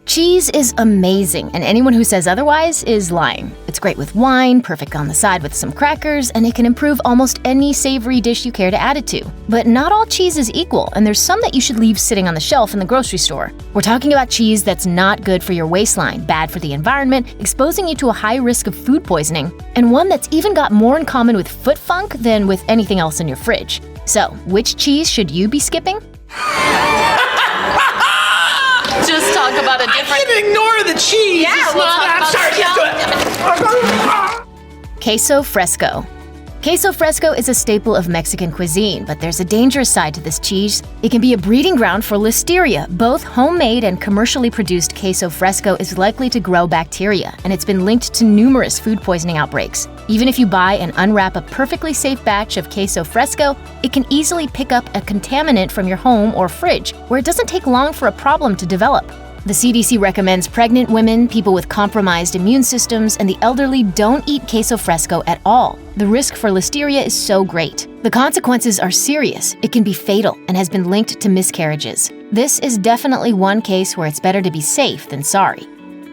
Cheese is amazing, and anyone who says otherwise is lying. It's great with wine, perfect on the side with some crackers, and it can improve almost any savory dish you care to add it to. But not all cheese is equal, and there's some that you should leave sitting on the shelf in the grocery store. We're talking about cheese that's not good for your waistline, bad for the environment, exposing you to a high risk of food poisoning, and one that's even got more in common with foot funk than with anything else in your fridge. So, which cheese should you be skipping? Just talk about a different... I can ignore the cheese. Yeah, it's we'll not... talk I'm about sorry, just do it. Queso fresco. Queso fresco is a staple of Mexican cuisine, but there's a dangerous side to this cheese. It can be a breeding ground for listeria. Both homemade and commercially produced queso fresco is likely to grow bacteria, and it's been linked to numerous food poisoning outbreaks. Even if you buy and unwrap a perfectly safe batch of queso fresco, it can easily pick up a contaminant from your home or fridge, where it doesn't take long for a problem to develop. The CDC recommends pregnant women, people with compromised immune systems, and the elderly don't eat queso fresco at all. The risk for listeria is so great. The consequences are serious. It can be fatal and has been linked to miscarriages. This is definitely one case where it's better to be safe than sorry.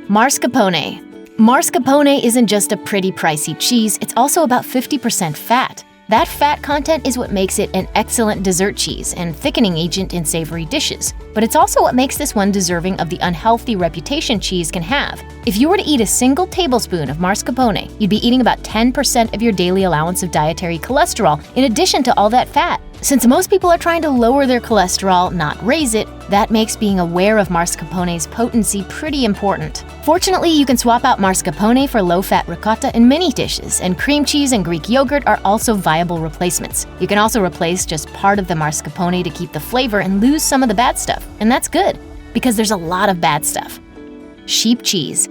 Mascarpone. Mascarpone isn't just a pretty pricey cheese, it's also about 50% fat. That fat content is what makes it an excellent dessert cheese and thickening agent in savory dishes. But it's also what makes this one deserving of the unhealthy reputation cheese can have. If you were to eat a single tablespoon of mascarpone, you'd be eating about 10% of your daily allowance of dietary cholesterol, in addition to all that fat. Since most people are trying to lower their cholesterol, not raise it, that makes being aware of mascarpone's potency pretty important. Fortunately, you can swap out mascarpone for low-fat ricotta in many dishes, and cream cheese and Greek yogurt are also viable replacements. You can also replace just part of the mascarpone to keep the flavor and lose some of the bad stuff, and that's good, because there's a lot of bad stuff. Sheep cheese.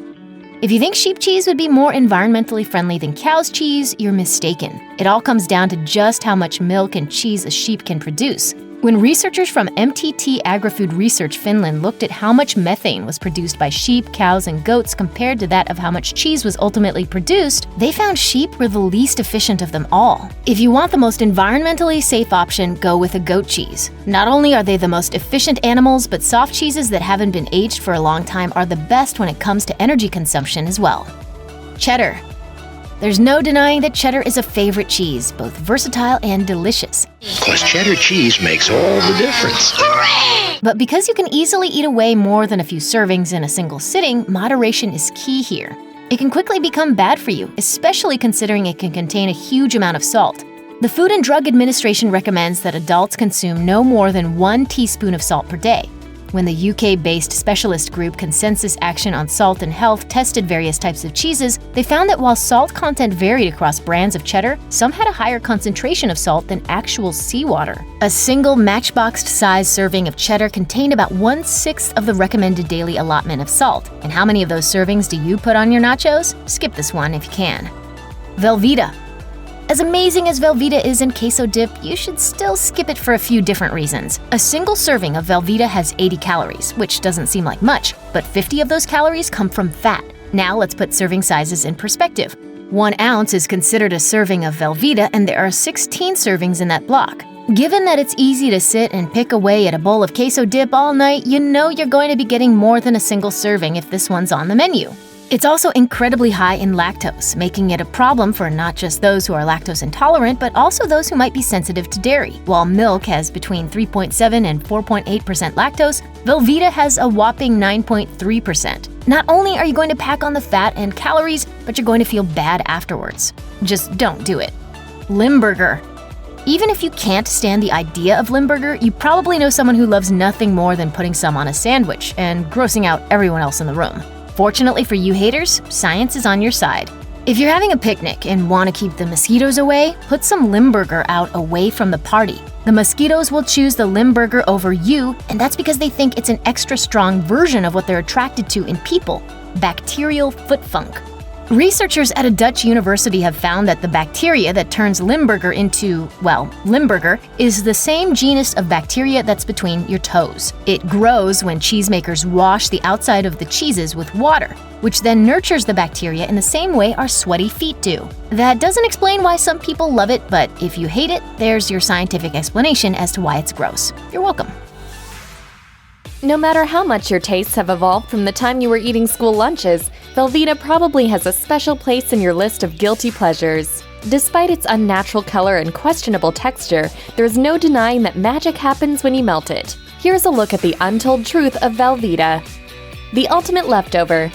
If you think sheep cheese would be more environmentally friendly than cow's cheese, you're mistaken. It all comes down to just how much milk and cheese a sheep can produce. When researchers from MTT Agri-Food Research Finland looked at how much methane was produced by sheep, cows, and goats compared to that of how much cheese was ultimately produced, they found sheep were the least efficient of them all. If you want the most environmentally safe option, go with a goat cheese. Not only are they the most efficient animals, but soft cheeses that haven't been aged for a long time are the best when it comes to energy consumption as well. Cheddar. There's no denying that cheddar is a favorite cheese, both versatile and delicious. 'Cause cheddar cheese makes all the difference. Hooray! But because you can easily eat away more than a few servings in a single sitting, moderation is key here. It can quickly become bad for you, especially considering it can contain a huge amount of salt. The Food and Drug Administration recommends that adults consume no more than 1 teaspoon of salt per day. When the UK-based specialist group Consensus Action on Salt and Health tested various types of cheeses, they found that while salt content varied across brands of cheddar, some had a higher concentration of salt than actual seawater. A single matchbox-sized serving of cheddar contained about 1/6 of the recommended daily allotment of salt. And how many of those servings do you put on your nachos? Skip this one if you can. Velveeta. As amazing as Velveeta is in queso dip, you should still skip it for a few different reasons. A single serving of Velveeta has 80 calories, which doesn't seem like much, but 50 of those calories come from fat. Now let's put serving sizes in perspective. 1 ounce is considered a serving of Velveeta, and there are 16 servings in that block. Given that it's easy to sit and pick away at a bowl of queso dip all night, you know you're going to be getting more than a single serving if this one's on the menu. It's also incredibly high in lactose, making it a problem for not just those who are lactose intolerant, but also those who might be sensitive to dairy. While milk has between 3.7 and 4.8% lactose, Velveeta has a whopping 9.3%. Not only are you going to pack on the fat and calories, but you're going to feel bad afterwards. Just don't do it. Limburger. Even if you can't stand the idea of Limburger, you probably know someone who loves nothing more than putting some on a sandwich and grossing out everyone else in the room. Fortunately for you haters, science is on your side. If you're having a picnic and want to keep the mosquitoes away, put some Limburger out away from the party. The mosquitoes will choose the Limburger over you, and that's because they think it's an extra strong version of what they're attracted to in people: bacterial foot funk. Researchers at a Dutch university have found that the bacteria that turns Limburger into, well, Limburger is the same genus of bacteria that's between your toes. It grows when cheesemakers wash the outside of the cheeses with water, which then nurtures the bacteria in the same way our sweaty feet do. That doesn't explain why some people love it, but if you hate it, there's your scientific explanation as to why it's gross. You're welcome. No matter how much your tastes have evolved from the time you were eating school lunches, Velveeta probably has a special place in your list of guilty pleasures. Despite its unnatural color and questionable texture, there's no denying that magic happens when you melt it. Here's a look at the untold truth of Velveeta. The ultimate leftover.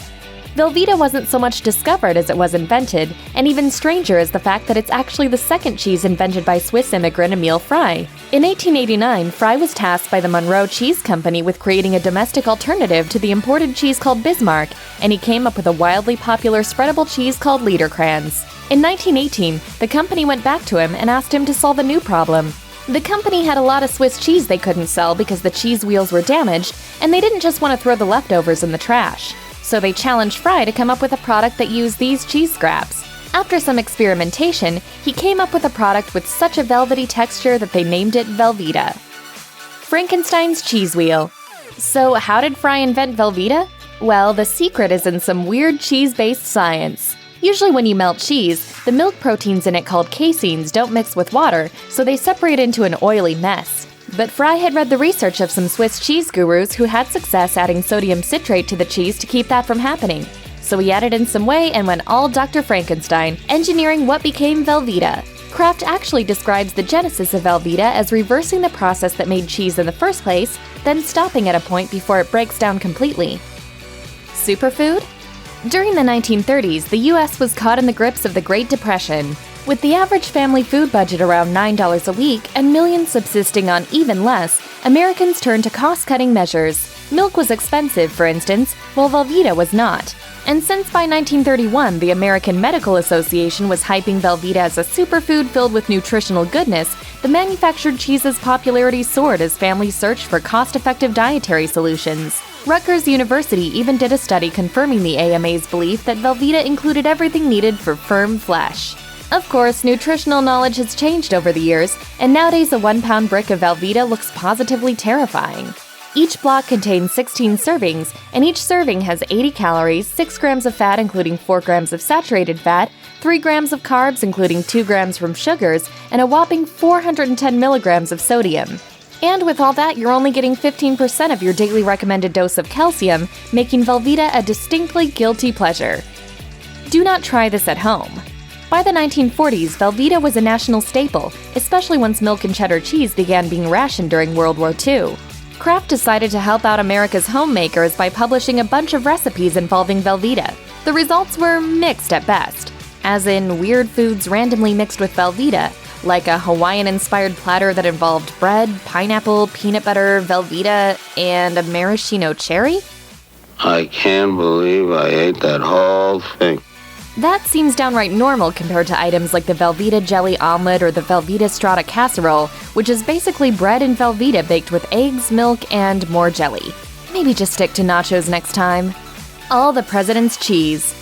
Velveeta wasn't so much discovered as it was invented, and even stranger is the fact that it's actually the second cheese invented by Swiss immigrant Emil Frey. In 1889, Frey was tasked by the Monroe Cheese Company with creating a domestic alternative to the imported cheese called Bismarck, and he came up with a wildly popular spreadable cheese called Liederkranz. In 1918, the company went back to him and asked him to solve a new problem. The company had a lot of Swiss cheese they couldn't sell because the cheese wheels were damaged, and they didn't just want to throw the leftovers in the trash. So they challenged Frey to come up with a product that used these cheese scraps. After some experimentation, he came up with a product with such a velvety texture that they named it Velveeta. Frankenstein's cheese wheel. So how did Frey invent Velveeta? Well, the secret is in some weird cheese-based science. Usually when you melt cheese, the milk proteins in it called caseins don't mix with water, so they separate into an oily mess. But Frey had read the research of some Swiss cheese gurus who had success adding sodium citrate to the cheese to keep that from happening. So he added in some whey and went all Dr. Frankenstein, engineering what became Velveeta. Kraft actually describes the genesis of Velveeta as reversing the process that made cheese in the first place, then stopping at a point before it breaks down completely. Superfood? During the 1930s, the U.S. was caught in the grips of the Great Depression. With the average family food budget around $9 a week and millions subsisting on even less, Americans turned to cost-cutting measures. Milk was expensive, for instance, while Velveeta was not. And since by 1931 the American Medical Association was hyping Velveeta as a superfood filled with nutritional goodness, the manufactured cheese's popularity soared as families searched for cost-effective dietary solutions. Rutgers University even did a study confirming the AMA's belief that Velveeta included everything needed for firm flesh. Of course, nutritional knowledge has changed over the years, and nowadays a 1-pound brick of Velveeta looks positively terrifying. Each block contains 16 servings, and each serving has 80 calories, 6 grams of fat including 4 grams of saturated fat, 3 grams of carbs including 2 grams from sugars, and a whopping 410 milligrams of sodium. And with all that, you're only getting 15% of your daily recommended dose of calcium, making Velveeta a distinctly guilty pleasure. Do not try this at home. By the 1940s, Velveeta was a national staple, especially once milk and cheddar cheese began being rationed during World War II. Kraft decided to help out America's homemakers by publishing a bunch of recipes involving Velveeta. The results were mixed at best, as in weird foods randomly mixed with Velveeta, like a Hawaiian-inspired platter that involved bread, pineapple, peanut butter, Velveeta, and a maraschino cherry? I can't believe I ate that whole thing. That seems downright normal compared to items like the Velveeta jelly omelet or the Velveeta strata casserole, which is basically bread and Velveeta baked with eggs, milk, and more jelly. Maybe just stick to nachos next time. All the president's cheese.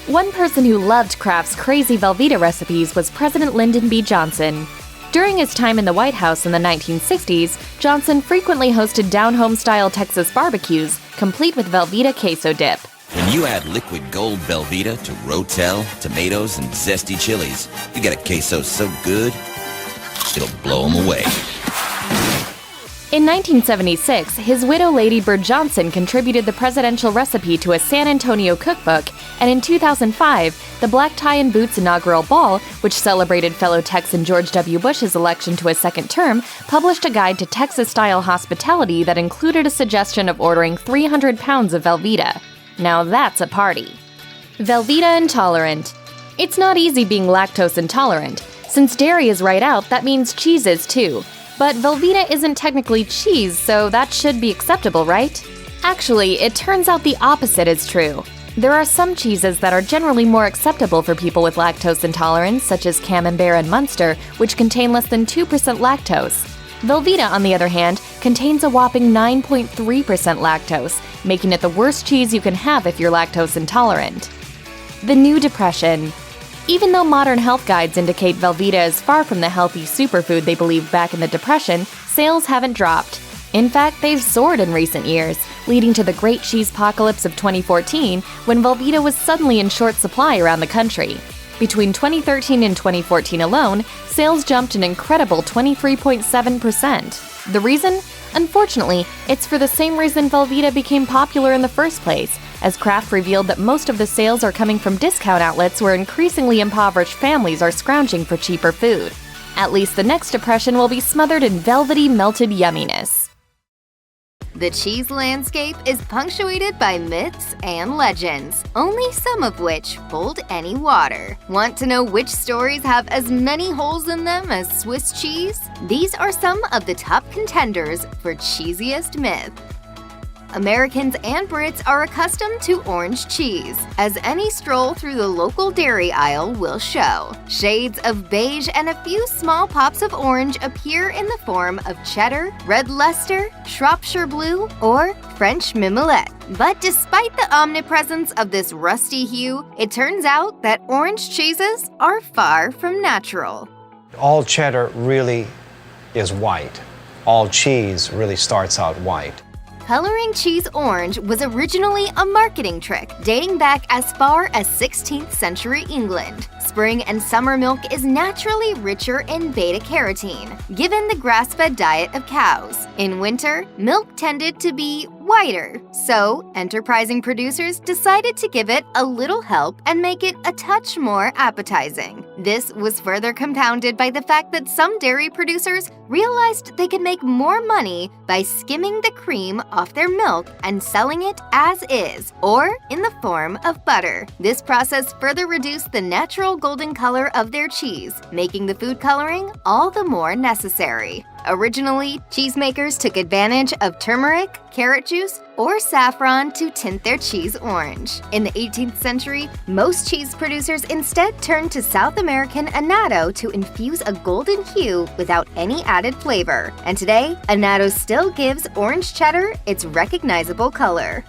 One person who loved Kraft's crazy Velveeta recipes was President Lyndon B. Johnson. During his time in the White House in the 1960s, Johnson frequently hosted down-home-style Texas barbecues, complete with Velveeta queso dip. When you add liquid gold Velveeta to Rotel, tomatoes, and zesty chilies, you get a queso so good, it'll blow them away. In 1976, his widow Lady Bird Johnson contributed the presidential recipe to a San Antonio cookbook, and in 2005, the Black Tie and Boots inaugural ball, which celebrated fellow Texan George W. Bush's election to a second term, published a guide to Texas-style hospitality that included a suggestion of ordering 300 pounds of Velveeta. Now that's a party. Velveeta intolerant. It's not easy being lactose intolerant. Since dairy is right out, that means cheese is too. But Velveeta isn't technically cheese, so that should be acceptable, right? Actually, it turns out the opposite is true. There are some cheeses that are generally more acceptable for people with lactose intolerance, such as Camembert and Munster, which contain less than 2% lactose. Velveeta, on the other hand, contains a whopping 9.3% lactose, making it the worst cheese you can have if you're lactose intolerant. The new depression. Even though modern health guides indicate Velveeta is far from the healthy superfood they believed back in the Depression, sales haven't dropped. In fact, they've soared in recent years, leading to the Great Cheesepocalypse of 2014, when Velveeta was suddenly in short supply around the country. Between 2013 and 2014 alone, sales jumped an incredible 23.7%. The reason? Unfortunately, it's for the same reason Velveeta became popular in the first place, as Kraft revealed that most of the sales are coming from discount outlets where increasingly impoverished families are scrounging for cheaper food. At least the next depression will be smothered in velvety melted yumminess. The cheese landscape is punctuated by myths and legends, only some of which hold any water. Want to know which stories have as many holes in them as Swiss cheese? These are some of the top contenders for cheesiest myth. Americans and Brits are accustomed to orange cheese, as any stroll through the local dairy aisle will show. Shades of beige and a few small pops of orange appear in the form of cheddar, red Leicester, Shropshire blue, or French mimolette. But despite the omnipresence of this rusty hue, it turns out that orange cheeses are far from natural. All cheddar really is white. All cheese really starts out white. Coloring cheese orange was originally a marketing trick dating back as far as 16th century England. Spring and summer milk is naturally richer in beta-carotene, given the grass-fed diet of cows. In winter, milk tended to be whiter, so enterprising producers decided to give it a little help and make it a touch more appetizing. This was further compounded by the fact that some dairy producers realized they could make more money by skimming the cream off their milk and selling it as is, or in the form of butter. This process further reduced the natural golden color of their cheese, making the food coloring all the more necessary. Originally, cheesemakers took advantage of turmeric, carrot juice, or saffron to tint their cheese orange. In the 18th century, most cheese producers instead turned to South American annatto to infuse a golden hue without any added flavor. And today, annatto still gives orange cheddar its recognizable color.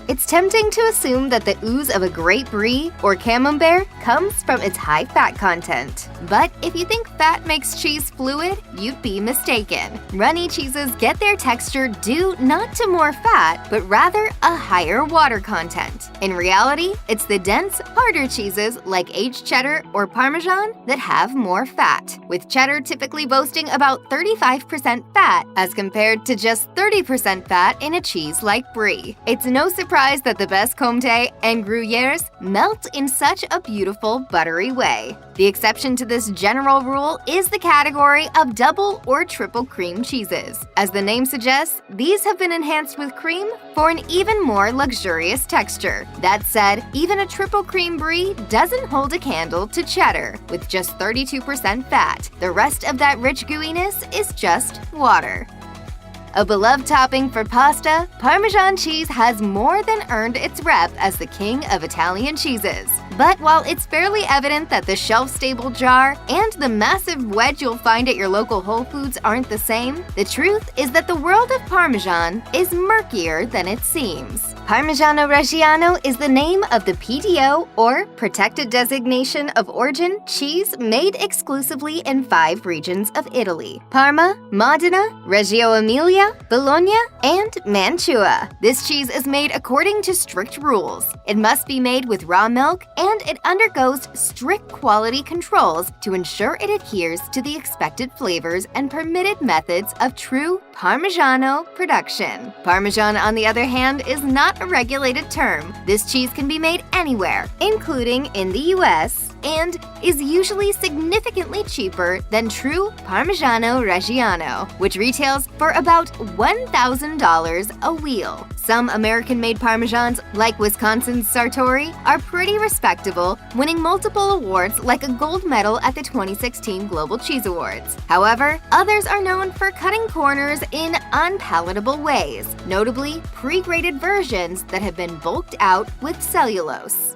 It's tempting to assume that the ooze of a great brie or camembert comes from its high fat content. But if you think fat makes cheese fluid, you'd be mistaken. Runny cheeses get their texture due not to more fat, but rather a higher water content. In reality, it's the dense, harder cheeses like aged cheddar or Parmesan that have more fat, with cheddar typically boasting about 35% fat as compared to just 30% fat in a cheese like brie. It's no surprise that the best Comté and Gruyères melt in such a beautiful, buttery way. The exception to this general rule is the category of double or triple cream cheeses. As the name suggests, these have been enhanced with cream for an even more luxurious texture. That said, even a triple cream brie doesn't hold a candle to cheddar, with just 32% fat. The rest of that rich gooiness is just water. A beloved topping for pasta, Parmesan cheese has more than earned its rep as the king of Italian cheeses. But while it's fairly evident that the shelf-stable jar and the massive wedge you'll find at your local Whole Foods aren't the same, the truth is that the world of Parmesan is murkier than it seems. Parmigiano Reggiano is the name of the PDO, or Protected Designation of Origin, cheese made exclusively in 5 regions of Italy: Parma, Modena, Reggio Emilia, Bologna, and Mantua. This cheese is made according to strict rules. It must be made with raw milk, and it undergoes strict quality controls to ensure it adheres to the expected flavors and permitted methods of true Parmigiano production. Parmesan, on the other hand, is not a regulated term. This cheese can be made anywhere, including in the US, and is usually significantly cheaper than true Parmigiano Reggiano, which retails for about $1,000 a wheel. Some American-made Parmesans, like Wisconsin's Sartori, are pretty respectable, winning multiple awards like a gold medal at the 2016 Global Cheese Awards. However, others are known for cutting corners in unpalatable ways, notably pre-grated versions that have been bulked out with cellulose.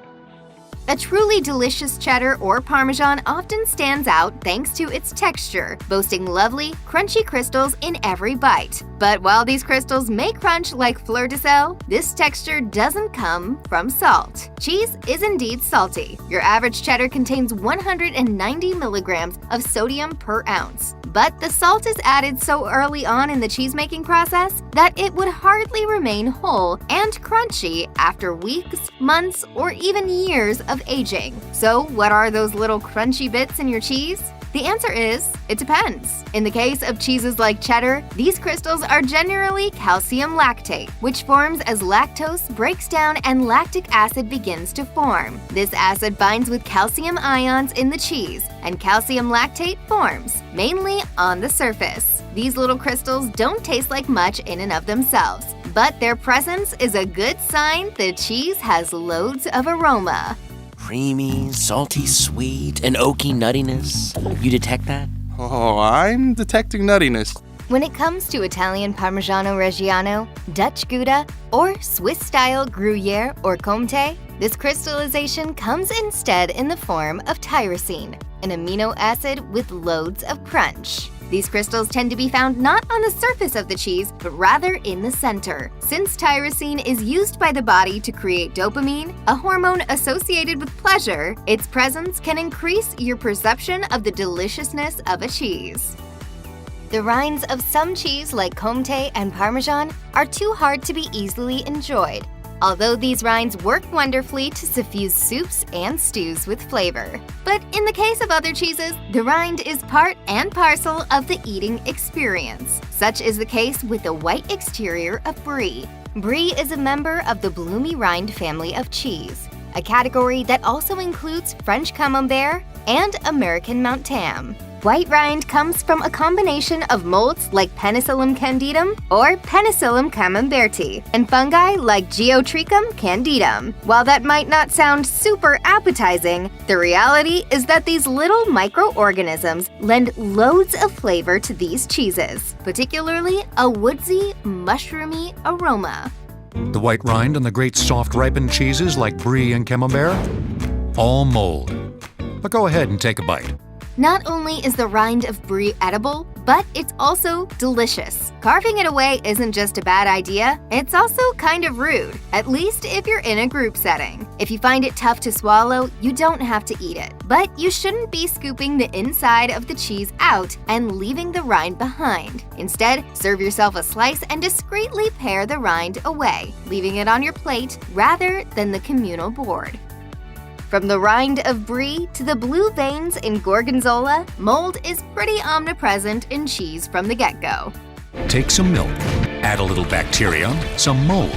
A truly delicious cheddar or Parmesan often stands out thanks to its texture, boasting lovely, crunchy crystals in every bite. But while these crystals may crunch like fleur de sel, this texture doesn't come from salt. Cheese is indeed salty. Your average cheddar contains 190 milligrams of sodium per ounce. But the salt is added so early on in the cheesemaking process that it would hardly remain whole and crunchy after weeks, months, or even years of aging. So what are those little crunchy bits in your cheese? The answer is, it depends. In the case of cheeses like cheddar, these crystals are generally calcium lactate, which forms as lactose breaks down and lactic acid begins to form. This acid binds with calcium ions in the cheese, and calcium lactate forms, mainly on the surface. These little crystals don't taste like much in and of themselves, but their presence is a good sign the cheese has loads of aroma. Creamy, salty, sweet, and oaky nuttiness. You detect that? Oh, I'm detecting nuttiness. When it comes to Italian Parmigiano Reggiano, Dutch Gouda, or Swiss-style Gruyere or Comté, this crystallization comes instead in the form of tyrosine, an amino acid with loads of crunch. These crystals tend to be found not on the surface of the cheese, but rather in the center. Since tyrosine is used by the body to create dopamine, a hormone associated with pleasure, its presence can increase your perception of the deliciousness of a cheese. The rinds of some cheese like Comté and Parmesan are too hard to be easily enjoyed, although these rinds work wonderfully to suffuse soups and stews with flavor. But in the case of other cheeses, the rind is part and parcel of the eating experience. Such is the case with the white exterior of Brie. Brie is a member of the bloomy rind family of cheese, a category that also includes French Camembert and American Mountam. White rind comes from a combination of molds like Penicillium candidum or Penicillium camemberti and fungi like Geotrichum candidum. While that might not sound super appetizing, the reality is that these little microorganisms lend loads of flavor to these cheeses, particularly a woodsy, mushroomy aroma. The white rind on the great soft ripened cheeses like Brie and Camembert? All mold. But go ahead and take a bite. Not only is the rind of Brie edible, but it's also delicious. Carving it away isn't just a bad idea, it's also kind of rude, at least if you're in a group setting. If you find it tough to swallow, you don't have to eat it. But you shouldn't be scooping the inside of the cheese out and leaving the rind behind. Instead, serve yourself a slice and discreetly pare the rind away, leaving it on your plate rather than the communal board. From the rind of Brie to the blue veins in Gorgonzola, mold is pretty omnipresent in cheese from the get-go. Take some milk, add a little bacteria, some mold,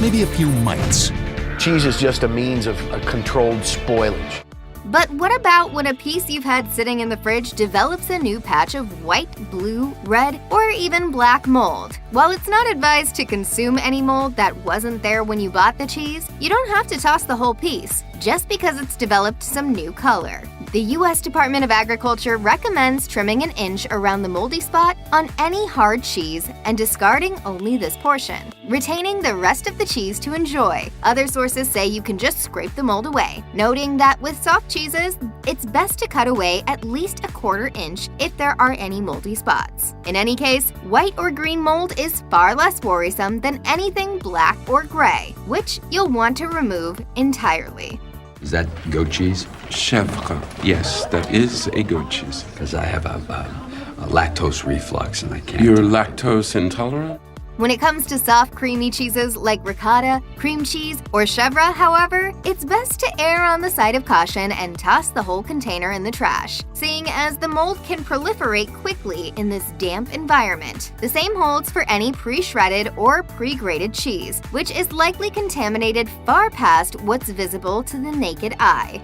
maybe a few mites. Cheese is just a means of a controlled spoilage. But what about when a piece you've had sitting in the fridge develops a new patch of white, blue, red, or even black mold? While it's not advised to consume any mold that wasn't there when you bought the cheese, you don't have to toss the whole piece just because it's developed some new color. The U.S. Department of Agriculture recommends trimming an inch around the moldy spot on any hard cheese and discarding only this portion, retaining the rest of the cheese to enjoy. Other sources say you can just scrape the mold away, noting that with soft cheeses, it's best to cut away at least a 1/4 inch if there are any moldy spots. In any case, white or green mold is far less worrisome than anything black or gray, which you'll want to remove entirely. Is that goat cheese? Chèvre. Yes, that is a goat cheese. Because I have a lactose reflux and I can't. You're lactose intolerant? When it comes to soft, creamy cheeses like ricotta, cream cheese, or chèvre, however, it's best to err on the side of caution and toss the whole container in the trash, seeing as the mold can proliferate quickly in this damp environment. The same holds for any pre-shredded or pre-grated cheese, which is likely contaminated far past what's visible to the naked eye.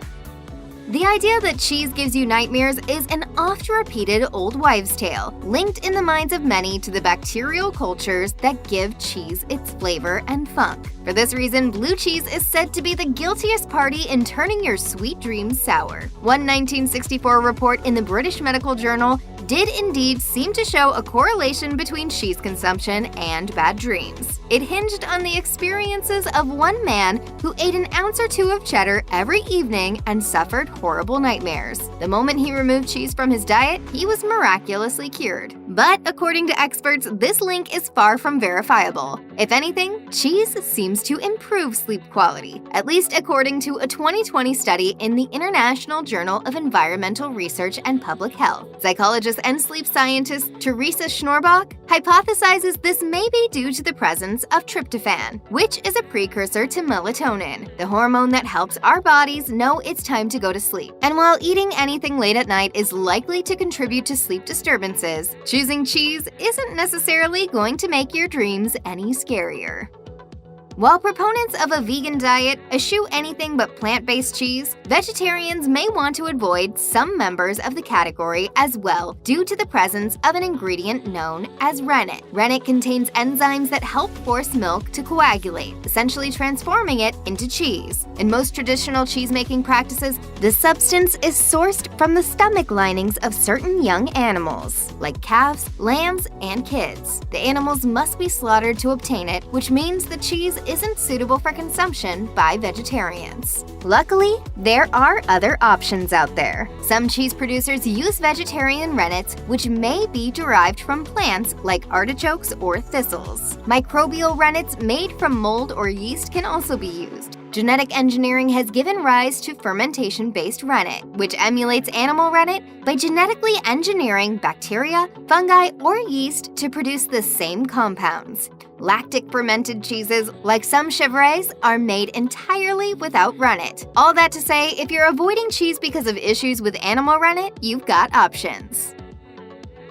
The idea that cheese gives you nightmares is an oft-repeated old wives' tale, linked in the minds of many to the bacterial cultures that give cheese its flavor and funk. For this reason, blue cheese is said to be the guiltiest party in turning your sweet dreams sour. One 1964 report in the British Medical Journal did indeed seem to show a correlation between cheese consumption and bad dreams. It hinged on the experiences of one man who ate an ounce or two of cheddar every evening and suffered horrible nightmares. The moment he removed cheese from his diet, he was miraculously cured. But according to experts, this link is far from verifiable. If anything, cheese seems to improve sleep quality, at least according to a 2020 study in the International Journal of Environmental Research and Public Health. Psychologists and sleep scientist Teresa Schnorbach hypothesizes this may be due to the presence of tryptophan, which is a precursor to melatonin, the hormone that helps our bodies know it's time to go to sleep. And while eating anything late at night is likely to contribute to sleep disturbances, choosing cheese isn't necessarily going to make your dreams any scarier. While proponents of a vegan diet eschew anything but plant-based cheese, vegetarians may want to avoid some members of the category as well due to the presence of an ingredient known as rennet. Rennet contains enzymes that help force milk to coagulate, essentially transforming it into cheese. In most traditional cheese-making practices, the substance is sourced from the stomach linings of certain young animals, like calves, lambs, and kids. The animals must be slaughtered to obtain it, which means the cheese isn't suitable for consumption by vegetarians. Luckily, there are other options out there. Some cheese producers use vegetarian rennets, which may be derived from plants like artichokes or thistles. Microbial rennets made from mold or yeast can also be used. Genetic engineering has given rise to fermentation-based rennet, which emulates animal rennet by genetically engineering bacteria, fungi, or yeast to produce the same compounds. Lactic fermented cheeses, like some chevrets, are made entirely without rennet. All that to say, if you're avoiding cheese because of issues with animal rennet, you've got options.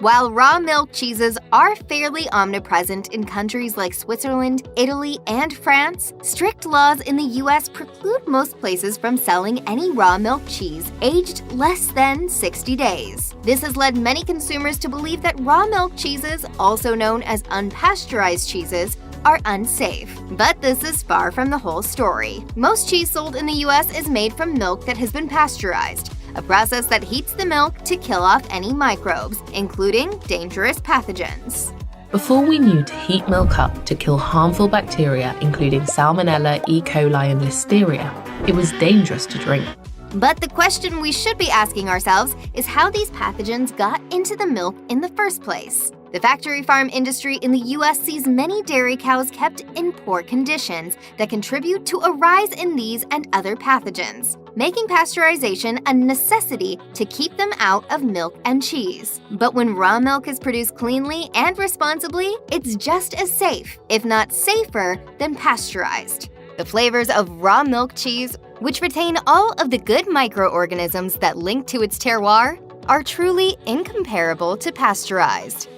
While raw milk cheeses are fairly omnipresent in countries like Switzerland, Italy, and France, strict laws in the US preclude most places from selling any raw milk cheese aged less than 60 days. This has led many consumers to believe that raw milk cheeses, also known as unpasteurized cheeses, are unsafe. But this is far from the whole story. Most cheese sold in the US is made from milk that has been pasteurized, a process that heats the milk to kill off any microbes, including dangerous pathogens. Before we knew to heat milk up to kill harmful bacteria, including Salmonella, E. coli, and Listeria, it was dangerous to drink. But the question we should be asking ourselves is how these pathogens got into the milk in the first place. The factory farm industry in the US sees many dairy cows kept in poor conditions that contribute to a rise in these and other pathogens, making pasteurization a necessity to keep them out of milk and cheese. But when raw milk is produced cleanly and responsibly, it's just as safe, if not safer, than pasteurized. The flavors of raw milk cheese, which retain all of the good microorganisms that link to its terroir, are truly incomparable to pasteurized.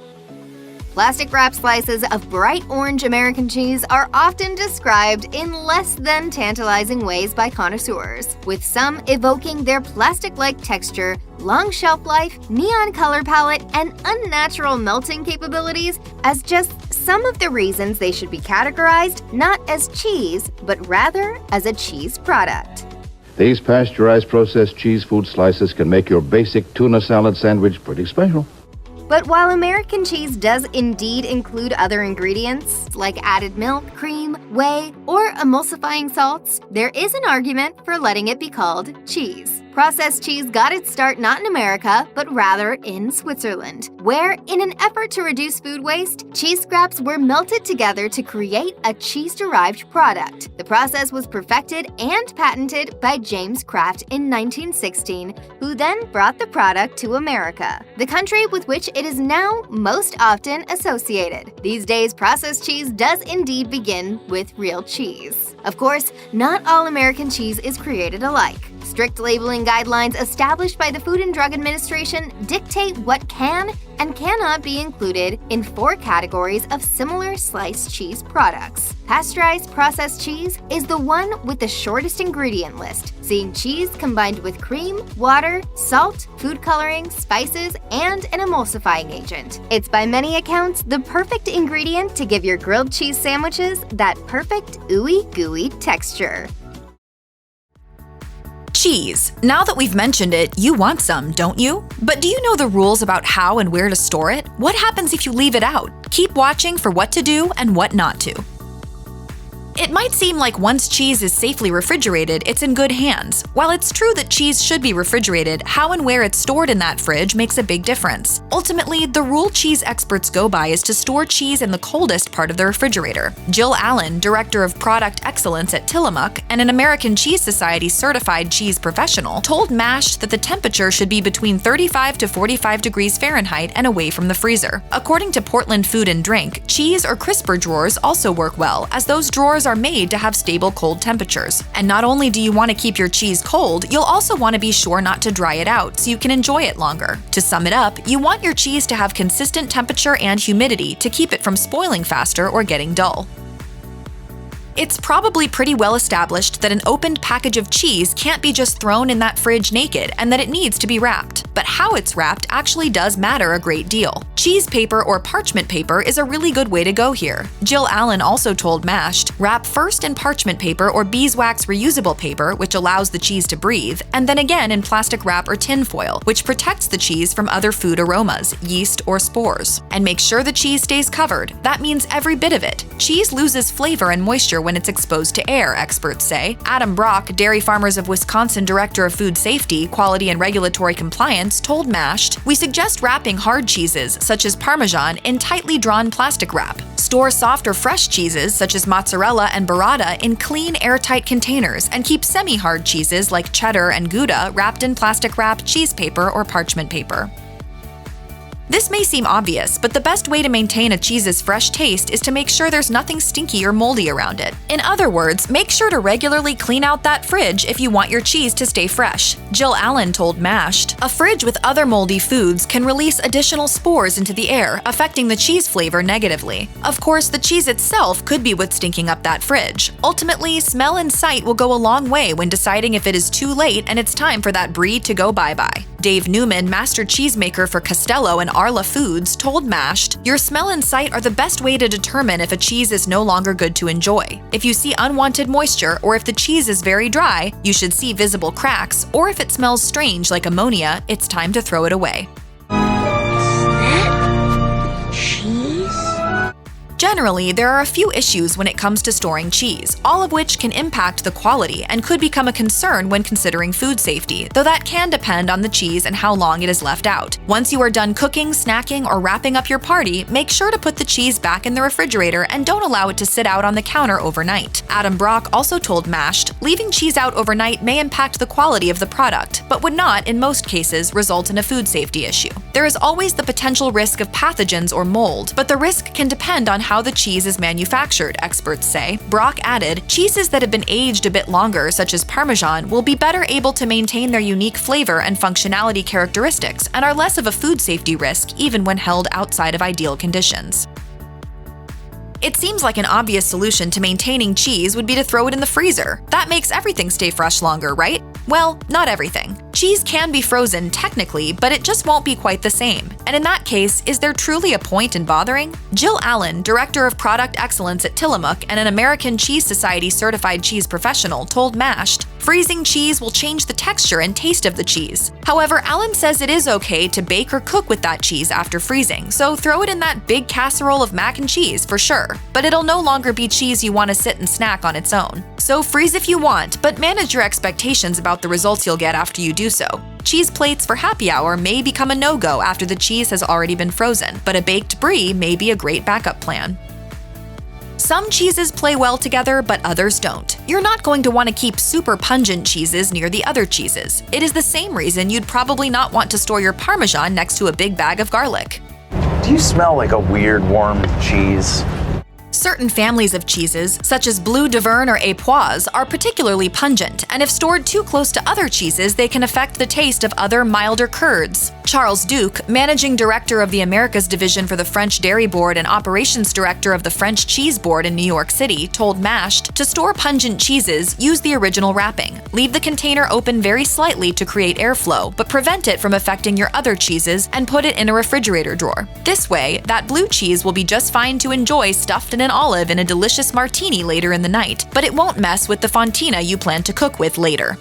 Plastic wrap slices of bright orange American cheese are often described in less than tantalizing ways by connoisseurs, with some evoking their plastic-like texture, long shelf life, neon color palette, and unnatural melting capabilities as just some of the reasons they should be categorized not as cheese, but rather as a cheese product. These pasteurized processed cheese food slices can make your basic tuna salad sandwich pretty special. But while American cheese does indeed include other ingredients, like added milk, cream, whey, or emulsifying salts, there is an argument for letting it be called cheese. Processed cheese got its start not in America, but rather in Switzerland, where, in an effort to reduce food waste, cheese scraps were melted together to create a cheese-derived product. The process was perfected and patented by James Kraft in 1916, who then brought the product to America, the country with which it is now most often associated. These days, processed cheese does indeed begin with real cheese. Of course, not all American cheese is created alike. Strict labeling guidelines established by the Food and Drug Administration dictate what can and cannot be included in 4 categories of similar sliced cheese products. Pasteurized processed cheese is the one with the shortest ingredient list, seeing cheese combined with cream, water, salt, food coloring, spices, and an emulsifying agent. It's by many accounts the perfect ingredient to give your grilled cheese sandwiches that perfect ooey gooey texture. Cheese. Now that we've mentioned it, you want some, don't you? But do you know the rules about how and where to store it? What happens if you leave it out? Keep watching for what to do and what not to. It might seem like once cheese is safely refrigerated, it's in good hands. While it's true that cheese should be refrigerated, how and where it's stored in that fridge makes a big difference. Ultimately, the rule cheese experts go by is to store cheese in the coldest part of the refrigerator. Jill Allen, Director of Product Excellence at Tillamook and an American Cheese Society certified cheese professional, told Mashed that the temperature should be between 35 to 45 degrees Fahrenheit and away from the freezer. According to Portland Food and Drink, cheese or crisper drawers also work well, as those drawers are made to have stable cold temperatures. And not only do you want to keep your cheese cold, you'll also want to be sure not to dry it out so you can enjoy it longer. To sum it up, you want your cheese to have consistent temperature and humidity to keep it from spoiling faster or getting dull. It's probably pretty well established that an opened package of cheese can't be just thrown in that fridge naked and that it needs to be wrapped. But how it's wrapped actually does matter a great deal. Cheese paper or parchment paper is a really good way to go here. Jill Allen also told Mashed, wrap first in parchment paper or beeswax reusable paper, which allows the cheese to breathe, and then again in plastic wrap or tin foil, which protects the cheese from other food aromas, yeast, or spores. And make sure the cheese stays covered. That means every bit of it. Cheese loses flavor and moisture when it's exposed to air, experts say. Adam Brock, Dairy Farmers of Wisconsin Director of Food Safety, Quality and Regulatory Compliance, told Mashed, we suggest wrapping hard cheeses, such as Parmesan, in tightly drawn plastic wrap. Store soft or fresh cheeses, such as mozzarella and burrata, in clean, airtight containers, and keep semi-hard cheeses like cheddar and Gouda wrapped in plastic wrap, cheese paper, or parchment paper. This may seem obvious, but the best way to maintain a cheese's fresh taste is to make sure there's nothing stinky or moldy around it. In other words, make sure to regularly clean out that fridge if you want your cheese to stay fresh. Jill Allen told Mashed, a fridge with other moldy foods can release additional spores into the air, affecting the cheese flavor negatively. Of course, the cheese itself could be what's stinking up that fridge. Ultimately, smell and sight will go a long way when deciding if it is too late and it's time for that brie to go bye-bye. Dave Newman, master cheesemaker for Castello and Arla Foods, told Mashed, your smell and sight are the best way to determine if a cheese is no longer good to enjoy. If you see unwanted moisture or if the cheese is very dry, you should see visible cracks, or if it smells strange like ammonia, it's time to throw it away. Generally, there are a few issues when it comes to storing cheese, all of which can impact the quality and could become a concern when considering food safety, though that can depend on the cheese and how long it is left out. Once you are done cooking, snacking, or wrapping up your party, make sure to put the cheese back in the refrigerator and don't allow it to sit out on the counter overnight. Adam Brock also told Mashed, leaving cheese out overnight may impact the quality of the product, but would not, in most cases, result in a food safety issue. There is always the potential risk of pathogens or mold, but the risk can depend on how the cheese is manufactured, experts say. Brock added, cheeses that have been aged a bit longer, such as Parmesan, will be better able to maintain their unique flavor and functionality characteristics and are less of a food safety risk even when held outside of ideal conditions. It seems like an obvious solution to maintaining cheese would be to throw it in the freezer. That makes everything stay fresh longer, right? Well, not everything. Cheese can be frozen technically, but it just won't be quite the same. And in that case, is there truly a point in bothering? Jill Allen, Director of Product Excellence at Tillamook and an American Cheese Society certified cheese professional, told Mashed, freezing cheese will change the texture and taste of the cheese. However, Allen says it is okay to bake or cook with that cheese after freezing, so throw it in that big casserole of mac and cheese for sure. But it'll no longer be cheese you want to sit and snack on its own. So freeze if you want, but manage your expectations about the results you'll get after you do so. Cheese plates for happy hour may become a no-go after the cheese has already been frozen, but a baked brie may be a great backup plan. Some cheeses play well together, but others don't. You're not going to want to keep super pungent cheeses near the other cheeses. It is the same reason you'd probably not want to store your Parmesan next to a big bag of garlic. Do you smell like a weird warm cheese? Certain families of cheeses, such as Bleu d'Auvergne or Époisse, are particularly pungent, and if stored too close to other cheeses, they can affect the taste of other milder curds. Charles Duke, Managing Director of the Americas Division for the French Dairy Board and Operations Director of the French Cheese Board in New York City, told Mashed, to store pungent cheeses, use the original wrapping. Leave the container open very slightly to create airflow, but prevent it from affecting your other cheeses and put it in a refrigerator drawer. This way, that blue cheese will be just fine to enjoy stuffed in an olive in a delicious martini later in the night, but it won't mess with the fontina you plan to cook with later.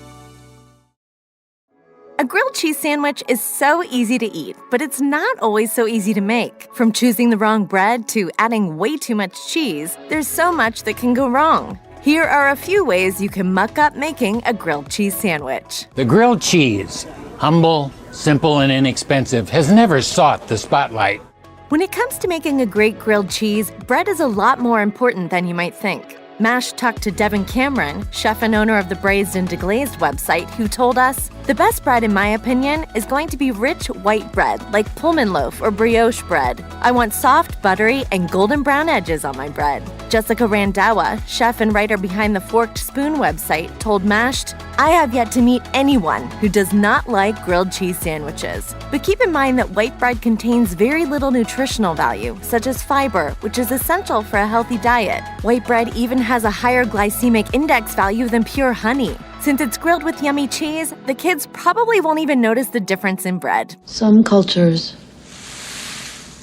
A grilled cheese sandwich is so easy to eat, but it's not always so easy to make. From choosing the wrong bread to adding way too much cheese, there's so much that can go wrong. Here are a few ways you can muck up making a grilled cheese sandwich. The grilled cheese, humble, simple, and inexpensive, has never sought the spotlight. When it comes to making a great grilled cheese, bread is a lot more important than you might think. Mash talked to Devin Cameron, chef and owner of the Braised and Deglazed website, who told us, "The best bread, in my opinion, is going to be rich white bread, like Pullman loaf or brioche bread. I want soft, buttery, and golden brown edges on my bread." Jessica Randawa, chef and writer behind the Forked Spoon website, told Mashed, "I have yet to meet anyone who does not like grilled cheese sandwiches. But keep in mind that white bread contains very little nutritional value, such as fiber, which is essential for a healthy diet. White bread even has a higher glycemic index value than pure honey. Since it's grilled with yummy cheese, the kids probably won't even notice the difference in bread." Some cultures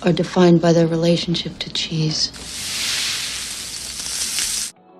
are defined by their relationship to cheese.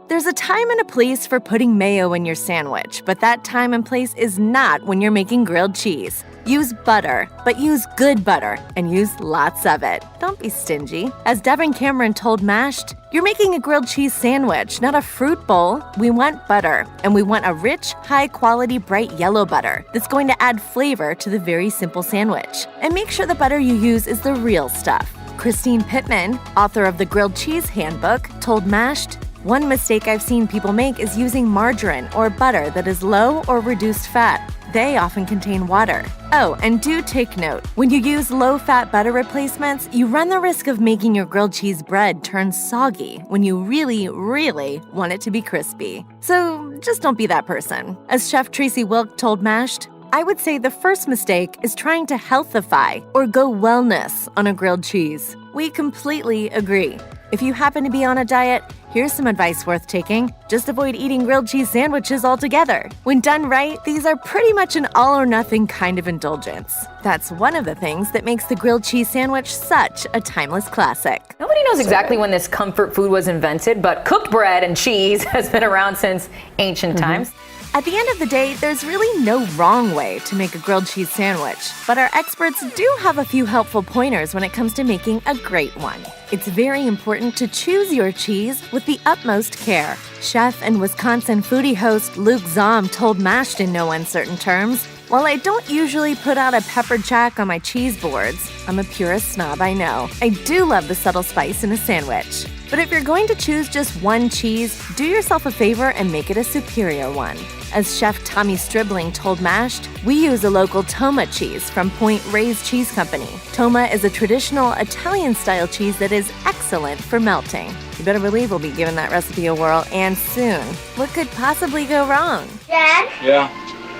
There's a time and a place for putting mayo in your sandwich, but that time and place is not when you're making grilled cheese. Use butter, but use good butter, and use lots of it. Don't be stingy. As Devin Cameron told Mashed, "You're making a grilled cheese sandwich, not a fruit bowl. We want butter, and we want a rich, high-quality, bright yellow butter that's going to add flavor to the very simple sandwich. And make sure the butter you use is the real stuff." Christine Pittman, author of the Grilled Cheese Handbook, told Mashed, "One mistake I've seen people make is using margarine or butter that is low or reduced fat. They often contain water. Oh, and do take note, when you use low-fat butter replacements, you run the risk of making your grilled cheese bread turn soggy when you really, really want it to be crispy. So just don't be that person." As Chef Tracy Wilk told Mashed, "I would say the first mistake is trying to healthify or go wellness on a grilled cheese." We completely agree. If you happen to be on a diet, here's some advice worth taking. Just avoid eating grilled cheese sandwiches altogether. When done right, these are pretty much an all-or-nothing kind of indulgence. That's one of the things that makes the grilled cheese sandwich such a timeless classic. Nobody knows exactly when this comfort food was invented, but cooked bread and cheese has been around since ancient times. At the end of the day, there's really no wrong way to make a grilled cheese sandwich, but our experts do have a few helpful pointers when it comes to making a great one. It's very important to choose your cheese with the utmost care. Chef and Wisconsin foodie host Luke Zahm told Mashed in no uncertain terms, "While I don't usually put out a peppered jack on my cheese boards, I'm a purist snob, I know, I do love the subtle spice in a sandwich. But if you're going to choose just one cheese, do yourself a favor and make it a superior one." As Chef Tommy Stribling told Mashed, "We use a local Toma cheese from Point Reyes Cheese Company. Toma is a traditional Italian-style cheese that is excellent for melting." You better believe we'll be giving that recipe a whirl, and soon. What could possibly go wrong? Dad? Yeah?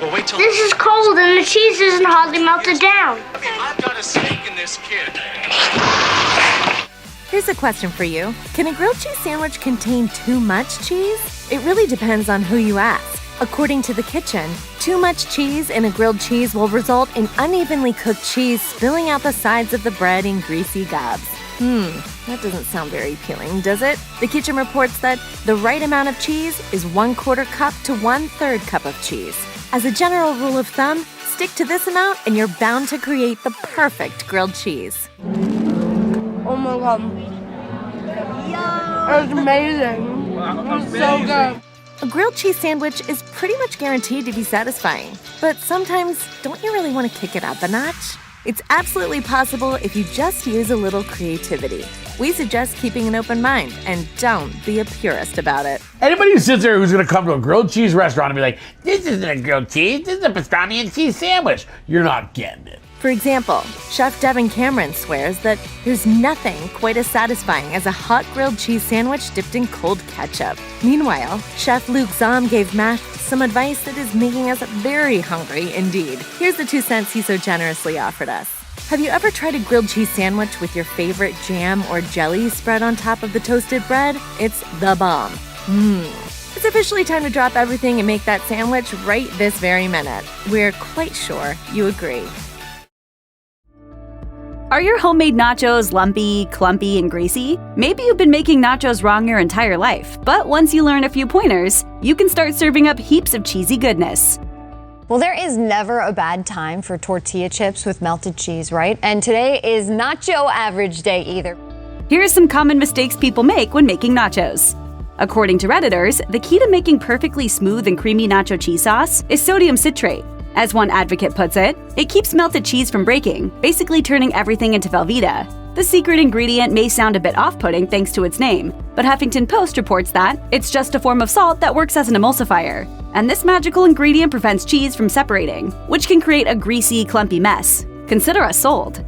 Well, wait till... This is cold and the cheese isn't hardly melted down. I've got a stake in this kid. Here's a question for you. Can a grilled cheese sandwich contain too much cheese? It really depends on who you ask. According to The Kitchen, too much cheese in a grilled cheese will result in unevenly cooked cheese spilling out the sides of the bread in greasy gobs. That doesn't sound very appealing, does it? The Kitchen reports that the right amount of cheese is 1/4 cup to 1/3 cup of cheese. As a general rule of thumb, stick to this amount and you're bound to create the perfect grilled cheese. Oh my god. It's amazing. It's so good. A grilled cheese sandwich is pretty much guaranteed to be satisfying, but sometimes don't you really want to kick it up a notch? It's absolutely possible if you just use a little creativity. We suggest keeping an open mind and don't be a purist about it. Anybody who sits there who's going to come to a grilled cheese restaurant and be like, "This isn't a grilled cheese, this is a pastrami and cheese sandwich," you're not getting it. For example, Chef Devin Cameron swears that there's nothing quite as satisfying as a hot grilled cheese sandwich dipped in cold ketchup. Meanwhile, Chef Luke Zahm gave Mash some advice that is making us very hungry indeed. Here's the 2 cents he so generously offered us. Have you ever tried a grilled cheese sandwich with your favorite jam or jelly spread on top of the toasted bread? It's the bomb. It's officially time to drop everything and make that sandwich right this very minute. We're quite sure you agree. Are your homemade nachos lumpy, clumpy, and greasy? Maybe you've been making nachos wrong your entire life, but once you learn a few pointers, you can start serving up heaps of cheesy goodness. Well, there is never a bad time for tortilla chips with melted cheese, right? And today is Nacho average day either. Here are some common mistakes people make when making nachos. According to Redditors, the key to making perfectly smooth and creamy nacho cheese sauce is sodium citrate. As one advocate puts it, it keeps melted cheese from breaking, basically turning everything into Velveeta. The secret ingredient may sound a bit off-putting thanks to its name, but Huffington Post reports that it's just a form of salt that works as an emulsifier. And this magical ingredient prevents cheese from separating, which can create a greasy, clumpy mess. Consider us sold.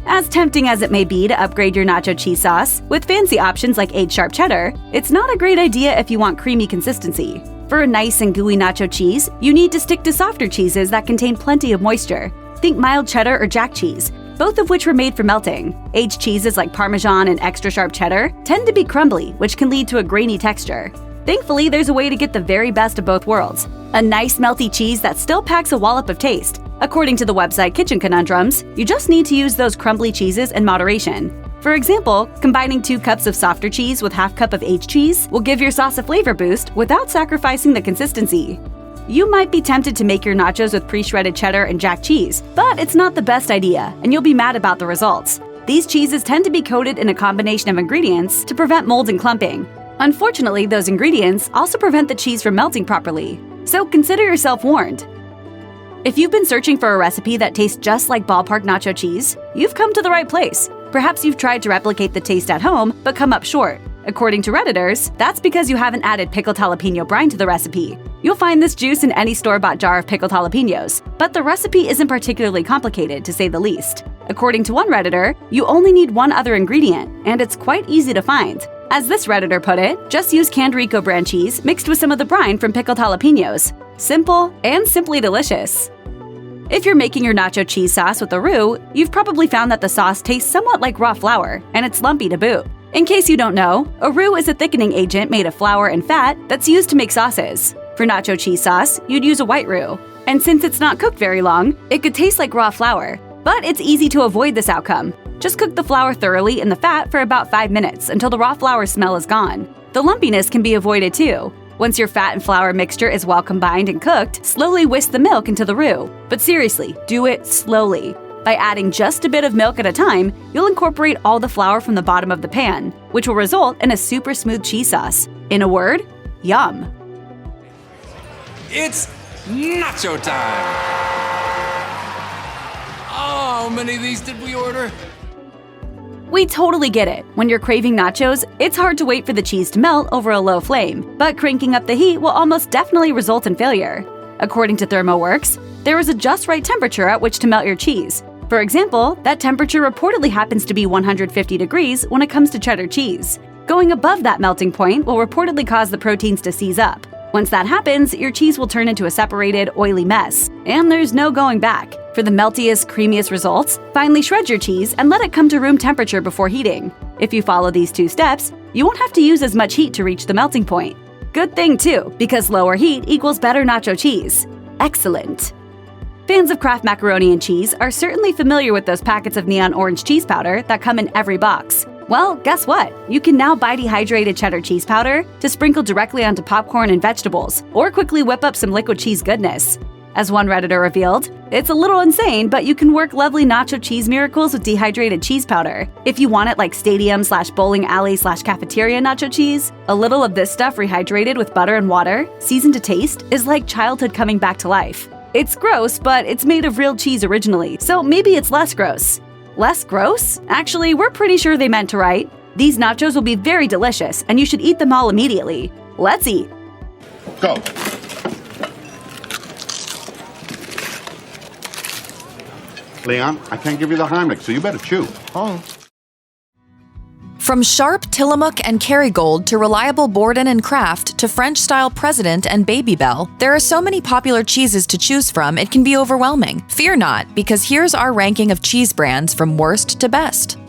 As tempting as it may be to upgrade your nacho cheese sauce, with fancy options like aged sharp cheddar, it's not a great idea if you want creamy consistency. For a nice and gooey nacho cheese, you need to stick to softer cheeses that contain plenty of moisture. Think mild cheddar or jack cheese, both of which were made for melting. Aged cheeses like Parmesan and extra sharp cheddar tend to be crumbly, which can lead to a grainy texture. Thankfully, there's a way to get the very best of both worlds. A nice melty cheese that still packs a wallop of taste. According to the website Kitchen Conundrums, you just need to use those crumbly cheeses in moderation. For example, combining 2 cups of softer cheese with half cup of aged cheese will give your sauce a flavor boost without sacrificing the consistency. You might be tempted to make your nachos with pre-shredded cheddar and jack cheese, but it's not the best idea, and you'll be mad about the results. These cheeses tend to be coated in a combination of ingredients to prevent mold and clumping. Unfortunately, those ingredients also prevent the cheese from melting properly, so consider yourself warned. If you've been searching for a recipe that tastes just like ballpark nacho cheese, you've come to the right place. Perhaps you've tried to replicate the taste at home, but come up short. According to Redditors, that's because you haven't added pickled jalapeno brine to the recipe. You'll find this juice in any store-bought jar of pickled jalapenos, but the recipe isn't particularly complicated, to say the least. According to one Redditor, you only need one other ingredient, and it's quite easy to find. As this Redditor put it, just use canned Rico brand cheese mixed with some of the brine from pickled jalapenos. Simple and simply delicious. If you're making your nacho cheese sauce with a roux, you've probably found that the sauce tastes somewhat like raw flour, and it's lumpy to boot. In case you don't know, a roux is a thickening agent made of flour and fat that's used to make sauces. For nacho cheese sauce, you'd use a white roux. And since it's not cooked very long, it could taste like raw flour. But it's easy to avoid this outcome. Just cook the flour thoroughly in the fat for about 5 minutes until the raw flour smell is gone. The lumpiness can be avoided too. Once your fat and flour mixture is well combined and cooked, slowly whisk the milk into the roux. But seriously, do it slowly. By adding just a bit of milk at a time, you'll incorporate all the flour from the bottom of the pan, which will result in a super smooth cheese sauce. In a word, yum. It's nacho time! Oh, how many of these did we order? We totally get it. When you're craving nachos, it's hard to wait for the cheese to melt over a low flame, but cranking up the heat will almost definitely result in failure. According to ThermoWorks, there is a just right temperature at which to melt your cheese. For example, that temperature reportedly happens to be 150 degrees when it comes to cheddar cheese. Going above that melting point will reportedly cause the proteins to seize up. Once that happens, your cheese will turn into a separated, oily mess, and there's no going back. For the meltiest, creamiest results, finely shred your cheese and let it come to room temperature before heating. If you follow these 2 steps, you won't have to use as much heat to reach the melting point. Good thing too, because lower heat equals better nacho cheese. Excellent. Fans of Kraft macaroni and cheese are certainly familiar with those packets of neon orange cheese powder that come in every box. Well, guess what? You can now buy dehydrated cheddar cheese powder to sprinkle directly onto popcorn and vegetables, or quickly whip up some liquid cheese goodness. As one Redditor revealed, it's a little insane, but you can work lovely nacho cheese miracles with dehydrated cheese powder. If you want it like stadium/bowling alley/cafeteria nacho cheese, a little of this stuff rehydrated with butter and water, seasoned to taste, is like childhood coming back to life. It's gross, but it's made of real cheese originally, so maybe it's less gross. Less gross? Actually, we're pretty sure they meant to write. These nachos will be very delicious, and you should eat them all immediately. Let's eat. Go. Leon, I can't give you the Heimlich, so you better chew. Oh. From sharp Tillamook and Kerrygold to reliable Borden and Kraft to French-style President and Babybel, there are so many popular cheeses to choose from it can be overwhelming. Fear not, because here's our ranking of cheese brands from worst to best.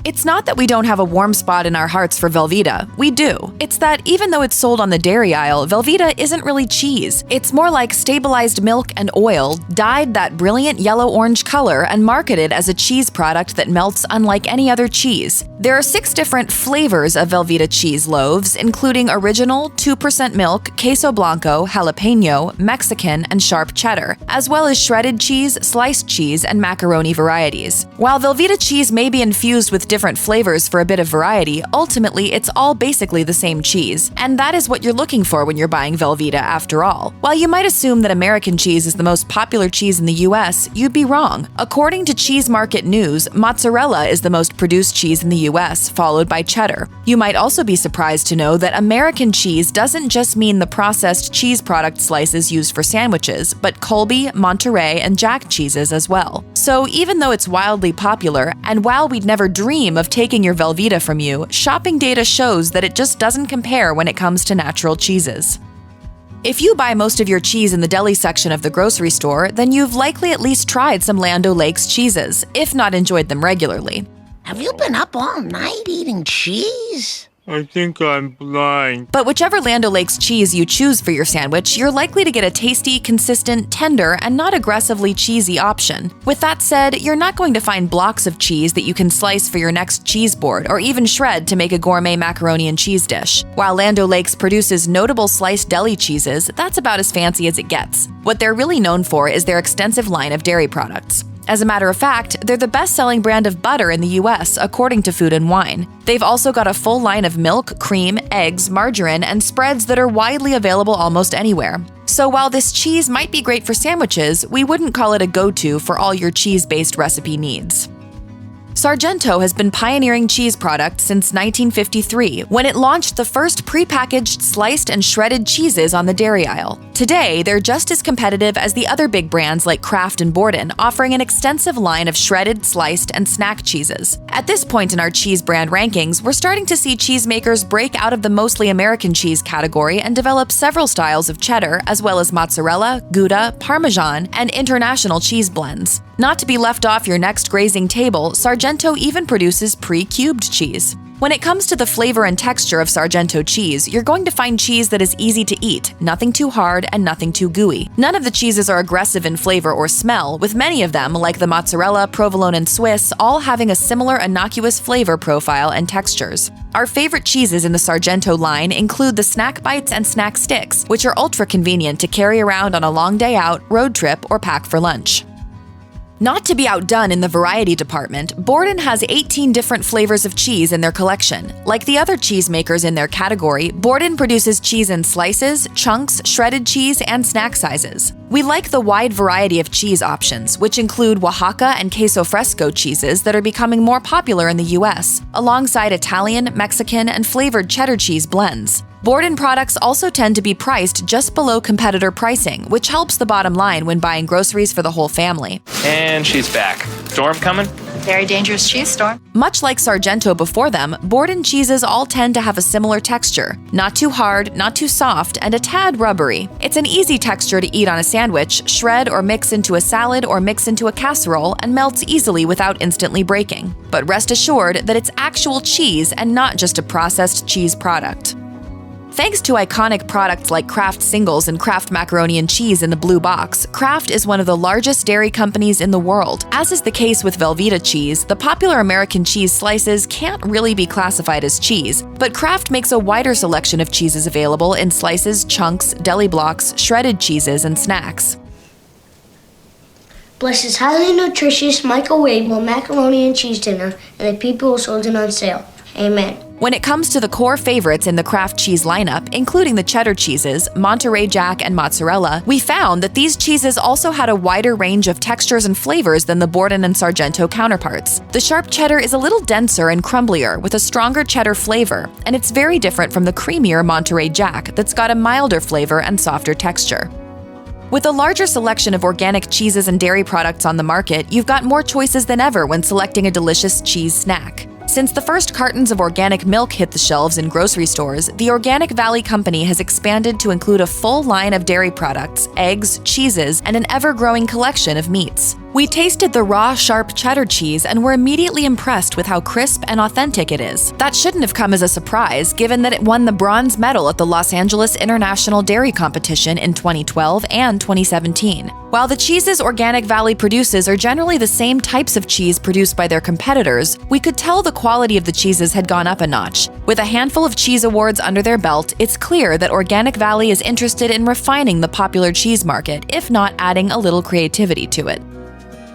It's not that we don't have a warm spot in our hearts for Velveeta. We do. It's that even though it's sold on the dairy aisle, Velveeta isn't really cheese. It's more like stabilized milk and oil, dyed that brilliant yellow-orange color and marketed as a cheese product that melts unlike any other cheese. There are 6 different flavors of Velveeta cheese loaves, including original, 2% milk, queso blanco, jalapeno, Mexican, and sharp cheddar, as well as shredded cheese, sliced cheese, and macaroni varieties. While Velveeta cheese may be infused with different flavors for a bit of variety, ultimately it's all basically the same cheese. And that is what you're looking for when you're buying Velveeta after all. While you might assume that American cheese is the most popular cheese in the US, you'd be wrong. According to Cheese Market News, mozzarella is the most produced cheese in the US, followed by cheddar. You might also be surprised to know that American cheese doesn't just mean the processed cheese product slices used for sandwiches, but Colby, Monterey, and Jack cheeses as well. So even though it's wildly popular, and while we'd never dream of taking your Velveeta from you, shopping data shows that it just doesn't compare when it comes to natural cheeses. If you buy most of your cheese in the deli section of the grocery store, then you've likely at least tried some Land O'Lakes cheeses, if not enjoyed them regularly. Have you been up all night eating cheese? I think I'm blind. But whichever Land O'Lakes cheese you choose for your sandwich, you're likely to get a tasty, consistent, tender, and not aggressively cheesy option. With that said, you're not going to find blocks of cheese that you can slice for your next cheese board or even shred to make a gourmet macaroni and cheese dish. While Land O'Lakes produces notable sliced deli cheeses, that's about as fancy as it gets. What they're really known for is their extensive line of dairy products. As a matter of fact, they're the best-selling brand of butter in the US, according to Food & Wine. They've also got a full line of milk, cream, eggs, margarine, and spreads that are widely available almost anywhere. So while this cheese might be great for sandwiches, we wouldn't call it a go-to for all your cheese-based recipe needs. Sargento has been pioneering cheese products since 1953, when it launched the first prepackaged sliced and shredded cheeses on the dairy aisle. Today, they're just as competitive as the other big brands like Kraft and Borden, offering an extensive line of shredded, sliced, and snack cheeses. At this point in our cheese brand rankings, we're starting to see cheesemakers break out of the mostly American cheese category and develop several styles of cheddar, as well as mozzarella, Gouda, Parmesan, and international cheese blends. Not to be left off your next grazing table, Sargento even produces pre-cubed cheese. When it comes to the flavor and texture of Sargento cheese, you're going to find cheese that is easy to eat, nothing too hard and nothing too gooey. None of the cheeses are aggressive in flavor or smell, with many of them, like the mozzarella, provolone, and Swiss, all having a similar innocuous flavor profile and textures. Our favorite cheeses in the Sargento line include the Snack Bites and Snack Sticks, which are ultra convenient to carry around on a long day out, road trip, or pack for lunch. Not to be outdone in the variety department, Borden has 18 different flavors of cheese in their collection. Like the other cheesemakers in their category, Borden produces cheese in slices, chunks, shredded cheese, and snack sizes. We like the wide variety of cheese options, which include Oaxaca and queso fresco cheeses that are becoming more popular in the US, alongside Italian, Mexican, and flavored cheddar cheese blends. Borden products also tend to be priced just below competitor pricing, which helps the bottom line when buying groceries for the whole family. And she's back. Storm coming? Very dangerous cheese storm. Much like Sargento before them, Borden cheeses all tend to have a similar texture. Not too hard, not too soft, and a tad rubbery. It's an easy texture to eat on a sandwich, shred or mix into a salad or mix into a casserole, and melts easily without instantly breaking. But rest assured that it's actual cheese and not just a processed cheese product. Thanks to iconic products like Kraft Singles and Kraft Macaroni and Cheese in the blue box, Kraft is one of the largest dairy companies in the world. As is the case with Velveeta cheese, the popular American cheese slices can't really be classified as cheese, but Kraft makes a wider selection of cheeses available in slices, chunks, deli blocks, shredded cheeses, and snacks. Bless this highly nutritious, microwavable macaroni and cheese dinner and the people who sold it on sale. Amen. When it comes to the core favorites in the Kraft cheese lineup, including the cheddar cheeses, Monterey Jack, and mozzarella, we found that these cheeses also had a wider range of textures and flavors than the Borden and Sargento counterparts. The sharp cheddar is a little denser and crumblier, with a stronger cheddar flavor, and it's very different from the creamier Monterey Jack that's got a milder flavor and softer texture. With a larger selection of organic cheeses and dairy products on the market, you've got more choices than ever when selecting a delicious cheese snack. Since the first cartons of organic milk hit the shelves in grocery stores, the Organic Valley Company has expanded to include a full line of dairy products, eggs, cheeses, and an ever-growing collection of meats. We tasted the raw, sharp cheddar cheese and were immediately impressed with how crisp and authentic it is. That shouldn't have come as a surprise, given that it won the bronze medal at the Los Angeles International Dairy Competition in 2012 and 2017. While the cheeses Organic Valley produces are generally the same types of cheese produced by their competitors, we could tell the quality of the cheeses had gone up a notch. With a handful of cheese awards under their belt, it's clear that Organic Valley is interested in refining the popular cheese market, if not adding a little creativity to it.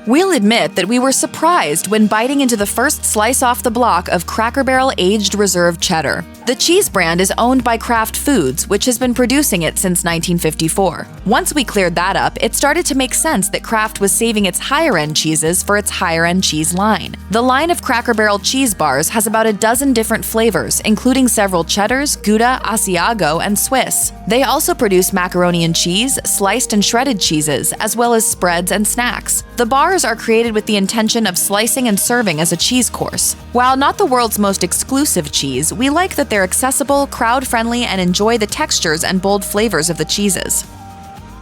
We'll admit that we were surprised when biting into the first slice off the block of Cracker Barrel Aged Reserve Cheddar. The cheese brand is owned by Kraft Foods, which has been producing it since 1954. Once we cleared that up, it started to make sense that Kraft was saving its higher-end cheeses for its higher-end cheese line. The line of Cracker Barrel cheese bars has about a dozen different flavors, including several cheddars, Gouda, Asiago, and Swiss. They also produce macaroni and cheese, sliced and shredded cheeses, as well as spreads and snacks. The bars are created with the intention of slicing and serving as a cheese course. While not the world's most exclusive cheese, we like that they're accessible, crowd-friendly, and enjoy the textures and bold flavors of the cheeses.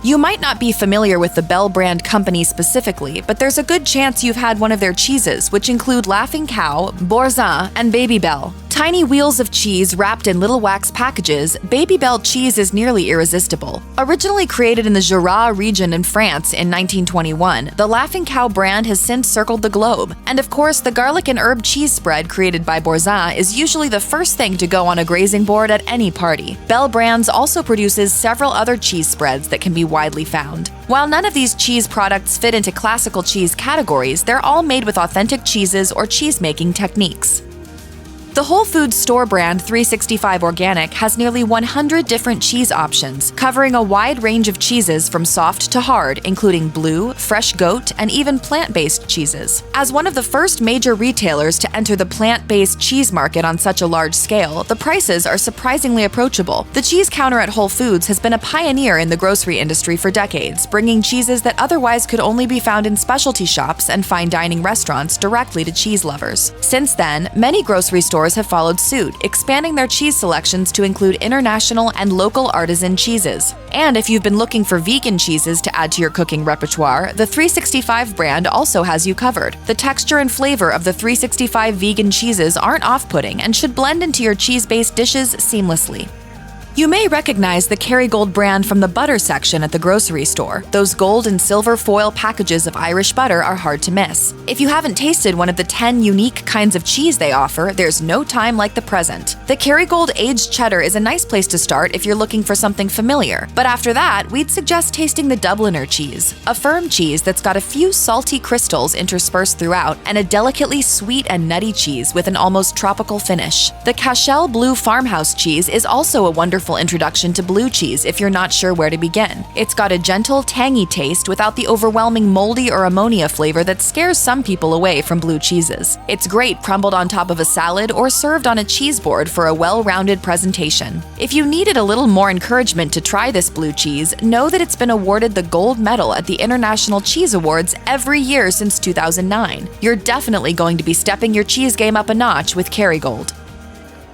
You might not be familiar with the Bel brand company specifically, but there's a good chance you've had one of their cheeses, which include Laughing Cow, Boursin, and Babybel. Tiny wheels of cheese wrapped in little wax packages, Babybel cheese is nearly irresistible. Originally created in the Jura region in France in 1921, the Laughing Cow brand has since circled the globe. And of course, the garlic and herb cheese spread created by Boursin is usually the first thing to go on a grazing board at any party. Bel Brands also produces several other cheese spreads that can be widely found. While none of these cheese products fit into classical cheese categories, they're all made with authentic cheeses or cheese-making techniques. The Whole Foods store brand 365 Organic has nearly 100 different cheese options, covering a wide range of cheeses from soft to hard, including blue, fresh goat, and even plant-based cheeses. As one of the first major retailers to enter the plant-based cheese market on such a large scale, the prices are surprisingly approachable. The cheese counter at Whole Foods has been a pioneer in the grocery industry for decades, bringing cheeses that otherwise could only be found in specialty shops and fine dining restaurants directly to cheese lovers. Since then, many grocery stores have followed suit, expanding their cheese selections to include international and local artisan cheeses. And if you've been looking for vegan cheeses to add to your cooking repertoire, the 365 brand also has you covered. The texture and flavor of the 365 vegan cheeses aren't off-putting and should blend into your cheese-based dishes seamlessly. You may recognize the Kerrygold brand from the butter section at the grocery store. Those gold and silver foil packages of Irish butter are hard to miss. If you haven't tasted one of the 10 unique kinds of cheese they offer, there's no time like the present. The Kerrygold aged cheddar is a nice place to start if you're looking for something familiar. But after that, we'd suggest tasting the Dubliner cheese, a firm cheese that's got a few salty crystals interspersed throughout and a delicately sweet and nutty cheese with an almost tropical finish. The Cashel Blue Farmhouse cheese is also a wonderful introduction to blue cheese if you're not sure where to begin. It's got a gentle, tangy taste without the overwhelming moldy or ammonia flavor that scares some people away from blue cheeses. It's great crumbled on top of a salad or served on a cheese board for a well-rounded presentation. If you needed a little more encouragement to try this blue cheese, know that it's been awarded the gold medal at the International Cheese Awards every year since 2009. You're definitely going to be stepping your cheese game up a notch with Kerrygold.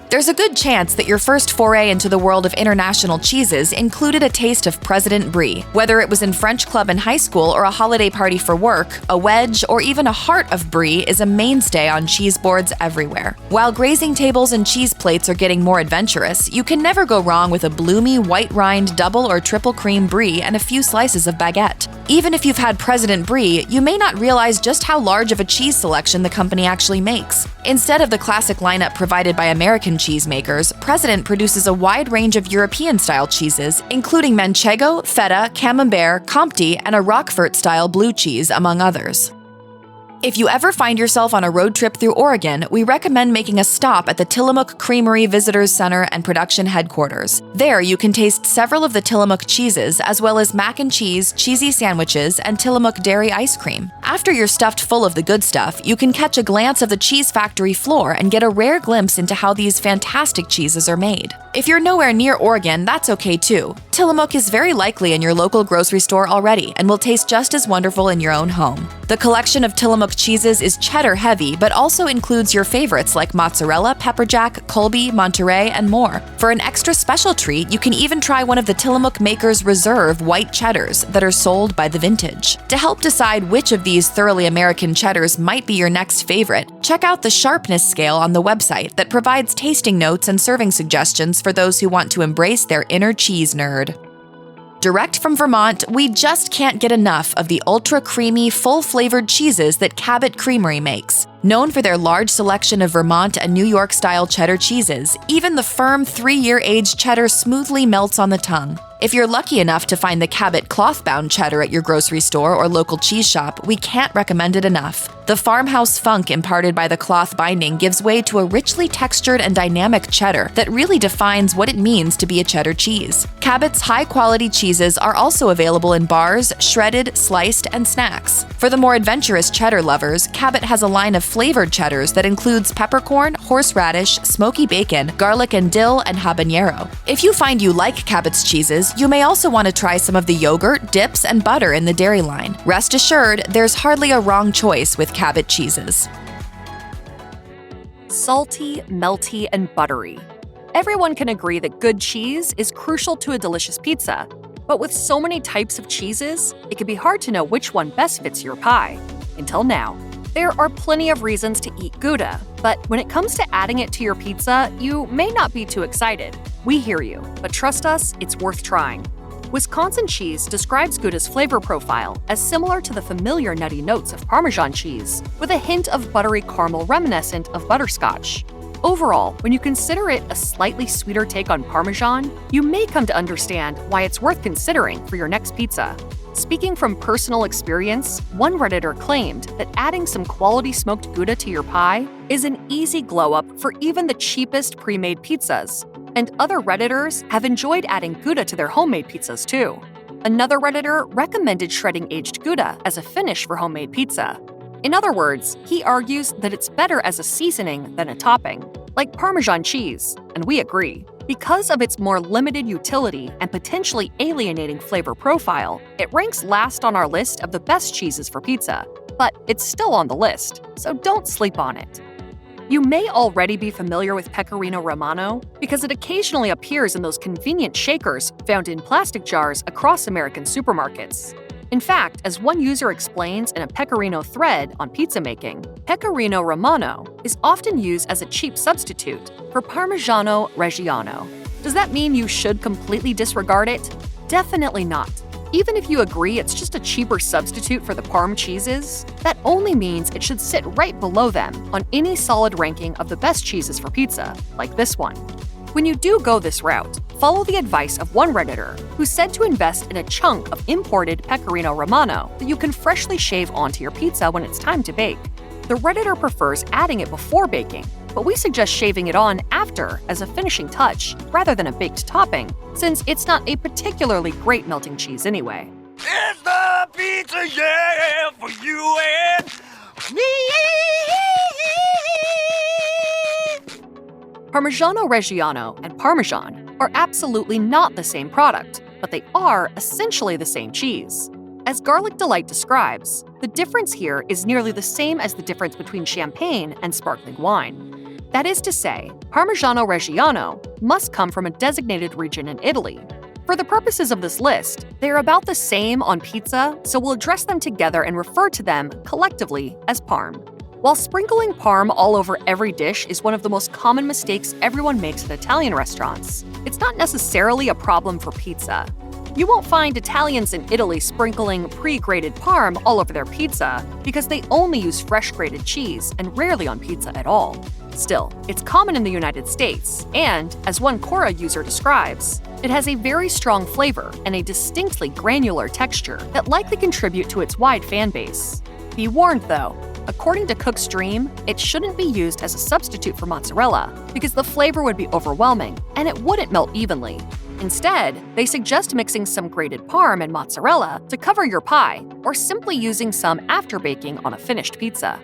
There's a good chance that your first foray into the world of international cheeses included a taste of President Brie. Whether it was in French club in high school or a holiday party for work, a wedge or even a heart of Brie is a mainstay on cheese boards everywhere. While grazing tables and cheese plates are getting more adventurous, you can never go wrong with a bloomy white rind double or triple cream Brie and a few slices of baguette. Even if you've had President Brie, you may not realize just how large of a cheese selection the company actually makes. Instead of the classic lineup provided by American cheesemakers, President produces a wide range of European-style cheeses, including Manchego, Feta, Camembert, Comté, and a Roquefort-style blue cheese, among others. If you ever find yourself on a road trip through Oregon, we recommend making a stop at the Tillamook Creamery Visitors Center and Production Headquarters. There, you can taste several of the Tillamook cheeses, as well as mac and cheese, cheesy sandwiches, and Tillamook dairy ice cream. After you're stuffed full of the good stuff, you can catch a glance of the cheese factory floor and get a rare glimpse into how these fantastic cheeses are made. If you're nowhere near Oregon, that's okay too. Tillamook is very likely in your local grocery store already and will taste just as wonderful in your own home. The collection of Tillamook smoked cheeses is cheddar heavy, but also includes your favorites like mozzarella, pepperjack, Colby, Monterey, and more. For an extra special treat, you can even try one of the Tillamook Maker's Reserve white cheddars that are sold by the vintage. To help decide which of these thoroughly American cheddars might be your next favorite, check out the sharpness scale on the website that provides tasting notes and serving suggestions for those who want to embrace their inner cheese nerd. Direct from Vermont, we just can't get enough of the ultra-creamy, full-flavored cheeses that Cabot Creamery makes. Known for their large selection of Vermont and New York-style cheddar cheeses, even the firm 3-year-aged cheddar smoothly melts on the tongue. If you're lucky enough to find the Cabot cloth-bound cheddar at your grocery store or local cheese shop, we can't recommend it enough. The farmhouse funk imparted by the cloth binding gives way to a richly textured and dynamic cheddar that really defines what it means to be a cheddar cheese. Cabot's high-quality cheeses are also available in bars, shredded, sliced, and snacks. For the more adventurous cheddar lovers, Cabot has a line of flavored cheddars that includes peppercorn, horseradish, smoky bacon, garlic and dill, and habanero. If you find you like Cabot's cheeses, you may also want to try some of the yogurt, dips, and butter in the dairy line. Rest assured, there's hardly a wrong choice with Cabot cheeses. Salty, melty, and buttery. Everyone can agree that good cheese is crucial to a delicious pizza, but with so many types of cheeses, it can be hard to know which one best fits your pie. Until now. There are plenty of reasons to eat Gouda, but when it comes to adding it to your pizza, you may not be too excited. We hear you, but trust us, it's worth trying. Wisconsin cheese describes Gouda's flavor profile as similar to the familiar nutty notes of Parmesan cheese, with a hint of buttery caramel reminiscent of butterscotch. Overall, when you consider it a slightly sweeter take on Parmesan, you may come to understand why it's worth considering for your next pizza. Speaking from personal experience, one Redditor claimed that adding some quality smoked Gouda to your pie is an easy glow-up for even the cheapest pre-made pizzas. And other Redditors have enjoyed adding Gouda to their homemade pizzas too. Another Redditor recommended shredding aged Gouda as a finish for homemade pizza. In other words, he argues that it's better as a seasoning than a topping, like Parmesan cheese, and we agree. Because of its more limited utility and potentially alienating flavor profile, it ranks last on our list of the best cheeses for pizza, but it's still on the list, so don't sleep on it. You may already be familiar with Pecorino Romano because it occasionally appears in those convenient shakers found in plastic jars across American supermarkets. In fact, as one user explains in a Pecorino thread on pizza making, Pecorino Romano is often used as a cheap substitute for Parmigiano Reggiano. Does that mean you should completely disregard it? Definitely not. Even if you agree it's just a cheaper substitute for the Parm cheeses, that only means it should sit right below them on any solid ranking of the best cheeses for pizza, like this one. When you do go this route, follow the advice of one Redditor who said to invest in a chunk of imported Pecorino Romano that you can freshly shave onto your pizza when it's time to bake. The Redditor prefers adding it before baking, but we suggest shaving it on after as a finishing touch rather than a baked topping, since it's not a particularly great melting cheese anyway. It's the pizza, yeah, for you and me. Parmigiano Reggiano and Parmesan are absolutely not the same product, but they are essentially the same cheese. As Garlic Delight describes, the difference here is nearly the same as the difference between champagne and sparkling wine. That is to say, Parmigiano Reggiano must come from a designated region in Italy. For the purposes of this list, they are about the same on pizza, so we'll address them together and refer to them collectively as Parm. While sprinkling Parm all over every dish is one of the most common mistakes everyone makes at Italian restaurants, it's not necessarily a problem for pizza. You won't find Italians in Italy sprinkling pre-grated Parm all over their pizza because they only use fresh grated cheese and rarely on pizza at all. Still, it's common in the United States, and, as one Cora user describes, it has a very strong flavor and a distinctly granular texture that likely contribute to its wide fan base. Be warned though, according to Cook's Dream, it shouldn't be used as a substitute for mozzarella because the flavor would be overwhelming and it wouldn't melt evenly. Instead, they suggest mixing some grated Parm and mozzarella to cover your pie, or simply using some after baking on a finished pizza.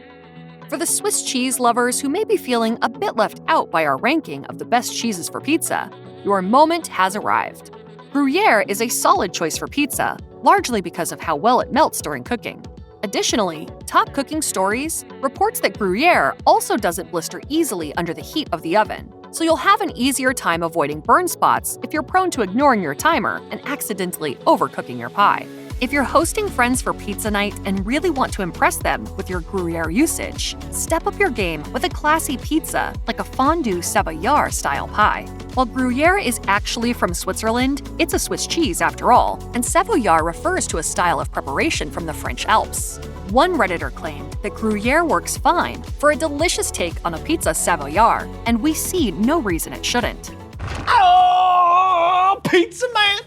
For the Swiss cheese lovers who may be feeling a bit left out by our ranking of the best cheeses for pizza, your moment has arrived. Gruyere is a solid choice for pizza, largely because of how well it melts during cooking. Additionally, Top Cooking Stories reports that Gruyere also doesn't blister easily under the heat of the oven, so you'll have an easier time avoiding burn spots if you're prone to ignoring your timer and accidentally overcooking your pie. If you're hosting friends for pizza night and really want to impress them with your Gruyere usage, step up your game with a classy pizza like a fondue Savoyard style pie. While Gruyere is actually from Switzerland, it's a Swiss cheese after all, and Savoyard refers to a style of preparation from the French Alps. One Redditor claimed that Gruyere works fine for a delicious take on a pizza Savoyard, and we see no reason it shouldn't. Oh, pizza man!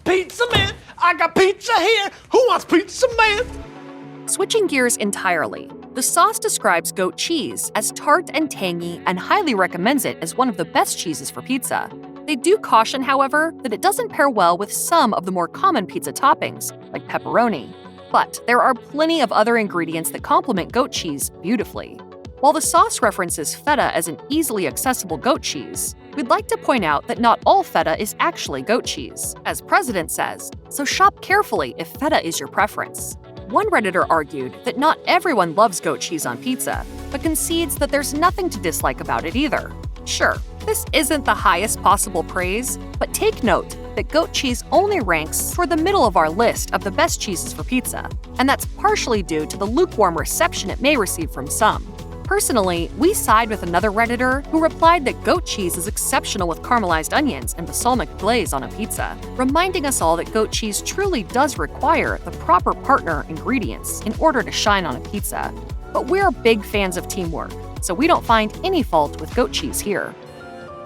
Pizza man! I got pizza here! Who wants pizza man? Switching gears entirely, the sauce describes goat cheese as tart and tangy and highly recommends it as one of the best cheeses for pizza. They do caution, however, that it doesn't pair well with some of the more common pizza toppings, like pepperoni. But there are plenty of other ingredients that complement goat cheese beautifully. While the sauce references feta as an easily accessible goat cheese, we'd like to point out that not all feta is actually goat cheese, as President says, so shop carefully if feta is your preference. One Redditor argued that not everyone loves goat cheese on pizza, but concedes that there's nothing to dislike about it either. Sure, this isn't the highest possible praise, but take note that goat cheese only ranks toward the middle of our list of the best cheeses for pizza, and that's partially due to the lukewarm reception it may receive from some. Personally, we side with another Redditor who replied that goat cheese is exceptional with caramelized onions and balsamic glaze on a pizza, reminding us all that goat cheese truly does require the proper partner ingredients in order to shine on a pizza. But we're big fans of teamwork, so we don't find any fault with goat cheese here.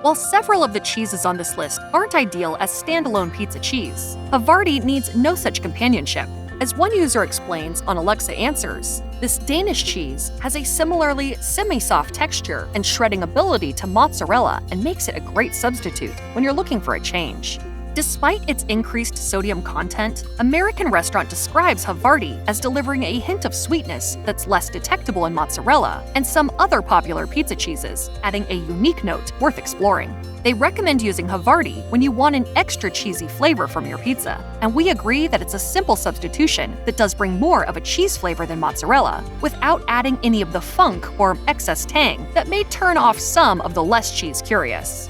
While several of the cheeses on this list aren't ideal as standalone pizza cheese, Havarti needs no such companionship. As one user explains on Alexa Answers, this Danish cheese has a similarly semi-soft texture and shredding ability to mozzarella and makes it a great substitute when you're looking for a change. Despite its increased sodium content, American Restaurant describes Havarti as delivering a hint of sweetness that's less detectable in mozzarella and some other popular pizza cheeses, adding a unique note worth exploring. They recommend using Havarti when you want an extra cheesy flavor from your pizza, and we agree that it's a simple substitution that does bring more of a cheese flavor than mozzarella, without adding any of the funk or excess tang that may turn off some of the less cheese-curious.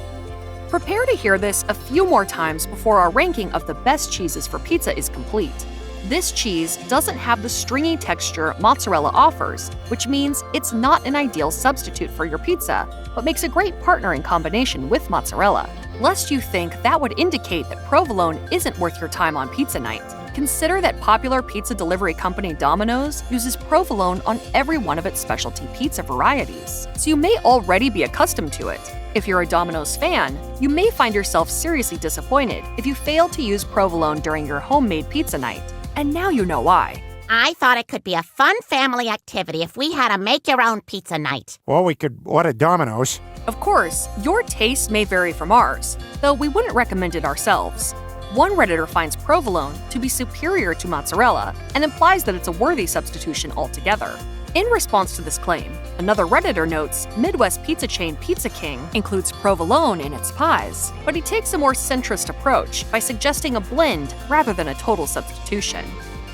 Prepare to hear this a few more times before our ranking of the best cheeses for pizza is complete. This cheese doesn't have the stringy texture mozzarella offers, which means it's not an ideal substitute for your pizza, but makes a great partner in combination with mozzarella. Lest you think that would indicate that provolone isn't worth your time on pizza night, consider that popular pizza delivery company Domino's uses provolone on every one of its specialty pizza varieties, so you may already be accustomed to it. If you're a Domino's fan, you may find yourself seriously disappointed if you fail to use provolone during your homemade pizza night. And now you know why. I thought it could be a fun family activity if we had a make-your-own pizza night. Well, we could order Domino's. Of course, your taste may vary from ours, though we wouldn't recommend it ourselves. One Redditor finds provolone to be superior to mozzarella and implies that it's a worthy substitution altogether. In response to this claim, another Redditor notes Midwest pizza chain Pizza King includes provolone in its pies, but he takes a more centrist approach by suggesting a blend rather than a total substitution.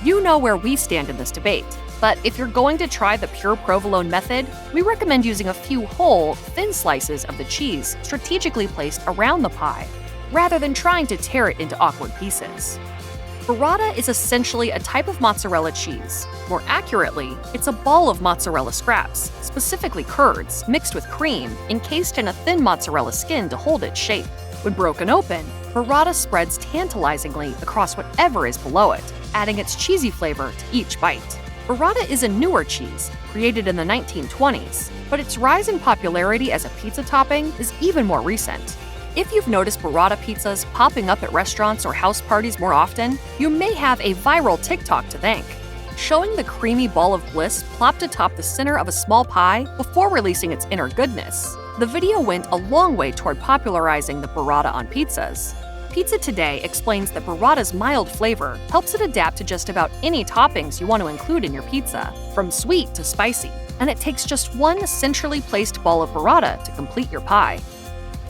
You know where we stand in this debate, but if you're going to try the pure provolone method, we recommend using a few whole, thin slices of the cheese strategically placed around the pie, rather than trying to tear it into awkward pieces. Burrata is essentially a type of mozzarella cheese. More accurately, it's a ball of mozzarella scraps, specifically curds, mixed with cream, encased in a thin mozzarella skin to hold its shape. When broken open, burrata spreads tantalizingly across whatever is below it, adding its cheesy flavor to each bite. Burrata is a newer cheese, created in the 1920s, but its rise in popularity as a pizza topping is even more recent. If you've noticed burrata pizzas popping up at restaurants or house parties more often, you may have a viral TikTok to thank. Showing the creamy ball of bliss plopped atop the center of a small pie before releasing its inner goodness, the video went a long way toward popularizing the burrata on pizzas. Pizza Today explains that burrata's mild flavor helps it adapt to just about any toppings you want to include in your pizza, from sweet to spicy, and it takes just one centrally placed ball of burrata to complete your pie.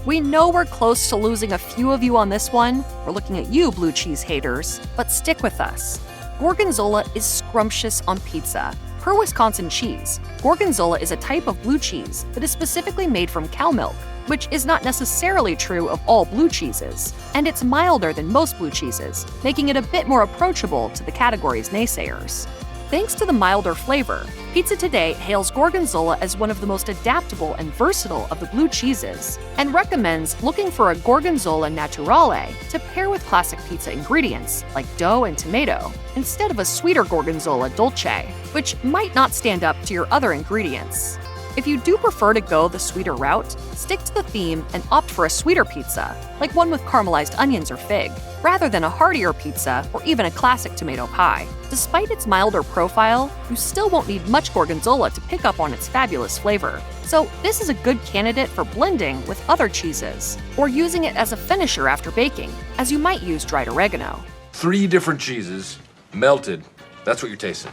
We know we're close to losing a few of you on this one. We're looking at you, blue cheese haters, but stick with us. Gorgonzola is scrumptious on pizza. Per Wisconsin Cheese, Gorgonzola is a type of blue cheese that is specifically made from cow milk, which is not necessarily true of all blue cheeses, and it's milder than most blue cheeses, making it a bit more approachable to the category's naysayers. Thanks to the milder flavor, Pizza Today hails Gorgonzola as one of the most adaptable and versatile of the blue cheeses, and recommends looking for a Gorgonzola naturale to pair with classic pizza ingredients like dough and tomato, instead of a sweeter Gorgonzola dolce, which might not stand up to your other ingredients. If you do prefer to go the sweeter route, stick to the theme and opt for a sweeter pizza, like one with caramelized onions or fig, rather than a heartier pizza or even a classic tomato pie. Despite its milder profile, you still won't need much Gorgonzola to pick up on its fabulous flavor. So this is a good candidate for blending with other cheeses, or using it as a finisher after baking, as you might use dried oregano. 3 different cheeses, melted. That's what you're tasting.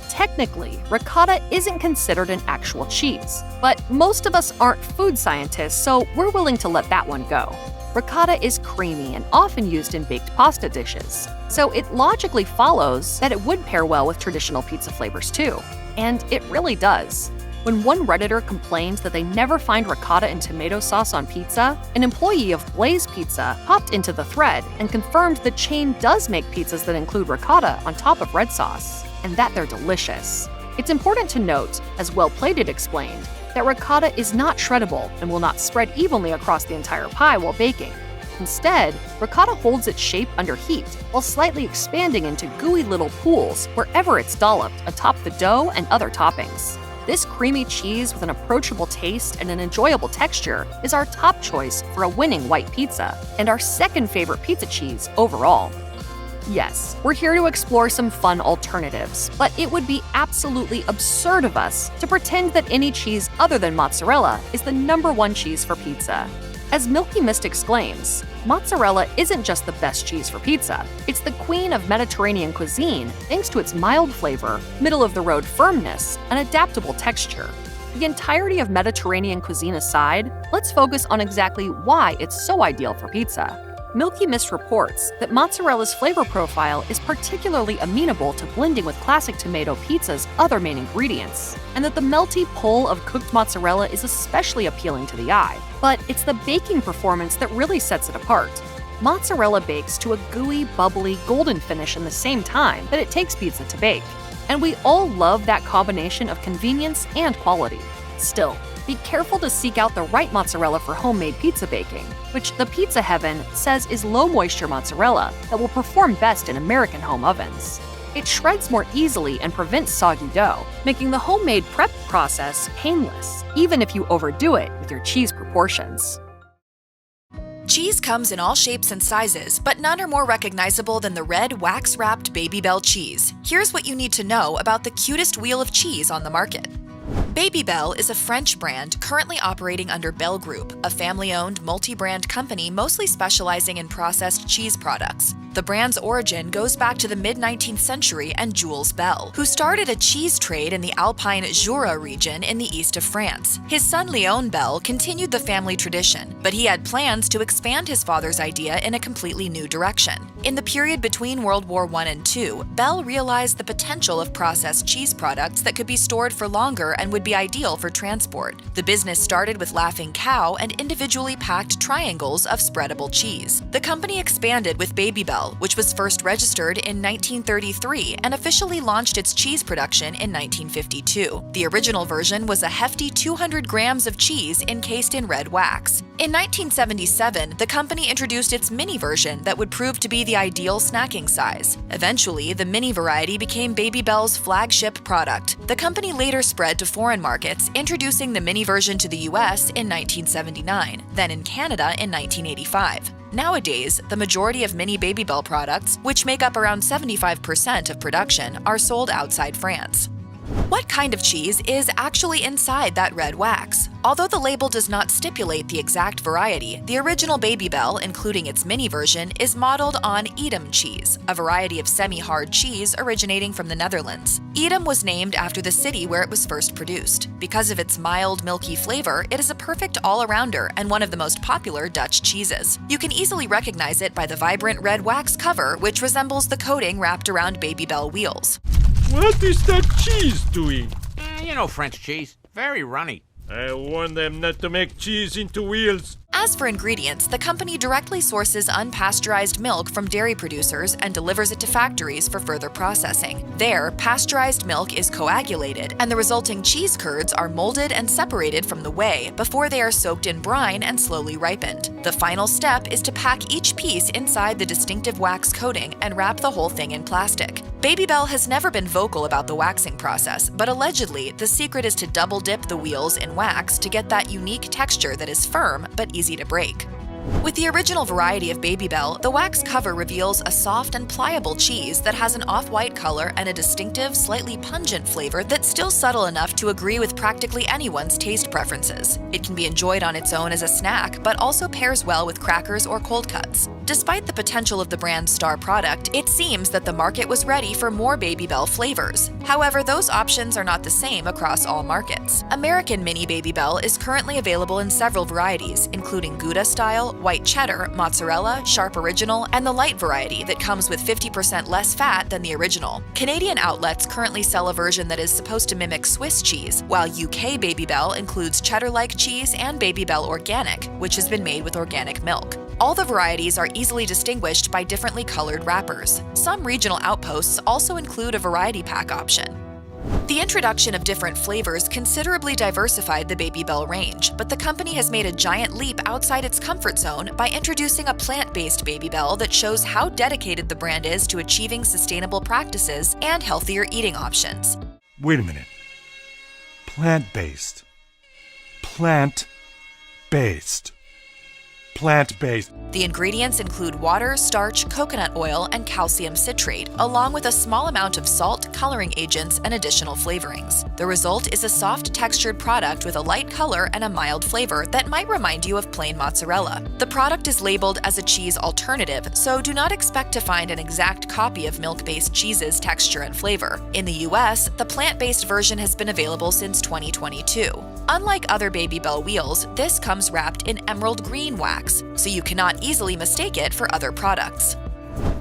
Technically, ricotta isn't considered an actual cheese, but most of us aren't food scientists, so we're willing to let that one go. Ricotta is creamy and often used in baked pasta dishes, so it logically follows that it would pair well with traditional pizza flavors too. And it really does. When one Redditor complained that they never find ricotta and tomato sauce on pizza, an employee of Blaze Pizza hopped into the thread and confirmed the chain does make pizzas that include ricotta on top of red sauce, and that they're delicious. It's important to note, as Well Plated explained, that ricotta is not shreddable and will not spread evenly across the entire pie while baking. Instead, ricotta holds its shape under heat while slightly expanding into gooey little pools wherever it's dolloped atop the dough and other toppings. This creamy cheese with an approachable taste and an enjoyable texture is our top choice for a winning white pizza, and our second favorite pizza cheese overall. Yes, we're here to explore some fun alternatives, but it would be absolutely absurd of us to pretend that any cheese other than mozzarella is the #1 cheese for pizza. As Milky Mist exclaims, mozzarella isn't just the best cheese for pizza, it's the queen of Mediterranean cuisine thanks to its mild flavor, middle-of-the-road firmness, and adaptable texture. The entirety of Mediterranean cuisine aside, let's focus on exactly why it's so ideal for pizza. Milky Mist reports that mozzarella's flavor profile is particularly amenable to blending with classic tomato pizza's other main ingredients, and that the melty pull of cooked mozzarella is especially appealing to the eye. But it's the baking performance that really sets it apart. Mozzarella bakes to a gooey, bubbly, golden finish in the same time that it takes pizza to bake, and we all love that combination of convenience and quality. Still, be careful to seek out the right mozzarella for homemade pizza baking, which the Pizza Heaven says is low-moisture mozzarella that will perform best in American home ovens. It shreds more easily and prevents soggy dough, making the homemade prep process painless, even if you overdo it with your cheese proportions. Cheese comes in all shapes and sizes, but none are more recognizable than the red wax-wrapped Babybel cheese. Here's what you need to know about the cutest wheel of cheese on the market. Babybel is a French brand currently operating under Bel Group, a family-owned multi-brand company mostly specializing in processed cheese products. The brand's origin goes back to the mid-19th century and Jules Bel, who started a cheese trade in the Alpine Jura region in the east of France. His son Léon Bel continued the family tradition, but he had plans to expand his father's idea in a completely new direction. In the period between World War I and II, Bel realized the potential of processed cheese products that could be stored for longer and would be ideal for transport. The business started with Laughing Cow and individually packed triangles of spreadable cheese. The company expanded with Babybel, which was first registered in 1933 and officially launched its cheese production in 1952. The original version was a hefty 200 grams of cheese encased in red wax. In 1977, the company introduced its mini version that would prove to be the ideal snacking size. Eventually, the mini variety became Babybel's flagship product. The company later spread to foreign markets, introducing the mini version to the US in 1979, then in Canada in 1985. Nowadays, the majority of mini Babybel products, which make up around 75% of production, are sold outside France. What kind of cheese is actually inside that red wax? Although the label does not stipulate the exact variety, the original Babybel, including its mini version, is modeled on Edam cheese, a variety of semi-hard cheese originating from the Netherlands. Edam was named after the city where it was first produced. Because of its mild, milky flavor, it is a perfect all-arounder and one of the most popular Dutch cheeses. You can easily recognize it by the vibrant red wax cover, which resembles the coating wrapped around Babybel wheels. What is that cheese doing? You know French cheese. Very runny. I warned them not to make cheese into wheels. As for ingredients, the company directly sources unpasteurized milk from dairy producers and delivers it to factories for further processing. There, pasteurized milk is coagulated, and the resulting cheese curds are molded and separated from the whey before they are soaked in brine and slowly ripened. The final step is to pack each piece inside the distinctive wax coating and wrap the whole thing in plastic. Babybel has never been vocal about the waxing process, but allegedly, the secret is to double dip the wheels in wax to get that unique texture that is firm but easy to break. With the original variety of Babybel, the wax cover reveals a soft and pliable cheese that has an off-white color and a distinctive, slightly pungent flavor that's still subtle enough to agree with practically anyone's taste preferences. It can be enjoyed on its own as a snack, but also pairs well with crackers or cold cuts. Despite the potential of the brand's star product, it seems that the market was ready for more Babybel flavors. However, those options are not the same across all markets. American Mini Babybel is currently available in several varieties, including Gouda style, white cheddar, mozzarella, sharp original, and the light variety that comes with 50% less fat than the original. Canadian outlets currently sell a version that is supposed to mimic Swiss cheese, while UK Babybel includes cheddar-like cheese and Babybel Organic, which has been made with organic milk. All the varieties are easily distinguished by differently colored wrappers. Some regional outposts also include a variety pack option. The introduction of different flavors considerably diversified the Babybel range, but the company has made a giant leap outside its comfort zone by introducing a plant-based Babybel that shows how dedicated the brand is to achieving sustainable practices and healthier eating options. Wait a minute. Plant-based. Plant-based. Plant-based. The ingredients include water, starch, coconut oil, and calcium citrate, along with a small amount of salt, coloring agents, and additional flavorings. The result is a soft textured product with a light color and a mild flavor that might remind you of plain mozzarella. The product is labeled as a cheese alternative, so do not expect to find an exact copy of milk-based cheese's texture and flavor. In the US, the plant-based version has been available since 2022. Unlike other Babybel wheels, this comes wrapped in emerald green wax, so you cannot easily mistake it for other products.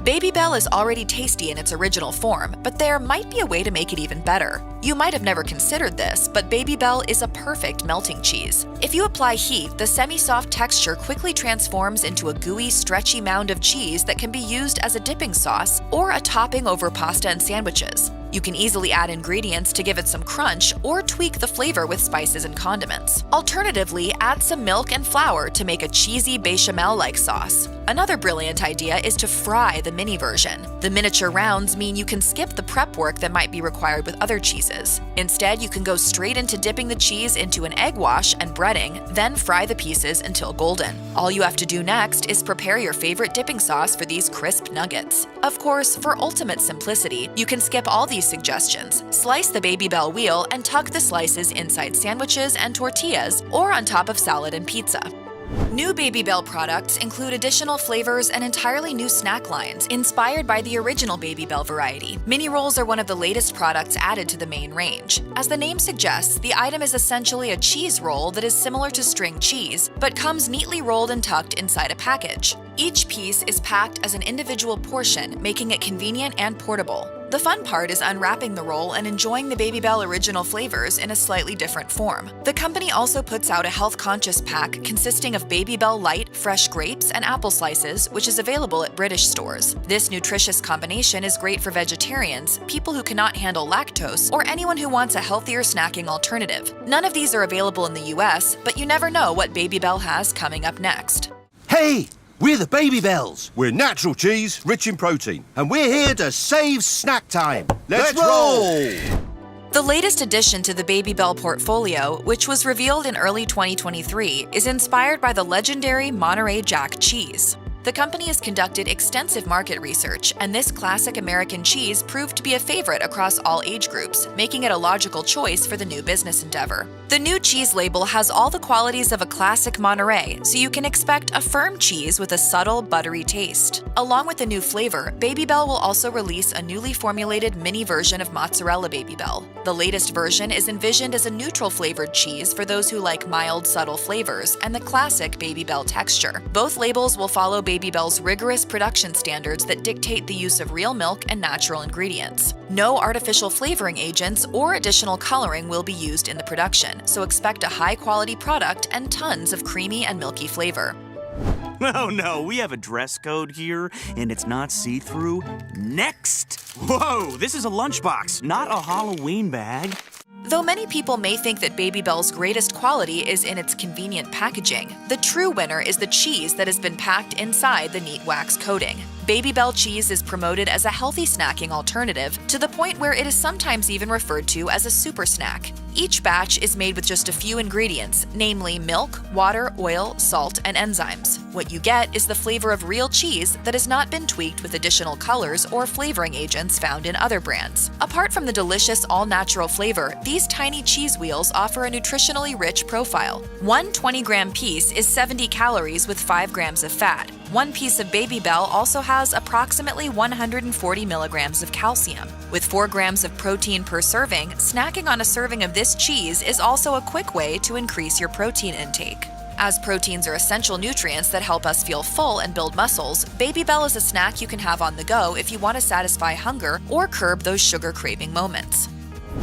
Babybel is already tasty in its original form, but there might be a way to make it even better. You might have never considered this, but Babybel is a perfect melting cheese. If you apply heat, the semi-soft texture quickly transforms into a gooey, stretchy mound of cheese that can be used as a dipping sauce or a topping over pasta and sandwiches. You can easily add ingredients to give it some crunch or tweak the flavor with spices and condiments. Alternatively, add some milk and flour to make a cheesy bechamel-like sauce. Another brilliant idea is to fry the mini version. The miniature rounds mean you can skip the prep work that might be required with other cheeses. Instead, you can go straight into dipping the cheese into an egg wash and breading, then fry the pieces until golden. All you have to do next is prepare your favorite dipping sauce for these crisp nuggets. Of course, for ultimate simplicity, you can skip all these suggestions. Slice the Babybel wheel and tuck the slices inside sandwiches and tortillas or on top of salad and pizza. New Babybel products include additional flavors and entirely new snack lines inspired by the original Babybel variety. Mini rolls are one of the latest products added to the main range. As the name suggests, the item is essentially a cheese roll that is similar to string cheese, but comes neatly rolled and tucked inside a package. Each piece is packed as an individual portion, making it convenient and portable. The fun part is unwrapping the roll and enjoying the Babybel original flavors in a slightly different form. The company also puts out a health-conscious pack consisting of Babybel Light, fresh grapes, and apple slices, which is available at British stores. This nutritious combination is great for vegetarians, people who cannot handle lactose, or anyone who wants a healthier snacking alternative. None of these are available in the US, but you never know what Babybel has coming up next. Hey! We're the Babybels. We're natural cheese, rich in protein. And we're here to save snack time. Let's roll! The latest addition to the Babybel portfolio, which was revealed in early 2023, is inspired by the legendary Monterey Jack cheese. The company has conducted extensive market research, and this classic American cheese proved to be a favorite across all age groups, making it a logical choice for the new business endeavor. The new cheese label has all the qualities of a classic Monterey, so you can expect a firm cheese with a subtle, buttery taste. Along with the new flavor, Babybel will also release a newly formulated mini version of mozzarella Babybel. The latest version is envisioned as a neutral-flavored cheese for those who like mild, subtle flavors and the classic Babybel texture. Both labels will follow Babybel's rigorous production standards that dictate the use of real milk and natural ingredients. No artificial flavoring agents or additional coloring will be used in the production, so expect a high-quality product and tons of creamy and milky flavor. Oh no, we have a dress code here, and it's not see-through. Next! Whoa, this is a lunchbox, not a Halloween bag. Though many people may think that Babybel's greatest quality is in its convenient packaging, the true winner is the cheese that has been packed inside the neat wax coating. Babybel cheese is promoted as a healthy snacking alternative to the point where it is sometimes even referred to as a super snack. Each batch is made with just a few ingredients, namely milk, water, oil, salt, and enzymes. What you get is the flavor of real cheese that has not been tweaked with additional colors or flavoring agents found in other brands. Apart from the delicious all-natural flavor, these tiny cheese wheels offer a nutritionally rich profile. One 20-gram piece is 70 calories with 5 grams of fat. One piece of Babybel also has approximately 140 milligrams of calcium. With 4 grams of protein per serving, snacking on a serving of this cheese is also a quick way to increase your protein intake. As proteins are essential nutrients that help us feel full and build muscles, Babybel is a snack you can have on the go if you want to satisfy hunger or curb those sugar-craving moments.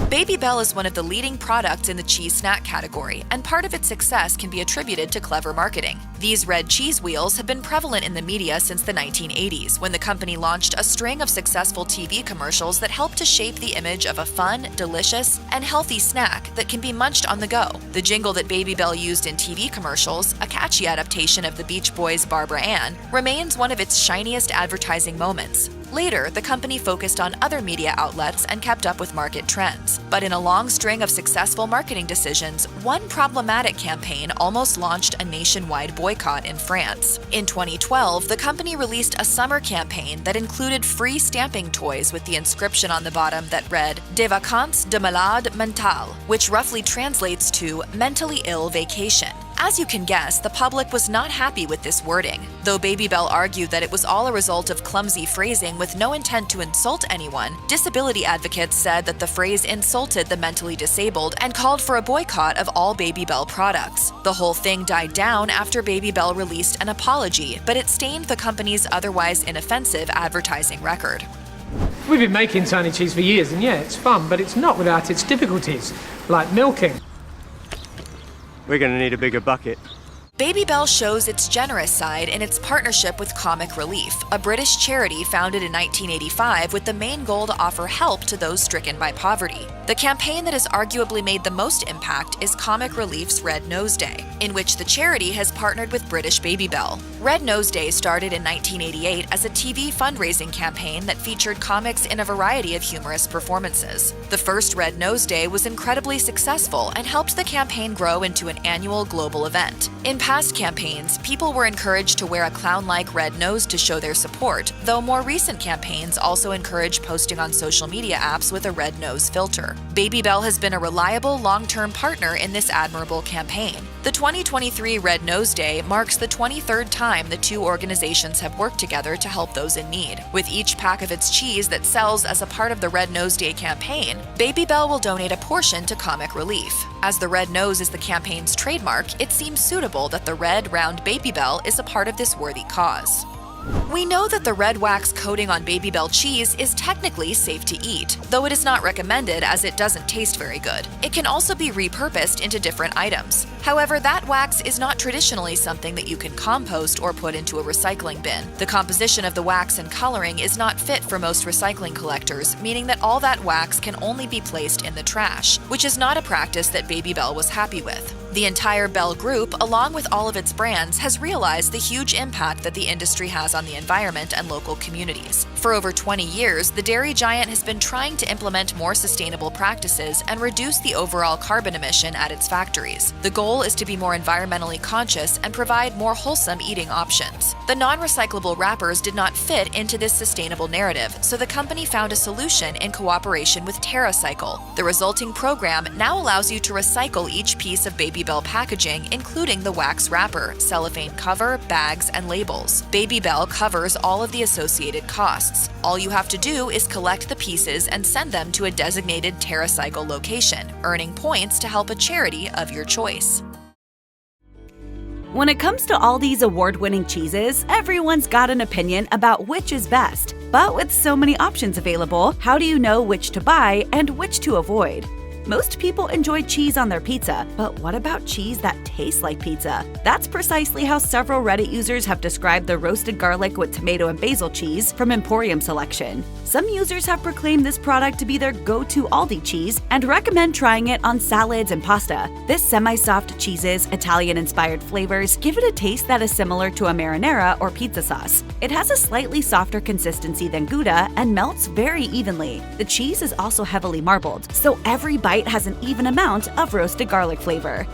Babybel is one of the leading products in the cheese snack category, and part of its success can be attributed to clever marketing. These red cheese wheels have been prevalent in the media since the 1980s, when the company launched a string of successful TV commercials that helped to shape the image of a fun, delicious, and healthy snack that can be munched on the go. The jingle that Babybel used in TV commercials, a catchy adaptation of the Beach Boys' Barbara Ann, remains one of its shiniest advertising moments. Later, the company focused on other media outlets and kept up with market trends. But in a long string of successful marketing decisions, one problematic campaign almost launched a nationwide boycott in France. In 2012, the company released a summer campaign that included free stamping toys with the inscription on the bottom that read, "Des vacances de malade mental," which roughly translates to mentally ill vacation. As you can guess, the public was not happy with this wording. Though Babybel argued that it was all a result of clumsy phrasing with no intent to insult anyone, disability advocates said that the phrase insulted the mentally disabled and called for a boycott of all Babybel products. The whole thing died down after Babybel released an apology, but it stained the company's otherwise inoffensive advertising record. We've been making tiny cheese for years, and yeah, it's fun, but it's not without its difficulties, like milking. We're gonna need a bigger bucket. Babybel shows its generous side in its partnership with Comic Relief, a British charity founded in 1985 with the main goal to offer help to those stricken by poverty. The campaign that has arguably made the most impact is Comic Relief's Red Nose Day, in which the charity has partnered with British Babybel. Red Nose Day started in 1988 as a TV fundraising campaign that featured comics in a variety of humorous performances. The first Red Nose Day was incredibly successful and helped the campaign grow into an annual global event. In past campaigns, people were encouraged to wear a clown-like red nose to show their support, though more recent campaigns also encourage posting on social media apps with a red nose filter. Babybel has been a reliable, long-term partner in this admirable campaign. The 2023 Red Nose Day marks the 23rd time the two organizations have worked together to help those in need. With each pack of its cheese that sells as a part of the Red Nose Day campaign, Babybel will donate a portion to Comic Relief. As the red nose is the campaign's trademark, it seems suitable that the red, round Babybel is a part of this worthy cause. We know that the red wax coating on Babybel cheese is technically safe to eat, though it is not recommended as it doesn't taste very good. It can also be repurposed into different items. However, that wax is not traditionally something that you can compost or put into a recycling bin. The composition of the wax and coloring is not fit for most recycling collectors, meaning that all that wax can only be placed in the trash, which is not a practice that Babybel was happy with. The entire Bell Group, along with all of its brands, has realized the huge impact that the industry has on the environment and local communities. For over 20 years, the dairy giant has been trying to implement more sustainable practices and reduce the overall carbon emission at its factories. The goal is to be more environmentally conscious and provide more wholesome eating options. The non-recyclable wrappers did not fit into this sustainable narrative, so the company found a solution in cooperation with TerraCycle. The resulting program now allows you to recycle each piece of Babybel packaging, including the wax wrapper, cellophane cover, bags, and labels. Babybel covers all of the associated costs. All you have to do is collect the pieces and send them to a designated TerraCycle location, earning points to help a charity of your choice. When it comes to Aldi's award-winning cheeses, everyone's got an opinion about which is best. But with so many options available, how do you know which to buy and which to avoid? Most people enjoy cheese on their pizza, but what about cheese that tastes like pizza? That's precisely how several Reddit users have described the roasted garlic with tomato and basil cheese from Emporium Selection. Some users have proclaimed this product to be their go-to Aldi cheese and recommend trying it on salads and pasta. This semi-soft cheese's Italian-inspired flavors give it a taste that is similar to a marinara or pizza sauce. It has a slightly softer consistency than Gouda and melts very evenly. The cheese is also heavily marbled, so every bite has an even amount of roasted garlic flavor.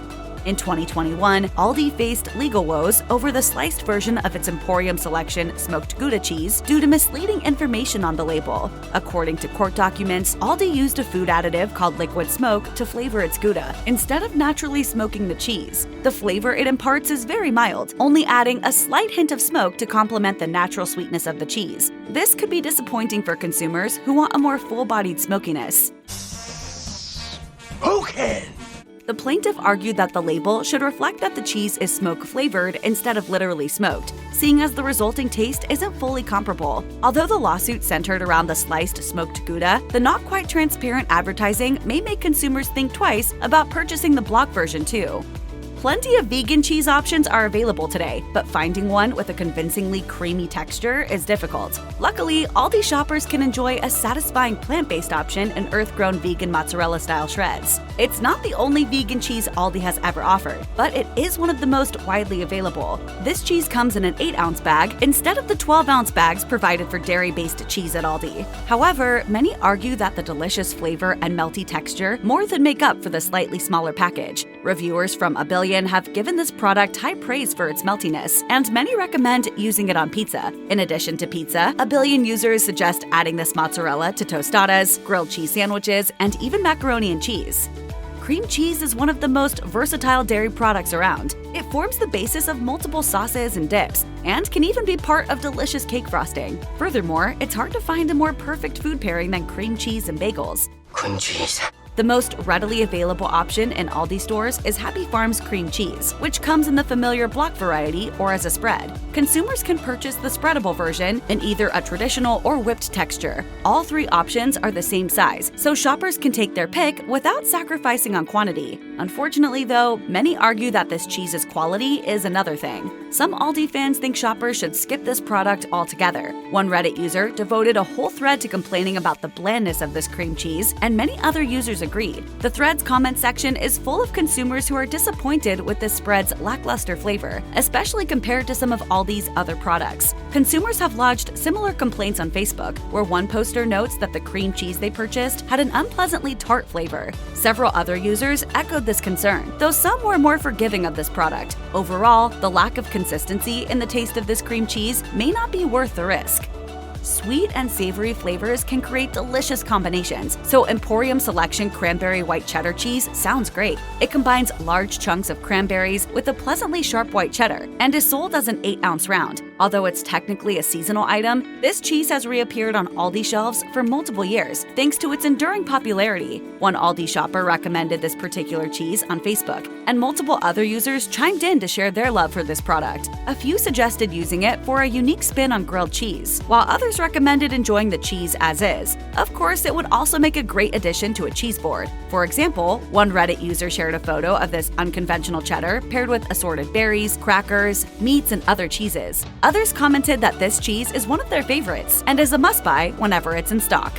In 2021, Aldi faced legal woes over the sliced version of its Emporium Selection smoked Gouda cheese due to misleading information on the label. According to court documents, Aldi used a food additive called liquid smoke to flavor its Gouda, instead of naturally smoking the cheese. The flavor it imparts is very mild, only adding a slight hint of smoke to complement the natural sweetness of the cheese. This could be disappointing for consumers who want a more full-bodied smokiness. Who can? The plaintiff argued that the label should reflect that the cheese is smoke-flavored instead of literally smoked, seeing as the resulting taste isn't fully comparable. Although the lawsuit centered around the sliced smoked Gouda, the not-quite-transparent advertising may make consumers think twice about purchasing the block version too. Plenty of vegan cheese options are available today, but finding one with a convincingly creamy texture is difficult. Luckily, Aldi shoppers can enjoy a satisfying plant-based option in earth-grown vegan mozzarella-style shreds. It's not the only vegan cheese Aldi has ever offered, but it is one of the most widely available. This cheese comes in an 8-ounce bag instead of the 12-ounce bags provided for dairy-based cheese at Aldi. However, many argue that the delicious flavor and melty texture more than make up for the slightly smaller package. Reviewers from A Billion have given this product high praise for its meltiness, and many recommend using it on pizza. In addition to pizza, A Billion users suggest adding this mozzarella to tostadas, grilled cheese sandwiches, and even macaroni and cheese. Cream cheese is one of the most versatile dairy products around. It forms the basis of multiple sauces and dips, and can even be part of delicious cake frosting. Furthermore, it's hard to find a more perfect food pairing than cream cheese and bagels. Cream cheese. The most readily available option in Aldi stores is Happy Farm's cream cheese, which comes in the familiar block variety or as a spread. Consumers can purchase the spreadable version in either a traditional or whipped texture. All three options are the same size, so shoppers can take their pick without sacrificing on quantity. Unfortunately, though, many argue that this cheese's quality is another thing. Some Aldi fans think shoppers should skip this product altogether. One Reddit user devoted a whole thread to complaining about the blandness of this cream cheese, and many other users agreed. The thread's comment section is full of consumers who are disappointed with this spread's lackluster flavor, especially compared to some of Aldi's other products. Consumers have lodged similar complaints on Facebook, where one poster notes that the cream cheese they purchased had an unpleasantly tart flavor. Several other users echoed this concern, though some were more forgiving of this product. Overall, the lack of consistency in the taste of this cream cheese may not be worth the risk. Sweet and savory flavors can create delicious combinations, so Emporium Selection Cranberry White Cheddar Cheese sounds great. It combines large chunks of cranberries with a pleasantly sharp white cheddar and is sold as an 8-ounce round. Although it's technically a seasonal item, this cheese has reappeared on Aldi shelves for multiple years, thanks to its enduring popularity. One Aldi shopper recommended this particular cheese on Facebook, and multiple other users chimed in to share their love for this product. A few suggested using it for a unique spin on grilled cheese, while others recommended enjoying the cheese as is. Of course, it would also make a great addition to a cheese board. For example, one Reddit user shared a photo of this unconventional cheddar paired with assorted berries, crackers, meats, and other cheeses. Others commented that this cheese is one of their favorites and is a must-buy whenever it's in stock.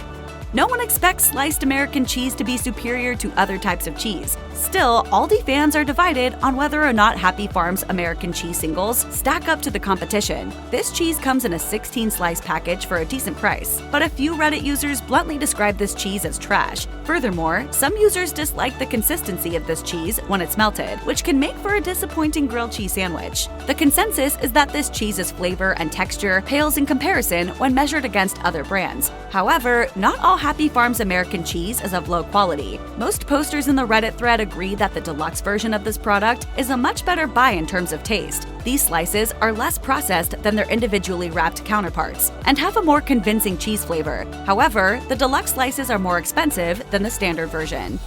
No one expects sliced American cheese to be superior to other types of cheese. Still, Aldi fans are divided on whether or not Happy Farm's American cheese singles stack up to the competition. This cheese comes in a 16-slice package for a decent price, but a few Reddit users bluntly describe this cheese as trash. Furthermore, some users dislike the consistency of this cheese when it's melted, which can make for a disappointing grilled cheese sandwich. The consensus is that this cheese's flavor and texture pales in comparison when measured against other brands. However, not all Happy Farm's American cheese is of low quality. Most posters in the Reddit thread agree that the deluxe version of this product is a much better buy in terms of taste. These slices are less processed than their individually wrapped counterparts and have a more convincing cheese flavor. However, the deluxe slices are more expensive than the standard version.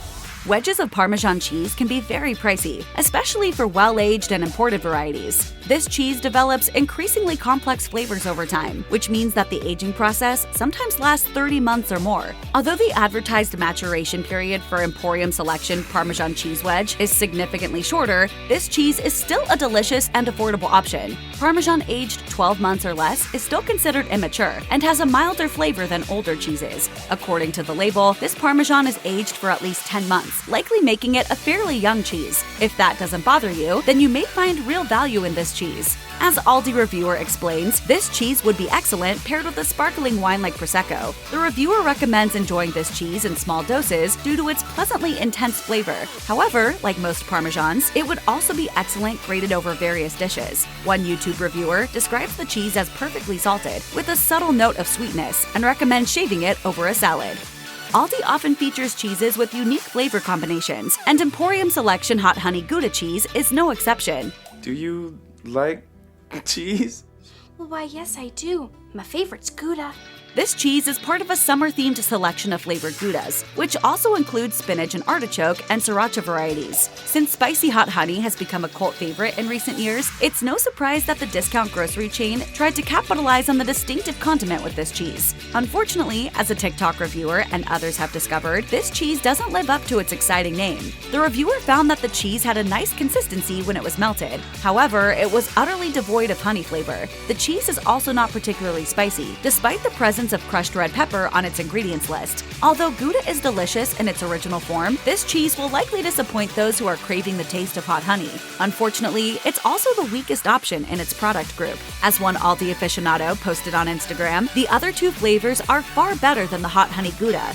Wedges of Parmesan cheese can be very pricey, especially for well-aged and imported varieties. This cheese develops increasingly complex flavors over time, which means that the aging process sometimes lasts 30 months or more. Although the advertised maturation period for Emporium Selection Parmesan cheese wedge is significantly shorter, this cheese is still a delicious and affordable option. Parmesan aged 12 months or less is still considered immature and has a milder flavor than older cheeses. According to the label, this Parmesan is aged for at least 10 months, likely making it a fairly young cheese. If that doesn't bother you, then you may find real value in this cheese. As Aldi reviewer explains, this cheese would be excellent paired with a sparkling wine like Prosecco. The reviewer recommends enjoying this cheese in small doses due to its pleasantly intense flavor. However, like most Parmesans, it would also be excellent grated over various dishes. One YouTube reviewer describes the cheese as perfectly salted, with a subtle note of sweetness, and recommends shaving it over a salad. Aldi often features cheeses with unique flavor combinations, and Emporium Selection Hot Honey Gouda cheese is no exception. Do you like cheese? Well, why, yes, I do. My favorite's Gouda. This cheese is part of a summer-themed selection of flavored Goudas, which also includes spinach and artichoke and sriracha varieties. Since spicy hot honey has become a cult favorite in recent years, it's no surprise that the discount grocery chain tried to capitalize on the distinctive condiment with this cheese. Unfortunately, as a TikTok reviewer and others have discovered, this cheese doesn't live up to its exciting name. The reviewer found that the cheese had a nice consistency when it was melted. However, it was utterly devoid of honey flavor. The cheese is also not particularly spicy, despite the presence of crushed red pepper on its ingredients list. Although Gouda is delicious in its original form, this cheese will likely disappoint those who are craving the taste of hot honey. Unfortunately, it's also the weakest option in its product group. As one Aldi aficionado posted on Instagram, the other two flavors are far better than the hot honey Gouda.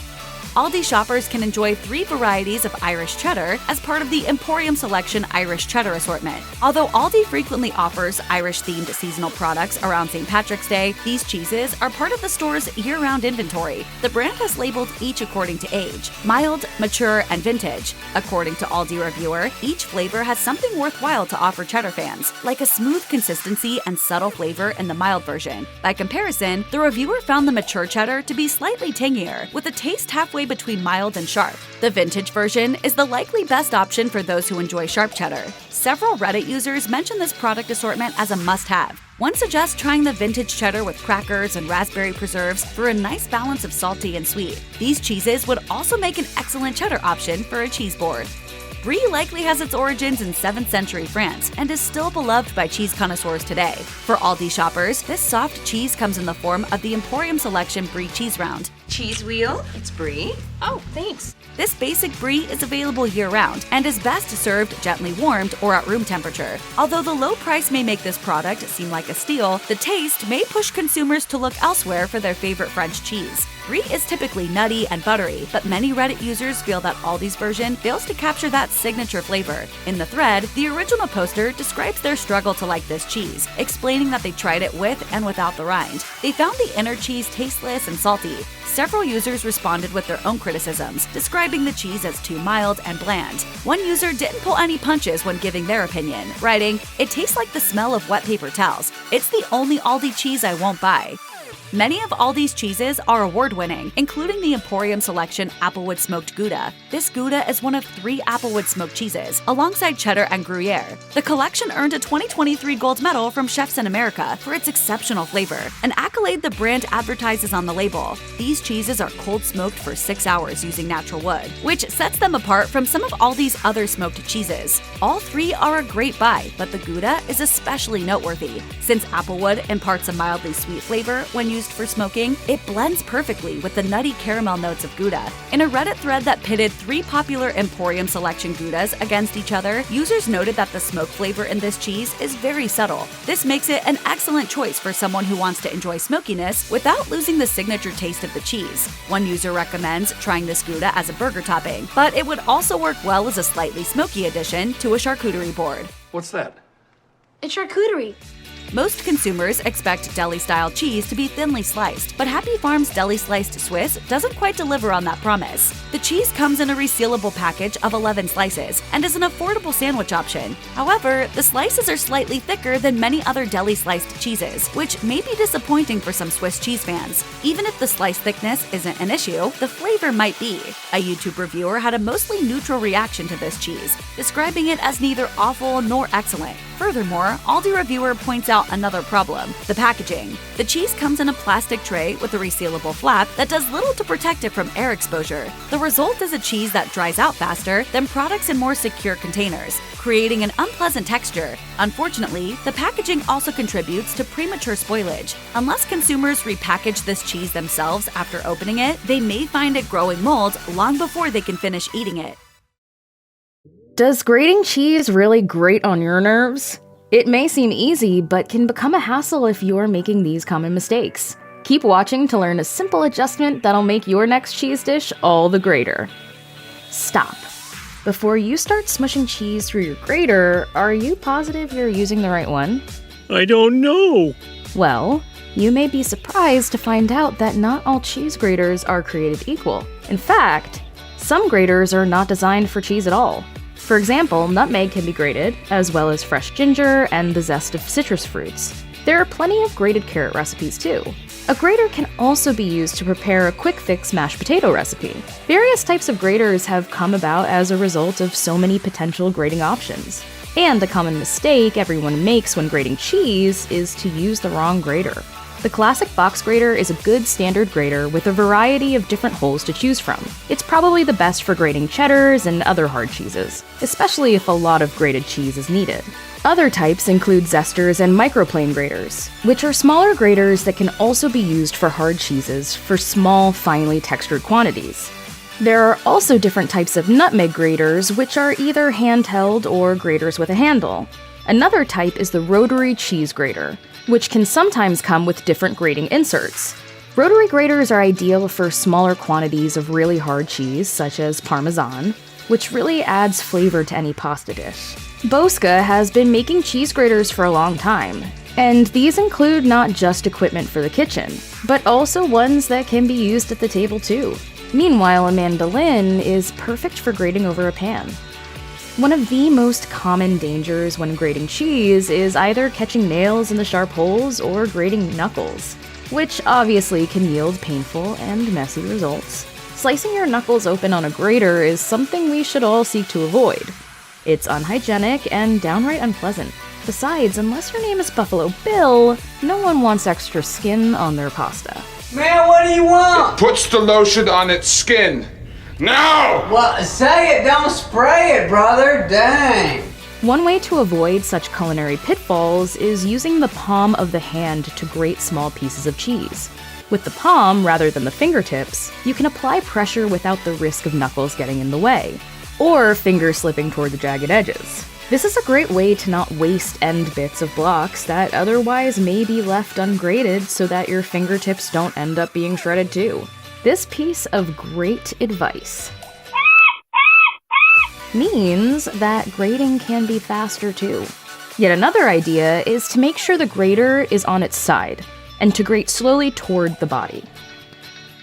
Aldi shoppers can enjoy 3 varieties of Irish cheddar as part of the Emporium Selection Irish Cheddar assortment. Although Aldi frequently offers Irish-themed seasonal products around St. Patrick's Day, these cheeses are part of the store's year-round inventory. The brand has labeled each according to age: mild, mature, and vintage. According to Aldi reviewer, each flavor has something worthwhile to offer cheddar fans, like a smooth consistency and subtle flavor in the mild version. By comparison, the reviewer found the mature cheddar to be slightly tangier, with a taste halfway between mild and sharp. The vintage version is the likely best option for those who enjoy sharp cheddar. Several Reddit users mention this product assortment as a must-have. One suggests trying the vintage cheddar with crackers and raspberry preserves for a nice balance of salty and sweet. These cheeses would also make an excellent cheddar option for a cheese board. Brie likely has its origins in 7th century France and is still beloved by cheese connoisseurs today. For Aldi shoppers, this soft cheese comes in the form of the Emporium Selection Brie Cheese Round. Cheese wheel, it's Brie. Oh, thanks. This basic brie is available year-round and is best served gently warmed or at room temperature. Although the low price may make this product seem like a steal, the taste may push consumers to look elsewhere for their favorite French cheese. Brie is typically nutty and buttery, but many Reddit users feel that Aldi's version fails to capture that signature flavor. In the thread, the original poster describes their struggle to like this cheese, explaining that they tried it with and without the rind. They found the inner cheese tasteless and salty. Several users responded with their own criticisms, describing the cheese as too mild and bland. One user didn't pull any punches when giving their opinion, writing, "It tastes like the smell of wet paper towels. It's the only Aldi cheese I won't buy." Many of Aldi's cheeses are award-winning, including the Emporium Selection Applewood Smoked Gouda. This Gouda is one of 3 Applewood smoked cheeses, alongside cheddar and Gruyere. The collection earned a 2023 gold medal from Chefs in America for its exceptional flavor, an accolade the brand advertises on the label. These cheeses are cold smoked for 6 hours using natural wood, which sets them apart from some of Aldi's other smoked cheeses. All 3 are a great buy, but the Gouda is especially noteworthy, since Applewood imparts a mildly sweet flavor when used used for smoking, it blends perfectly with the nutty caramel notes of Gouda. In a Reddit thread that pitted 3 popular Emporium selection Goudas against each other, users noted that the smoke flavor in this cheese is very subtle. This makes it an excellent choice for someone who wants to enjoy smokiness without losing the signature taste of the cheese. One user recommends trying this Gouda as a burger topping, but it would also work well as a slightly smoky addition to a charcuterie board. What's that? It's charcuterie. Most consumers expect deli-style cheese to be thinly sliced, but Happy Farm's Deli Sliced Swiss doesn't quite deliver on that promise. The cheese comes in a resealable package of 11 slices and is an affordable sandwich option. However, the slices are slightly thicker than many other deli-sliced cheeses, which may be disappointing for some Swiss cheese fans. Even if the slice thickness isn't an issue, the flavor might be. A YouTube reviewer had a mostly neutral reaction to this cheese, describing it as neither awful nor excellent. Furthermore, Aldi reviewer points out another problem: the packaging. The cheese comes in a plastic tray with a resealable flap that does little to protect it from air exposure. The result is a cheese that dries out faster than products in more secure containers, creating an unpleasant texture. Unfortunately, the packaging also contributes to premature spoilage. Unless consumers repackage this cheese themselves after opening it, they may find it growing mold long before they can finish eating it. Does grating cheese really grate on your nerves? It may seem easy, but can become a hassle if you're making these common mistakes. Keep watching to learn a simple adjustment that'll make your next cheese dish all the greater. Stop. Before you start smushing cheese through your grater, are you positive you're using the right one? I don't know. Well, you may be surprised to find out that not all cheese graters are created equal. In fact, some graters are not designed for cheese at all. For example, nutmeg can be grated, as well as fresh ginger and the zest of citrus fruits. There are plenty of grated carrot recipes too. A grater can also be used to prepare a quick fix mashed potato recipe. Various types of graters have come about as a result of so many potential grating options. And a common mistake everyone makes when grating cheese is to use the wrong grater. The classic box grater is a good standard grater with a variety of different holes to choose from. It's probably the best for grating cheddars and other hard cheeses, especially if a lot of grated cheese is needed. Other types include zesters and microplane graters, which are smaller graters that can also be used for hard cheeses for small, finely textured quantities. There are also different types of nutmeg graters, which are either handheld or graters with a handle. Another type is the rotary cheese grater, which can sometimes come with different grating inserts. Rotary graters are ideal for smaller quantities of really hard cheese, such as Parmesan, which really adds flavor to any pasta dish. Bosca has been making cheese graters for a long time, and these include not just equipment for the kitchen, but also ones that can be used at the table too. Meanwhile, a mandolin is perfect for grating over a pan. One of the most common dangers when grating cheese is either catching nails in the sharp holes or grating knuckles, which obviously can yield painful and messy results. Slicing your knuckles open on a grater is something we should all seek to avoid. It's unhygienic and downright unpleasant. Besides, unless your name is Buffalo Bill, no one wants extra skin on their pasta. Man, what do you want? It puts the lotion on its skin. Now! Well, say it, don't spray it, brother. Dang. One way to avoid such culinary pitfalls is using the palm of the hand to grate small pieces of cheese. With the palm, rather than the fingertips, you can apply pressure without the risk of knuckles getting in the way, or fingers slipping toward the jagged edges. This is a great way to not waste end bits of blocks that otherwise may be left ungrated so that your fingertips don't end up being shredded too. This piece of great advice means that grating can be faster too. Yet another idea is to make sure the grater is on its side, and to grate slowly toward the body.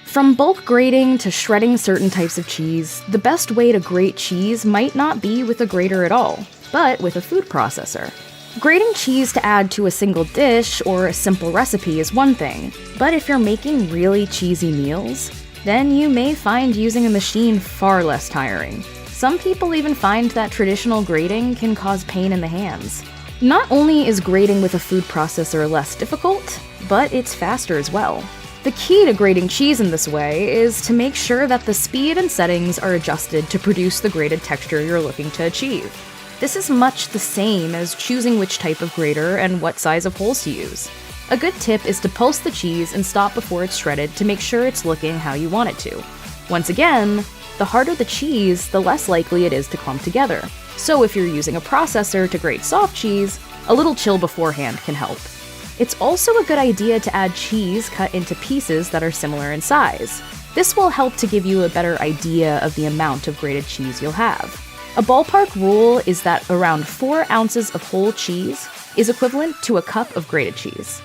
From bulk grating to shredding certain types of cheese, the best way to grate cheese might not be with a grater at all, but with a food processor. Grating cheese to add to a single dish or a simple recipe is one thing, but if you're making really cheesy meals, then you may find using a machine far less tiring. Some people even find that traditional grating can cause pain in the hands. Not only is grating with a food processor less difficult, but it's faster as well. The key to grating cheese in this way is to make sure that the speed and settings are adjusted to produce the grated texture you're looking to achieve. This is much the same as choosing which type of grater and what size of holes to use. A good tip is to pulse the cheese and stop before it's shredded to make sure it's looking how you want it to. Once again, the harder the cheese, the less likely it is to clump together. So if you're using a processor to grate soft cheese, a little chill beforehand can help. It's also a good idea to add cheese cut into pieces that are similar in size. This will help to give you a better idea of the amount of grated cheese you'll have. A ballpark rule is that around 4 ounces of whole cheese is equivalent to a cup of grated cheese.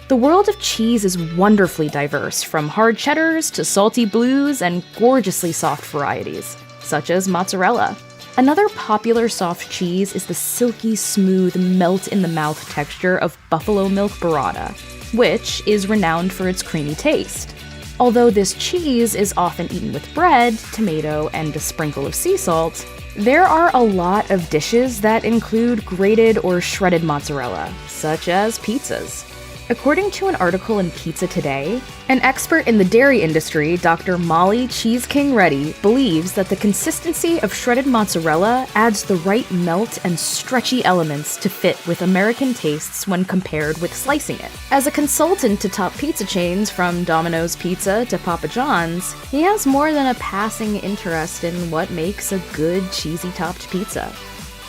The world of cheese is wonderfully diverse, from hard cheddars to salty blues and gorgeously soft varieties, such as mozzarella. Another popular soft cheese is the silky smooth melt-in-the-mouth texture of buffalo milk burrata, which is renowned for its creamy taste. Although this cheese is often eaten with bread, tomato, and a sprinkle of sea salt, there are a lot of dishes that include grated or shredded mozzarella, such as pizzas. According to an article in Pizza Today, an expert in the dairy industry, Dr. Molly Cheese King Reddy, believes that the consistency of shredded mozzarella adds the right melt and stretchy elements to fit with American tastes when compared with slicing it. As a consultant to top pizza chains from Domino's Pizza to Papa John's, he has more than a passing interest in what makes a good cheesy-topped pizza.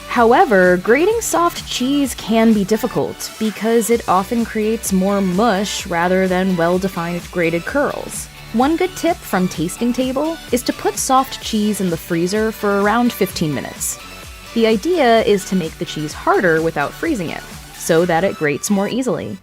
However, grating soft cheese can be difficult because it often creates more mush rather than well-defined grated curls. One good tip from Tasting Table is to put soft cheese in the freezer for around 15 minutes. The idea is to make the cheese harder without freezing it, so that it grates more easily.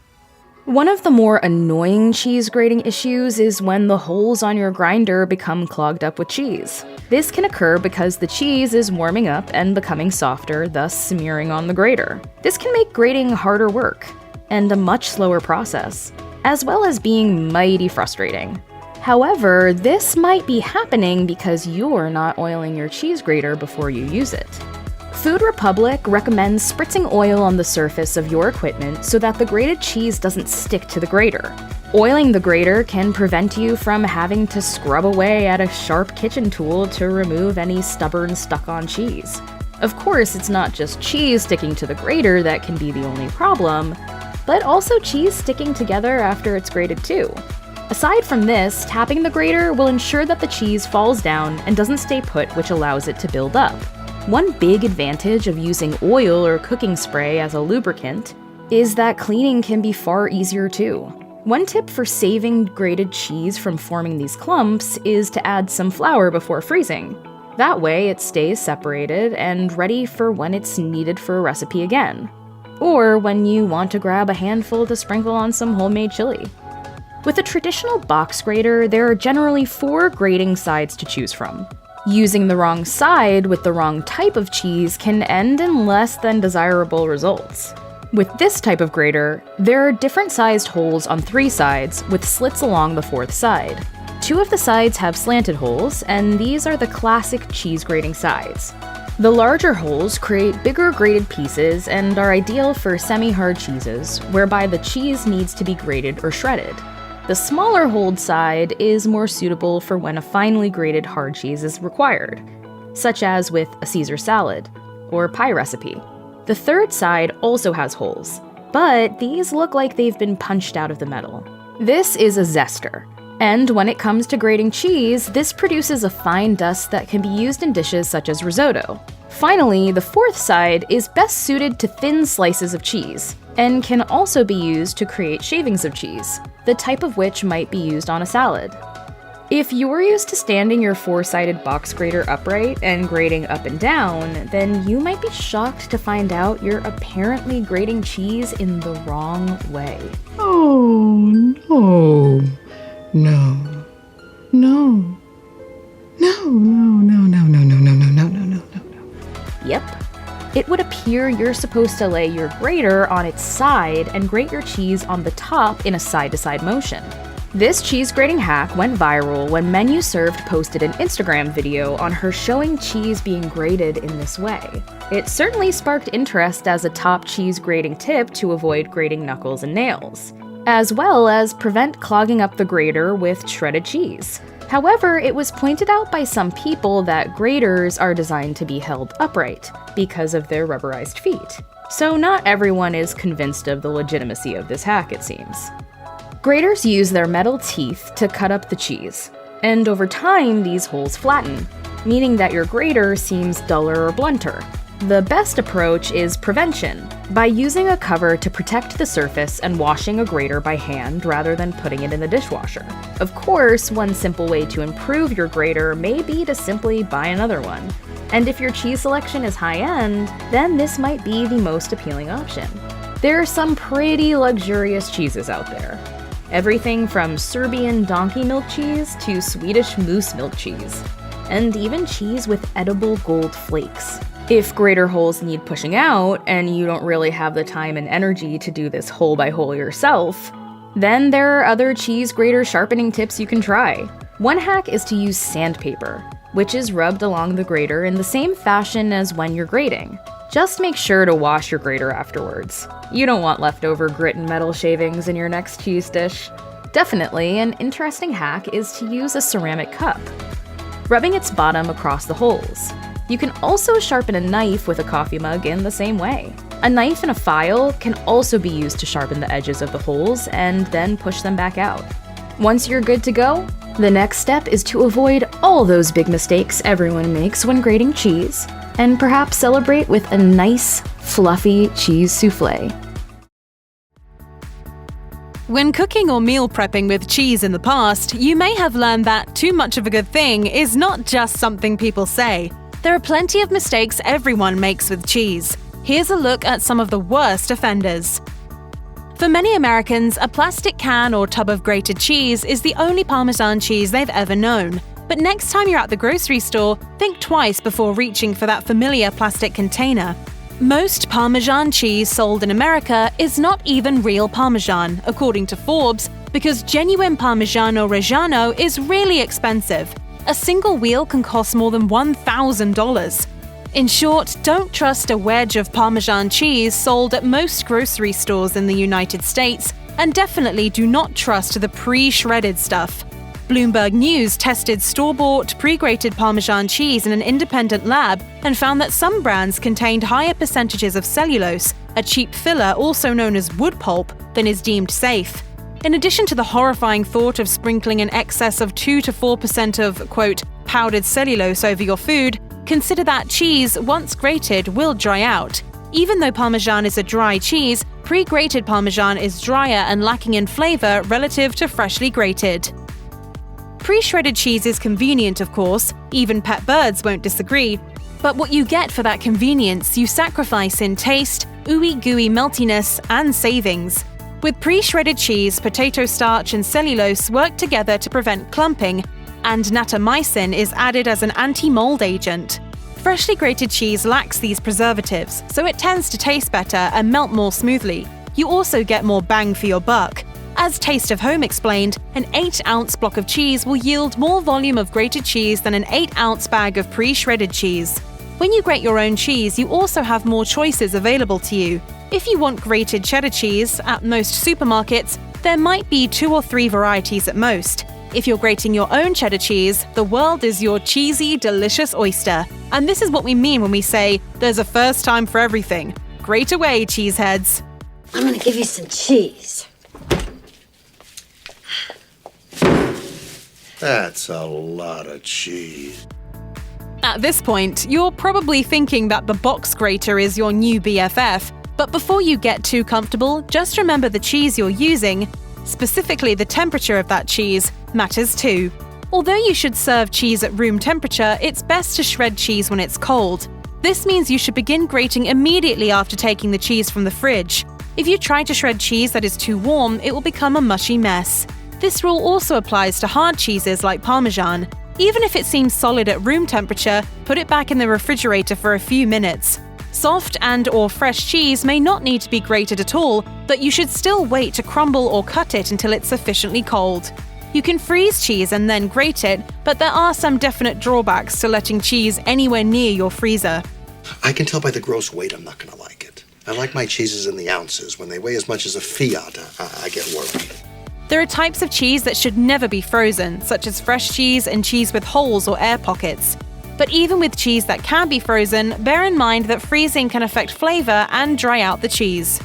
One of the more annoying cheese grating issues is when the holes on your grinder become clogged up with cheese. This can occur because the cheese is warming up and becoming softer, thus smearing on the grater. This can make grating harder work, and a much slower process, as well as being mighty frustrating. However, this might be happening because you're not oiling your cheese grater before you use it. Food Republic recommends spritzing oil on the surface of your equipment so that the grated cheese doesn't stick to the grater. Oiling the grater can prevent you from having to scrub away at a sharp kitchen tool to remove any stubborn stuck-on cheese. Of course, it's not just cheese sticking to the grater that can be the only problem, but also cheese sticking together after it's grated too. Aside from this, tapping the grater will ensure that the cheese falls down and doesn't stay put, which allows it to build up. One big advantage of using oil or cooking spray as a lubricant is that cleaning can be far easier too. One tip for saving grated cheese from forming these clumps is to add some flour before freezing. That way it stays separated and ready for when it's needed for a recipe again, or when you want to grab a handful to sprinkle on some homemade chili. With a traditional box grater, there are generally 4 grating sides to choose from. Using the wrong side with the wrong type of cheese can end in less than desirable results. With this type of grater, there are different sized holes on 3 sides with slits along the 4th side. 2 of the sides have slanted holes, and these are the classic cheese grating sides. The larger holes create bigger grated pieces and are ideal for semi-hard cheeses, whereby the cheese needs to be grated or shredded. The smaller holed side is more suitable for when a finely grated hard cheese is required, such as with a Caesar salad or pie recipe. The 3rd side also has holes, but these look like they've been punched out of the metal. This is a zester, and when it comes to grating cheese, this produces a fine dust that can be used in dishes such as risotto. Finally, the 4th side is best suited to thin slices of cheese, and can also be used to create shavings of cheese, the type of which might be used on a salad. If you're used to standing your 4-sided box grater upright and grating up and down, then you might be shocked to find out you're apparently grating cheese in the wrong way. Oh, no. No. No. No. Yep. It would appear you're supposed to lay your grater on its side and grate your cheese on the top in a side-to-side motion. This cheese grating hack went viral when Menu Served posted an Instagram video on her showing cheese being grated in this way. It certainly sparked interest as a top cheese grating tip to avoid grating knuckles and nails, as well as prevent clogging up the grater with shredded cheese. However, it was pointed out by some people that graters are designed to be held upright because of their rubberized feet. So not everyone is convinced of the legitimacy of this hack, it seems. Graters use their metal teeth to cut up the cheese, and over time these holes flatten, meaning that your grater seems duller or blunter. The best approach is prevention, by using a cover to protect the surface and washing a grater by hand rather than putting it in the dishwasher. Of course, one simple way to improve your grater may be to simply buy another one. And if your cheese selection is high-end, then this might be the most appealing option. There are some pretty luxurious cheeses out there. Everything from Serbian donkey milk cheese to Swedish moose milk cheese, and even cheese with edible gold flakes. If grater holes need pushing out, and you don't really have the time and energy to do this hole by hole yourself, then there are other cheese grater sharpening tips you can try. One hack is to use sandpaper, which is rubbed along the grater in the same fashion as when you're grating. Just make sure to wash your grater afterwards. You don't want leftover grit and metal shavings in your next cheese dish. Definitely, an interesting hack is to use a ceramic cup, rubbing its bottom across the holes. You can also sharpen a knife with a coffee mug in the same way. A knife and a file can also be used to sharpen the edges of the holes and then push them back out. Once you're good to go, the next step is to avoid all those big mistakes everyone makes when grating cheese, and perhaps celebrate with a nice, fluffy cheese souffle. When cooking or meal prepping with cheese in the past, you may have learned that too much of a good thing is not just something people say. There are plenty of mistakes everyone makes with cheese. Here's a look at some of the worst offenders. For many Americans, a plastic can or tub of grated cheese is the only Parmesan cheese they've ever known. But next time you're at the grocery store, think twice before reaching for that familiar plastic container. Most Parmesan cheese sold in America is not even real Parmesan, according to Forbes, because genuine Parmigiano Reggiano is really expensive. A single wheel can cost more than $1,000. In short, don't trust a wedge of Parmesan cheese sold at most grocery stores in the United States, and definitely do not trust the pre-shredded stuff. Bloomberg News tested store-bought, pre-grated Parmesan cheese in an independent lab and found that some brands contained higher percentages of cellulose, a cheap filler also known as wood pulp, than is deemed safe. In addition to the horrifying thought of sprinkling an excess of 2 to 4% of, quote, powdered cellulose over your food, consider that cheese, once grated, will dry out. Even though Parmesan is a dry cheese, pre-grated Parmesan is drier and lacking in flavor relative to freshly grated. Pre-shredded cheese is convenient, of course, even pet birds won't disagree, but what you get for that convenience you sacrifice in taste, ooey-gooey meltiness, and savings. With pre-shredded cheese, potato starch and cellulose work together to prevent clumping, and natamycin is added as an anti-mold agent. Freshly grated cheese lacks these preservatives, so it tends to taste better and melt more smoothly. You also get more bang for your buck. As Taste of Home explained, an 8-ounce block of cheese will yield more volume of grated cheese than an 8-ounce bag of pre-shredded cheese. When you grate your own cheese, you also have more choices available to you. If you want grated cheddar cheese, at most supermarkets, there might be 2 or 3 varieties at most. If you're grating your own cheddar cheese, the world is your cheesy, delicious oyster. And this is what we mean when we say, there's a first time for everything. Grate away, cheeseheads. I'm gonna give you some cheese. That's a lot of cheese. At this point, you're probably thinking that the box grater is your new BFF, but before you get too comfortable, just remember the cheese you're using, specifically the temperature of that cheese, matters too. Although you should serve cheese at room temperature, it's best to shred cheese when it's cold. This means you should begin grating immediately after taking the cheese from the fridge. If you try to shred cheese that is too warm, it will become a mushy mess. This rule also applies to hard cheeses like Parmesan. Even if it seems solid at room temperature, put it back in the refrigerator for a few minutes. Soft and/or fresh cheese may not need to be grated at all, but you should still wait to crumble or cut it until it's sufficiently cold. You can freeze cheese and then grate it, but there are some definite drawbacks to letting cheese anywhere near your freezer. I can tell by the gross weight I'm not going to like it. I like my cheeses in the ounces. When they weigh as much as a Fiat, I get worried. There are types of cheese that should never be frozen, such as fresh cheese and cheese with holes or air pockets. But even with cheese that can be frozen, bear in mind that freezing can affect flavor and dry out the cheese.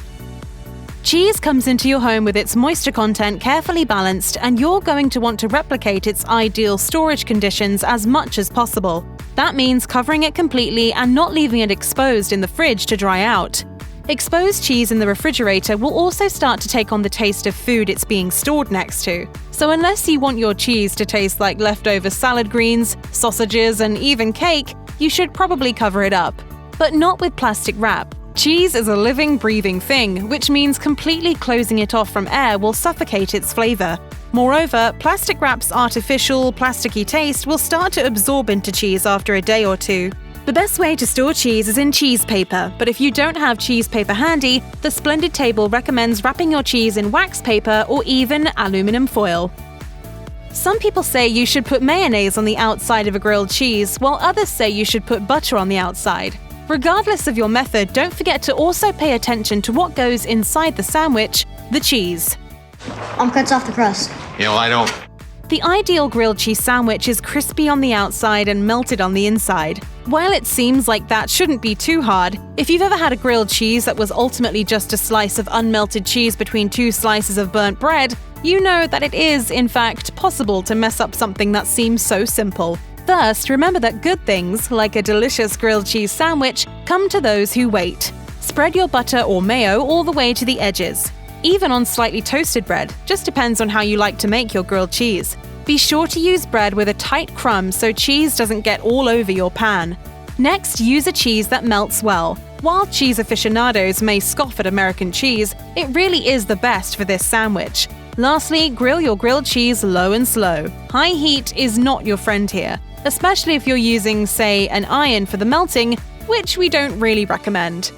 Cheese comes into your home with its moisture content carefully balanced, and you're going to want to replicate its ideal storage conditions as much as possible. That means covering it completely and not leaving it exposed in the fridge to dry out. Exposed cheese in the refrigerator will also start to take on the taste of food it's being stored next to. So unless you want your cheese to taste like leftover salad greens, sausages, and even cake, you should probably cover it up. But not with plastic wrap. Cheese is a living, breathing thing, which means completely closing it off from air will suffocate its flavor. Moreover, plastic wrap's artificial, plasticky taste will start to absorb into cheese after a day or two. The best way to store cheese is in cheese paper, but if you don't have cheese paper handy, the Splendid Table recommends wrapping your cheese in wax paper or even aluminum foil. Some people say you should put mayonnaise on the outside of a grilled cheese, while others say you should put butter on the outside. Regardless of your method, don't forget to also pay attention to what goes inside the sandwich, the cheese. Cuts off the crust. I don't. The ideal grilled cheese sandwich is crispy on the outside and melted on the inside. While it seems like that shouldn't be too hard, if you've ever had a grilled cheese that was ultimately just a slice of unmelted cheese between two slices of burnt bread, you know that it is, in fact, possible to mess up something that seems so simple. First, remember that good things, like a delicious grilled cheese sandwich, come to those who wait. Spread your butter or mayo all the way to the edges. Even on slightly toasted bread, just depends on how you like to make your grilled cheese. Be sure to use bread with a tight crumb so cheese doesn't get all over your pan. Next, use a cheese that melts well. While cheese aficionados may scoff at American cheese, it really is the best for this sandwich. Lastly, grill your grilled cheese low and slow. High heat is not your friend here, especially if you're using, say, an iron for the melting, which we don't really recommend.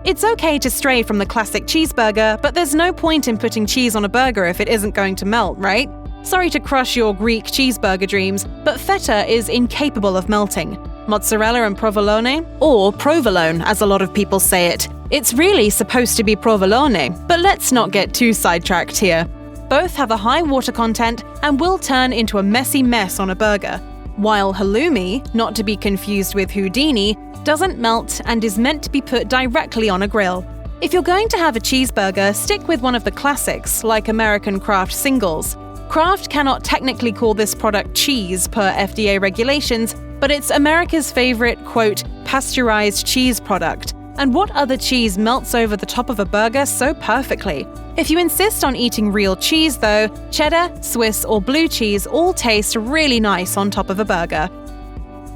It's okay to stray from the classic cheeseburger, but there's no point in putting cheese on a burger if it isn't going to melt, right? Sorry to crush your Greek cheeseburger dreams, but feta is incapable of melting. Mozzarella and provolone, or provolone as a lot of people say it. It's really supposed to be provolone, but let's not get too sidetracked here. Both have a high water content and will turn into a messy mess on a burger, while halloumi, not to be confused with Houdini, doesn't melt and is meant to be put directly on a grill. If you're going to have a cheeseburger, stick with one of the classics, like American Kraft singles. Kraft cannot technically call this product cheese per FDA regulations, but it's America's favorite, quote, pasteurized cheese product. And what other cheese melts over the top of a burger so perfectly? If you insist on eating real cheese, though, cheddar, Swiss, or blue cheese all taste really nice on top of a burger.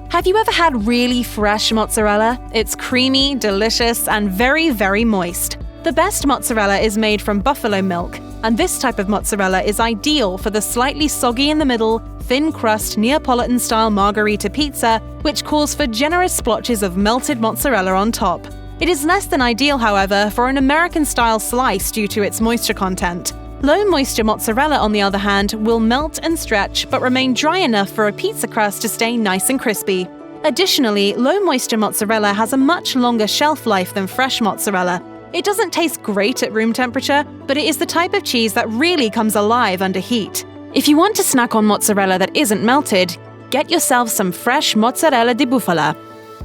Have you ever had really fresh mozzarella? It's creamy, delicious, and very, very moist. The best mozzarella is made from buffalo milk, and this type of mozzarella is ideal for the slightly soggy in the middle, thin crust Neapolitan-style margherita pizza, which calls for generous splotches of melted mozzarella on top. It is less than ideal, however, for an American-style slice due to its moisture content. Low-moisture mozzarella, on the other hand, will melt and stretch but remain dry enough for a pizza crust to stay nice and crispy. Additionally, low-moisture mozzarella has a much longer shelf life than fresh mozzarella. It doesn't taste great at room temperature, but it is the type of cheese that really comes alive under heat. If you want to snack on mozzarella that isn't melted, get yourself some fresh mozzarella di bufala.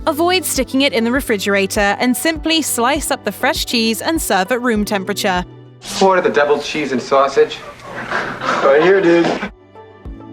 Avoid sticking it in the refrigerator and simply slice up the fresh cheese and serve at room temperature. Order the double cheese and sausage. Right here, dude.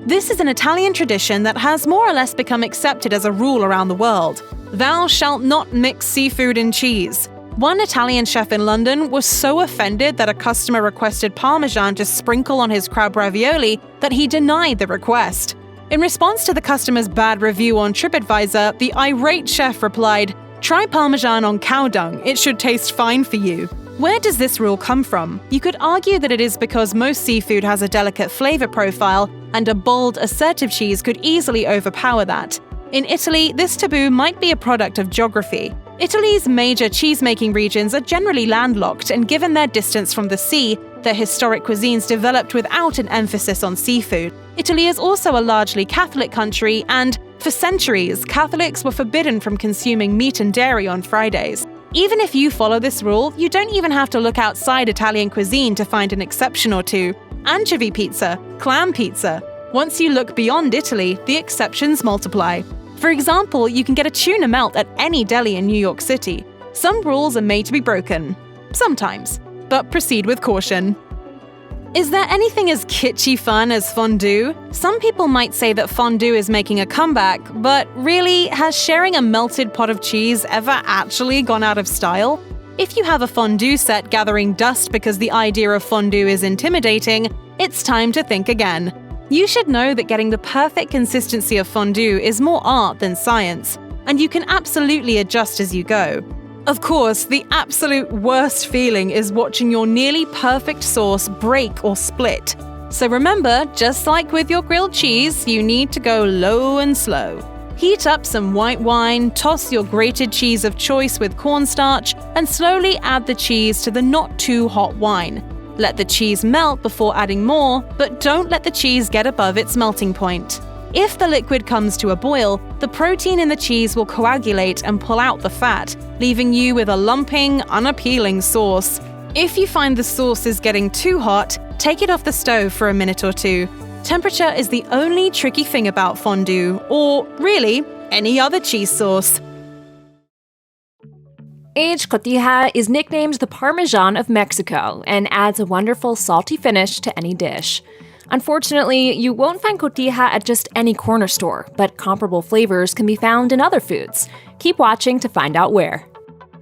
This is an Italian tradition that has more or less become accepted as a rule around the world. Thou shalt not mix seafood and cheese. One Italian chef in London was so offended that a customer requested Parmesan to sprinkle on his crab ravioli that he denied the request. In response to the customer's bad review on TripAdvisor, the irate chef replied, "Try Parmesan on cow dung, it should taste fine for you." Where does this rule come from? You could argue that it is because most seafood has a delicate flavor profile, and a bold, assertive cheese could easily overpower that. In Italy, this taboo might be a product of geography. Italy's major cheese-making regions are generally landlocked, and given their distance from the sea, their historic cuisines developed without an emphasis on seafood. Italy is also a largely Catholic country, and for centuries, Catholics were forbidden from consuming meat and dairy on Fridays. Even if you follow this rule, you don't even have to look outside Italian cuisine to find an exception or two. Anchovy pizza, clam pizza. Once you look beyond Italy, the exceptions multiply. For example, you can get a tuna melt at any deli in New York City. Some rules are made to be broken. Sometimes. But proceed with caution. Is there anything as kitschy fun as fondue? Some people might say that fondue is making a comeback, but really, has sharing a melted pot of cheese ever actually gone out of style? If you have a fondue set gathering dust because the idea of fondue is intimidating, it's time to think again. You should know that getting the perfect consistency of fondue is more art than science, and you can absolutely adjust as you go. Of course, the absolute worst feeling is watching your nearly perfect sauce break or split. So remember, just like with your grilled cheese, you need to go low and slow. Heat up some white wine, toss your grated cheese of choice with cornstarch, and slowly add the cheese to the not too hot wine. Let the cheese melt before adding more, but don't let the cheese get above its melting point. If the liquid comes to a boil, the protein in the cheese will coagulate and pull out the fat, leaving you with a lumping, unappealing sauce. If you find the sauce is getting too hot, take it off the stove for a minute or two. Temperature is the only tricky thing about fondue, or really, any other cheese sauce. Aged Cotija is nicknamed the Parmesan of Mexico and adds a wonderful salty finish to any dish. Unfortunately, you won't find Cotija at just any corner store, but comparable flavors can be found in other foods. Keep watching to find out where.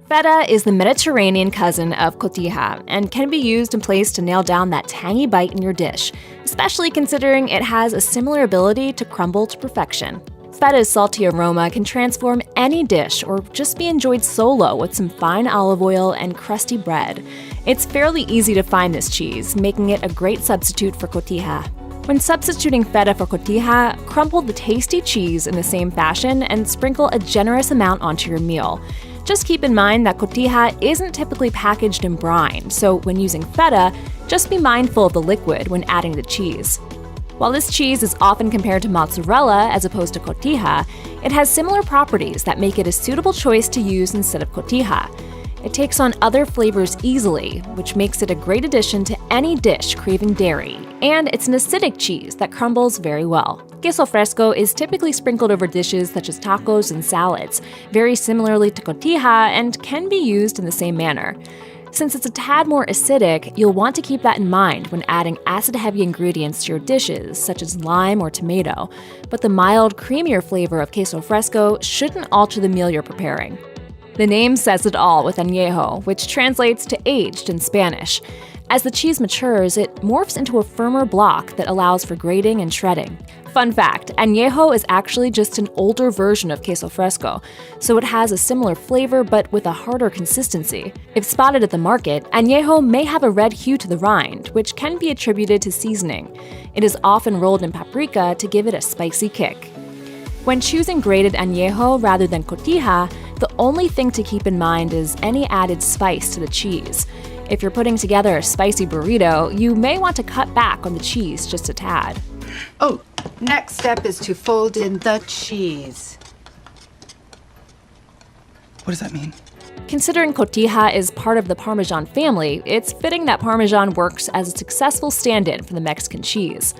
Feta is the Mediterranean cousin of Cotija and can be used in place to nail down that tangy bite in your dish, especially considering it has a similar ability to crumble to perfection. Feta's salty aroma can transform any dish or just be enjoyed solo with some fine olive oil and crusty bread. It's fairly easy to find this cheese, making it a great substitute for Cotija. When substituting feta for Cotija, crumble the tasty cheese in the same fashion and sprinkle a generous amount onto your meal. Just keep in mind that Cotija isn't typically packaged in brine, so when using feta, just be mindful of the liquid when adding the cheese. While this cheese is often compared to mozzarella as opposed to Cotija, it has similar properties that make it a suitable choice to use instead of Cotija. It takes on other flavors easily, which makes it a great addition to any dish craving dairy, and it's an acidic cheese that crumbles very well. Queso fresco is typically sprinkled over dishes such as tacos and salads, very similarly to Cotija, and can be used in the same manner. Since it's a tad more acidic, you'll want to keep that in mind when adding acid-heavy ingredients to your dishes, such as lime or tomato, but the mild, creamier flavor of queso fresco shouldn't alter the meal you're preparing. The name says it all with añejo, which translates to aged in Spanish. As the cheese matures, it morphs into a firmer block that allows for grating and shredding. Fun fact, añejo is actually just an older version of queso fresco, so it has a similar flavor but with a harder consistency. If spotted at the market, añejo may have a red hue to the rind, which can be attributed to seasoning. It is often rolled in paprika to give it a spicy kick. When choosing grated añejo rather than Cotija, the only thing to keep in mind is any added spice to the cheese. If you're putting together a spicy burrito, you may want to cut back on the cheese just a tad. Oh, next step is to fold in the cheese. What does that mean? Considering Cotija is part of the Parmesan family, it's fitting that Parmesan works as a successful stand-in for the Mexican cheese.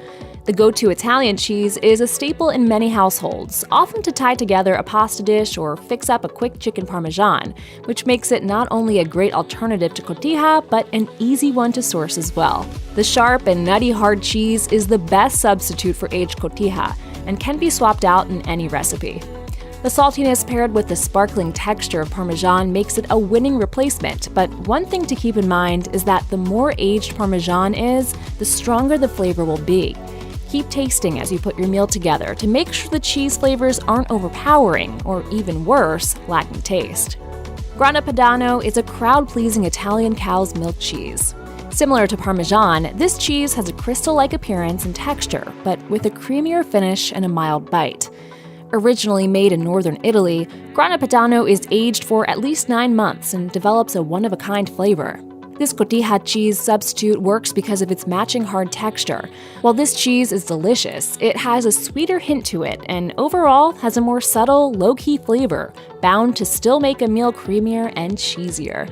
The go-to Italian cheese is a staple in many households, often to tie together a pasta dish or fix up a quick chicken parmesan, which makes it not only a great alternative to Cotija, but an easy one to source as well. The sharp and nutty hard cheese is the best substitute for aged Cotija and can be swapped out in any recipe. The saltiness paired with the sparkling texture of Parmesan makes it a winning replacement, but one thing to keep in mind is that the more aged Parmesan is, the stronger the flavor will be. Keep tasting as you put your meal together to make sure the cheese flavors aren't overpowering, or even worse, lacking taste. Grana Padano is a crowd-pleasing Italian cow's milk cheese. Similar to Parmesan, this cheese has a crystal-like appearance and texture, but with a creamier finish and a mild bite. Originally made in northern Italy, Grana Padano is aged for at least 9 months and develops a one-of-a-kind flavor. This Cotija cheese substitute works because of its matching hard texture. While this cheese is delicious, it has a sweeter hint to it and overall has a more subtle, low-key flavor, bound to still make a meal creamier and cheesier.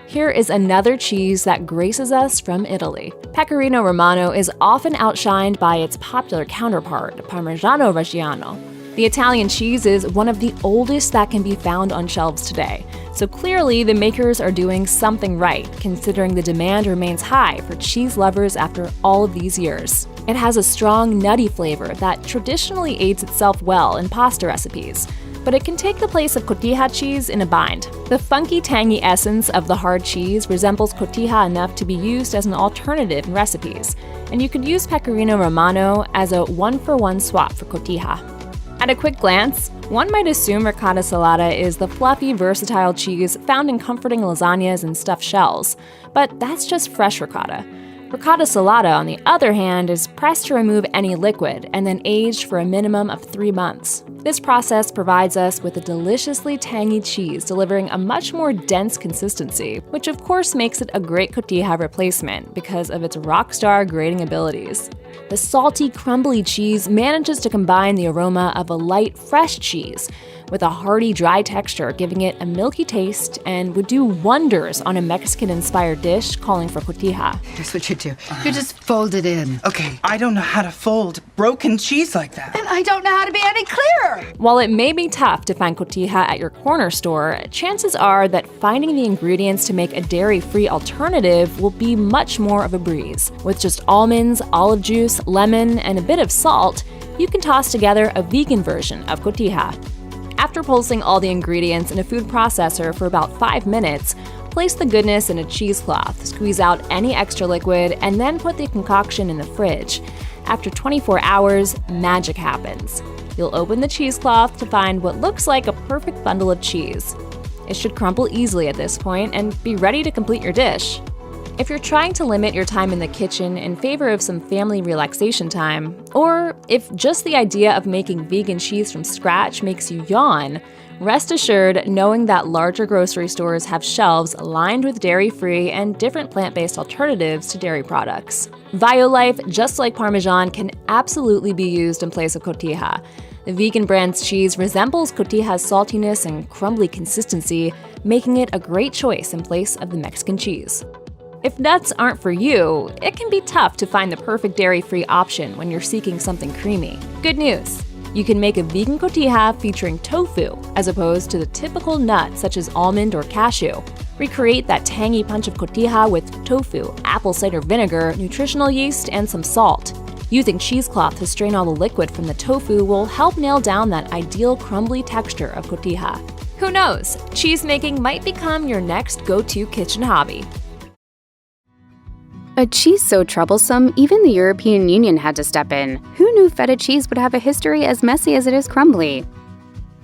Here is another cheese that graces us from Italy. Pecorino Romano is often outshined by its popular counterpart, Parmigiano Reggiano. The Italian cheese is one of the oldest that can be found on shelves today, so clearly the makers are doing something right, considering the demand remains high for cheese lovers after all of these years. It has a strong, nutty flavor that traditionally aids itself well in pasta recipes, but it can take the place of Cotija cheese in a bind. The funky, tangy essence of the hard cheese resembles Cotija enough to be used as an alternative in recipes, and you could use Pecorino Romano as a one-for-one swap for Cotija. At a quick glance, one might assume ricotta salata is the fluffy, versatile cheese found in comforting lasagnas and stuffed shells, but that's just fresh ricotta. Ricotta salata, on the other hand, is pressed to remove any liquid and then aged for a minimum of 3 months. This process provides us with a deliciously tangy cheese delivering a much more dense consistency, which of course makes it a great Cotija replacement because of its rock-star grating abilities. The salty, crumbly cheese manages to combine the aroma of a light, fresh cheese with a hearty, dry texture, giving it a milky taste and would do wonders on a Mexican-inspired dish calling for Cotija. Here's what you do. You just fold it in. Okay, I don't know how to fold broken cheese like that. And I don't know how to be any clearer. While it may be tough to find Cotija at your corner store, chances are that finding the ingredients to make a dairy-free alternative will be much more of a breeze. With just almonds, olive juice, lemon, and a bit of salt, you can toss together a vegan version of Cotija. After pulsing all the ingredients in a food processor for about 5 minutes, place the goodness in a cheesecloth, squeeze out any extra liquid, and then put the concoction in the fridge. After 24 hours, magic happens. You'll open the cheesecloth to find what looks like a perfect bundle of cheese. It should crumple easily at this point and be ready to complete your dish. If you're trying to limit your time in the kitchen in favor of some family relaxation time, or if just the idea of making vegan cheese from scratch makes you yawn, rest assured knowing that larger grocery stores have shelves lined with dairy-free and different plant-based alternatives to dairy products. Violife, just like Parmesan, can absolutely be used in place of Cotija. The vegan brand's cheese resembles Cotija's saltiness and crumbly consistency, making it a great choice in place of the Mexican cheese. If nuts aren't for you, it can be tough to find the perfect dairy-free option when you're seeking something creamy. Good news! You can make a vegan Cotija featuring tofu, as opposed to the typical nut such as almond or cashew. Recreate that tangy punch of Cotija with tofu, apple cider vinegar, nutritional yeast, and some salt. Using cheesecloth to strain all the liquid from the tofu will help nail down that ideal crumbly texture of Cotija. Who knows? Cheese making might become your next go-to kitchen hobby. A cheese so troublesome, even the European Union had to step in. Who knew feta cheese would have a history as messy as it is crumbly?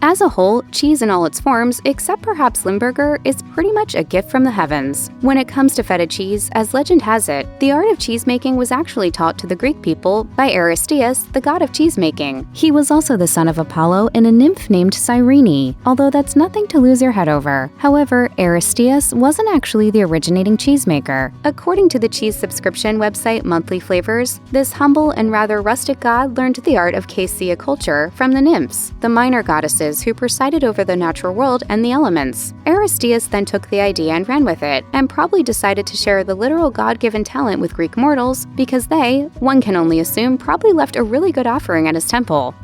As a whole, cheese in all its forms, except perhaps Limburger, is pretty much a gift from the heavens. When it comes to feta cheese, as legend has it, the art of cheesemaking was actually taught to the Greek people by Aristeas, the god of cheesemaking. He was also the son of Apollo and a nymph named Cyrene, although that's nothing to lose your head over. However, Aristeas wasn't actually the originating cheesemaker. According to the cheese subscription website Monthly Flavors, this humble and rather rustic god learned the art of Caecia culture from the nymphs, the minor goddesses who presided over the natural world and the elements. Aristeas then took the idea and ran with it, and probably decided to share the literal God-given talent with Greek mortals because they, one can only assume, probably left a really good offering at his temple.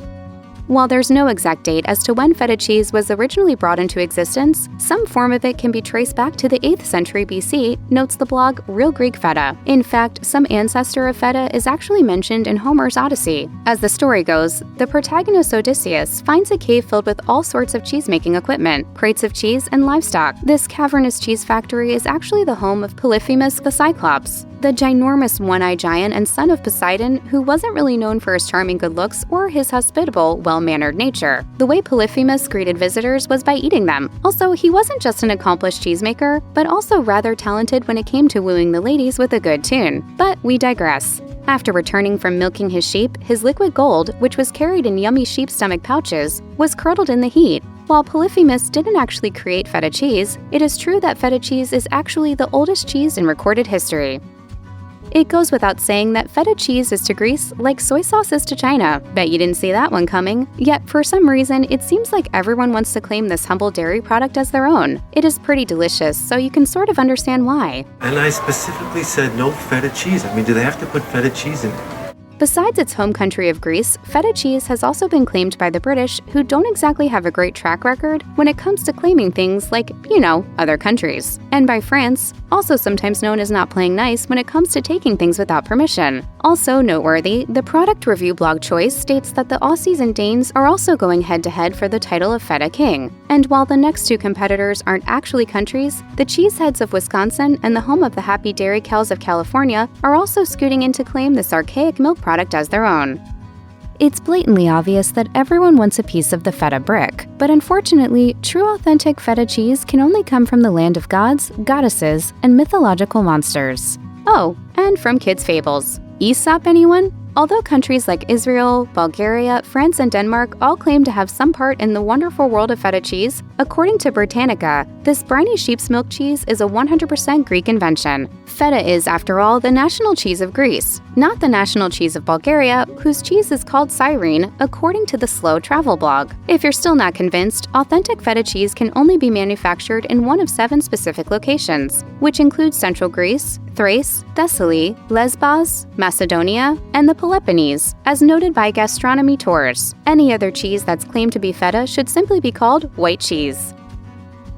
While there's no exact date as to when feta cheese was originally brought into existence, some form of it can be traced back to the 8th century BC, notes the blog Real Greek Feta. In fact, some ancestor of feta is actually mentioned in Homer's Odyssey. As the story goes, the protagonist Odysseus finds a cave filled with all sorts of cheesemaking equipment, crates of cheese, and livestock. This cavernous cheese factory is actually the home of Polyphemus the Cyclops, the ginormous one-eyed giant and son of Poseidon, who wasn't really known for his charming good looks or his hospitable, well-mannered nature. The way Polyphemus greeted visitors was by eating them. Also, he wasn't just an accomplished cheesemaker, but also rather talented when it came to wooing the ladies with a good tune. But we digress. After returning from milking his sheep, his liquid gold, which was carried in yummy sheep stomach pouches, was curdled in the heat. While Polyphemus didn't actually create feta cheese, it is true that feta cheese is actually the oldest cheese in recorded history. It goes without saying that feta cheese is to Greece like soy sauce is to China. Bet you didn't see that one coming. Yet, for some reason, it seems like everyone wants to claim this humble dairy product as their own. It is pretty delicious, so you can sort of understand why. And I specifically said no feta cheese. I mean, do they have to put feta cheese in? Besides its home country of Greece, feta cheese has also been claimed by the British, who don't exactly have a great track record when it comes to claiming things like, other countries. And by France, also sometimes known as not playing nice when it comes to taking things without permission. Also noteworthy, the product review blog Choice states that the Aussies and Danes are also going head-to-head for the title of Feta King. And while the next two competitors aren't actually countries, the cheeseheads of Wisconsin and the home of the happy dairy cows of California are also scooting in to claim this archaic milk product as their own. It's blatantly obvious that everyone wants a piece of the feta brick, but unfortunately, true authentic feta cheese can only come from the land of gods, goddesses, and mythological monsters. Oh, and from kids' fables. Aesop, anyone? Although countries like Israel, Bulgaria, France, and Denmark all claim to have some part in the wonderful world of feta cheese, according to Britannica, this briny sheep's milk cheese is a 100% Greek invention. Feta is, after all, the national cheese of Greece, not the national cheese of Bulgaria, whose cheese is called Cyrene, according to the Slow Travel blog. If you're still not convinced, authentic feta cheese can only be manufactured in one of 7 specific locations, which include Central Greece, Thrace, Thessaly, Lesbos, Macedonia, and the Peloponnese, as noted by Gastronomy Tours. Any other cheese that's claimed to be feta should simply be called white cheese.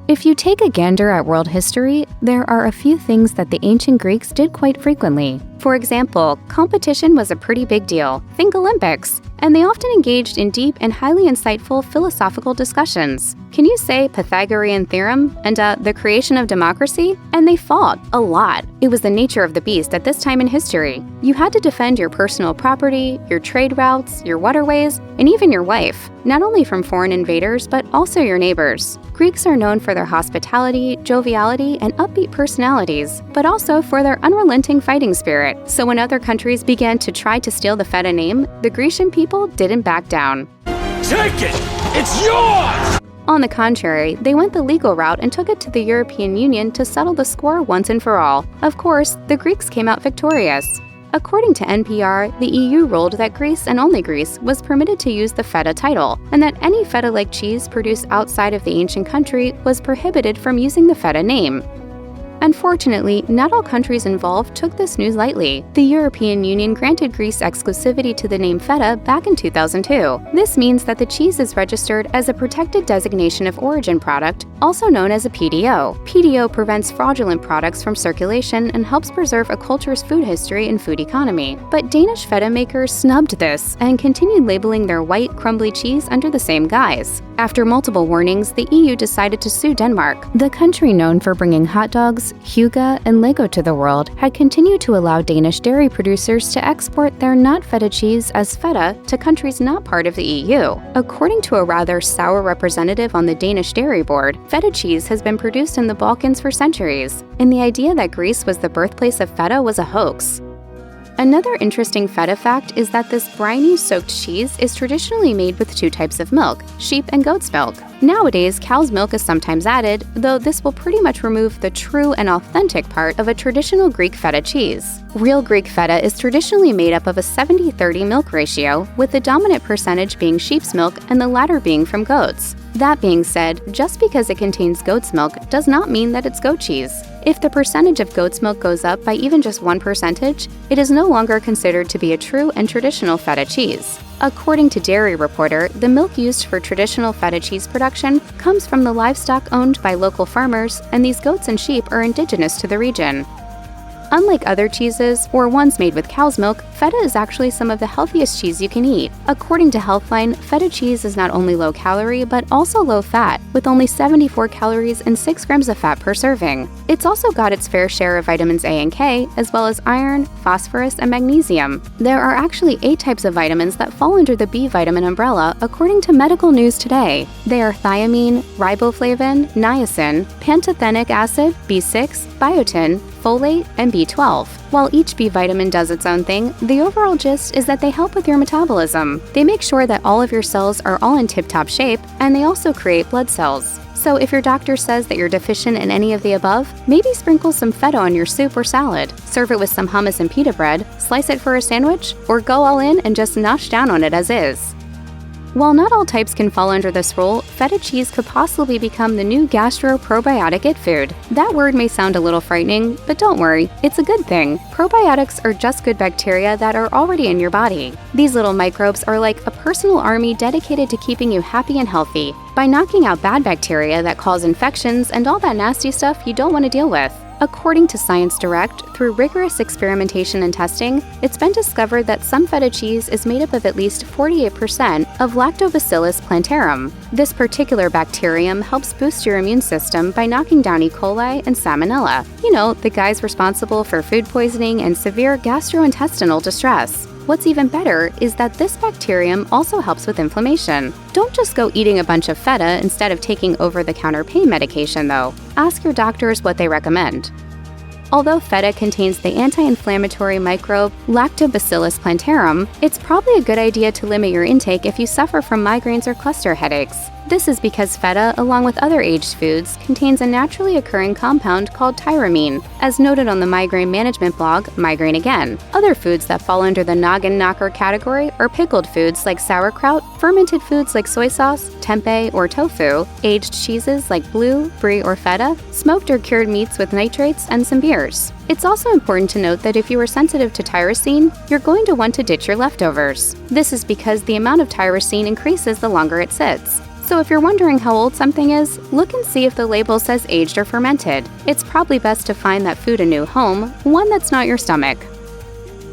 If you take a gander at world history, there are a few things that the ancient Greeks did quite frequently. For example, competition was a pretty big deal. Think Olympics. And they often engaged in deep and highly insightful philosophical discussions. Can you say Pythagorean theorem and the creation of democracy? And they fought a lot. It was the nature of the beast at this time in history. You had to defend your personal property, your trade routes, your waterways, and even your wife, not only from foreign invaders, but also your neighbors. Greeks are known for their hospitality, joviality, and upbeat personalities, but also for their unrelenting fighting spirit. So when other countries began to try to steal the feta name, the Grecian people didn't back down. Take it! It's yours! On the contrary, they went the legal route and took it to the European Union to settle the score once and for all. Of course, the Greeks came out victorious. According to NPR, the EU ruled that Greece, and only Greece, was permitted to use the feta title, and that any feta-like cheese produced outside of the ancient country was prohibited from using the feta name. Unfortunately, not all countries involved took this news lightly. The European Union granted Greece exclusivity to the name feta back in 2002. This means that the cheese is registered as a protected designation of origin product, also known as a PDO. PDO prevents fraudulent products from circulation and helps preserve a culture's food history and food economy. But Danish feta makers snubbed this and continued labeling their white, crumbly cheese under the same guise. After multiple warnings, the EU decided to sue Denmark. The country known for bringing hot dogs, Huga, and Lego to the world had continued to allow Danish dairy producers to export their not feta cheese as feta to countries not part of the EU. According to a rather sour representative on the Danish Dairy Board, feta cheese has been produced in the Balkans for centuries, and the idea that Greece was the birthplace of feta was a hoax. Another interesting feta fact is that this briny soaked cheese is traditionally made with 2 types of milk, sheep and goat's milk. Nowadays, cow's milk is sometimes added, though this will pretty much remove the true and authentic part of a traditional Greek feta cheese. Real Greek feta is traditionally made up of a 70-30 milk ratio, with the dominant percentage being sheep's milk and the latter being from goats. That being said, just because it contains goat's milk does not mean that it's goat cheese. If the percentage of goat's milk goes up by even just 1%, it is no longer considered to be a true and traditional feta cheese. According to Dairy Reporter, the milk used for traditional feta cheese production comes from the livestock owned by local farmers, and these goats and sheep are indigenous to the region. Unlike other cheeses, or ones made with cow's milk, feta is actually some of the healthiest cheese you can eat. According to Healthline, feta cheese is not only low-calorie, but also low-fat, with only 74 calories and 6 grams of fat per serving. It's also got its fair share of vitamins A and K, as well as iron, phosphorus, and magnesium. There are actually 8 types of vitamins that fall under the B vitamin umbrella, according to Medical News Today. They are thiamine, riboflavin, niacin, pantothenic acid, B6, biotin, folate, and B12. While each B vitamin does its own thing, the overall gist is that they help with your metabolism. They make sure that all of your cells are all in tip-top shape, and they also create blood cells. So if your doctor says that you're deficient in any of the above, maybe sprinkle some feta on your soup or salad, serve it with some hummus and pita bread, slice it for a sandwich, or go all in and just nosh down on it as is. While not all types can fall under this rule, feta cheese could possibly become the new gastro-probiotic it food. That word may sound a little frightening, but don't worry, it's a good thing. Probiotics are just good bacteria that are already in your body. These little microbes are like a personal army dedicated to keeping you happy and healthy by knocking out bad bacteria that cause infections and all that nasty stuff you don't want to deal with. According to Science Direct, through rigorous experimentation and testing, it's been discovered that some feta cheese is made up of at least 48% of Lactobacillus plantarum. This particular bacterium helps boost your immune system by knocking down E. coli and Salmonella. You know, the guys responsible for food poisoning and severe gastrointestinal distress. What's even better is that this bacterium also helps with inflammation. Don't just go eating a bunch of feta instead of taking over-the-counter pain medication, though. Ask your doctors what they recommend. Although feta contains the anti-inflammatory microbe Lactobacillus plantarum, it's probably a good idea to limit your intake if you suffer from migraines or cluster headaches. This is because feta, along with other aged foods, contains a naturally occurring compound called tyramine, as noted on the migraine management blog Migraine Again. Other foods that fall under the noggin knocker category are pickled foods like sauerkraut, fermented foods like soy sauce, tempeh, or tofu, aged cheeses like blue, brie, or feta, smoked or cured meats with nitrates, and some beers. It's also important to note that if you are sensitive to tyrosine, you're going to want to ditch your leftovers. This is because the amount of tyrosine increases the longer it sits. So if you're wondering how old something is, look and see if the label says aged or fermented. It's probably best to find that food a new home, one that's not your stomach.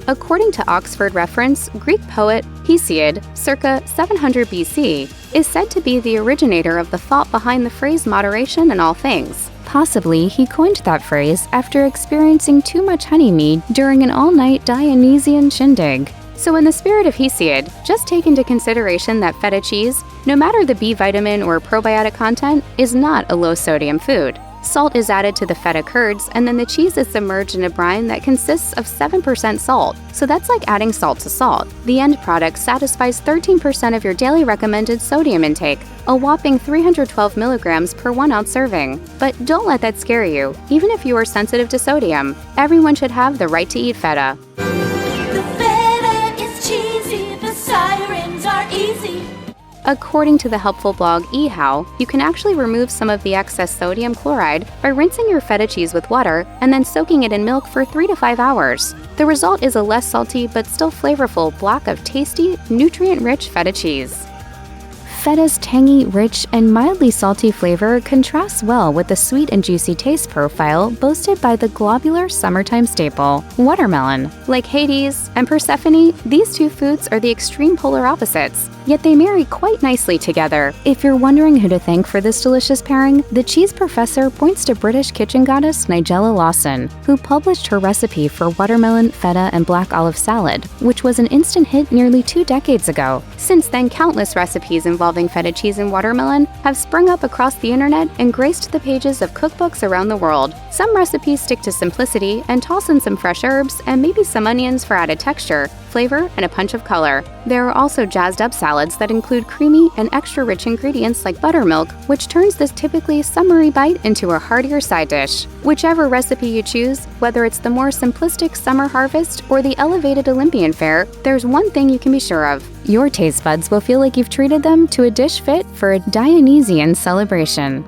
According to Oxford Reference, Greek poet Hesiod, circa 700 BC, is said to be the originator of the thought behind the phrase moderation in all things. Possibly, he coined that phrase after experiencing too much honeymead during an all-night Dionysian shindig. So in the spirit of Hesiod, just take into consideration that feta cheese, no matter the B vitamin or probiotic content, is not a low-sodium food. Salt is added to the feta curds, and then the cheese is submerged in a brine that consists of 7% salt, so that's like adding salt to salt. The end product satisfies 13% of your daily recommended sodium intake, a whopping 312 milligrams per 1 ounce serving. But don't let that scare you. Even if you are sensitive to sodium, everyone should have the right to eat feta. According to the helpful blog eHow, you can actually remove some of the excess sodium chloride by rinsing your feta cheese with water and then soaking it in milk for 3 to 5 hours. The result is a less salty but still flavorful block of tasty, nutrient-rich feta cheese. Feta's tangy, rich, and mildly salty flavor contrasts well with the sweet and juicy taste profile boasted by the globular summertime staple, watermelon. Like Hades and Persephone, these two foods are the extreme polar opposites, yet they marry quite nicely together. If you're wondering who to thank for this delicious pairing, the cheese professor points to British kitchen goddess Nigella Lawson, who published her recipe for watermelon, feta, and black olive salad, which was an instant hit nearly 2 decades ago. Since then, countless recipes involving feta cheese and watermelon have sprung up across the internet and graced the pages of cookbooks around the world. Some recipes stick to simplicity and toss in some fresh herbs and maybe some onions for added texture, flavor, and a punch of color. There are also jazzed-up salads that include creamy and extra-rich ingredients like buttermilk, which turns this typically summery bite into a heartier side dish. Whichever recipe you choose, whether it's the more simplistic summer harvest or the elevated Olympian fare, there's one thing you can be sure of. Your taste buds will feel like you've treated them to a dish fit for a Dionysian celebration.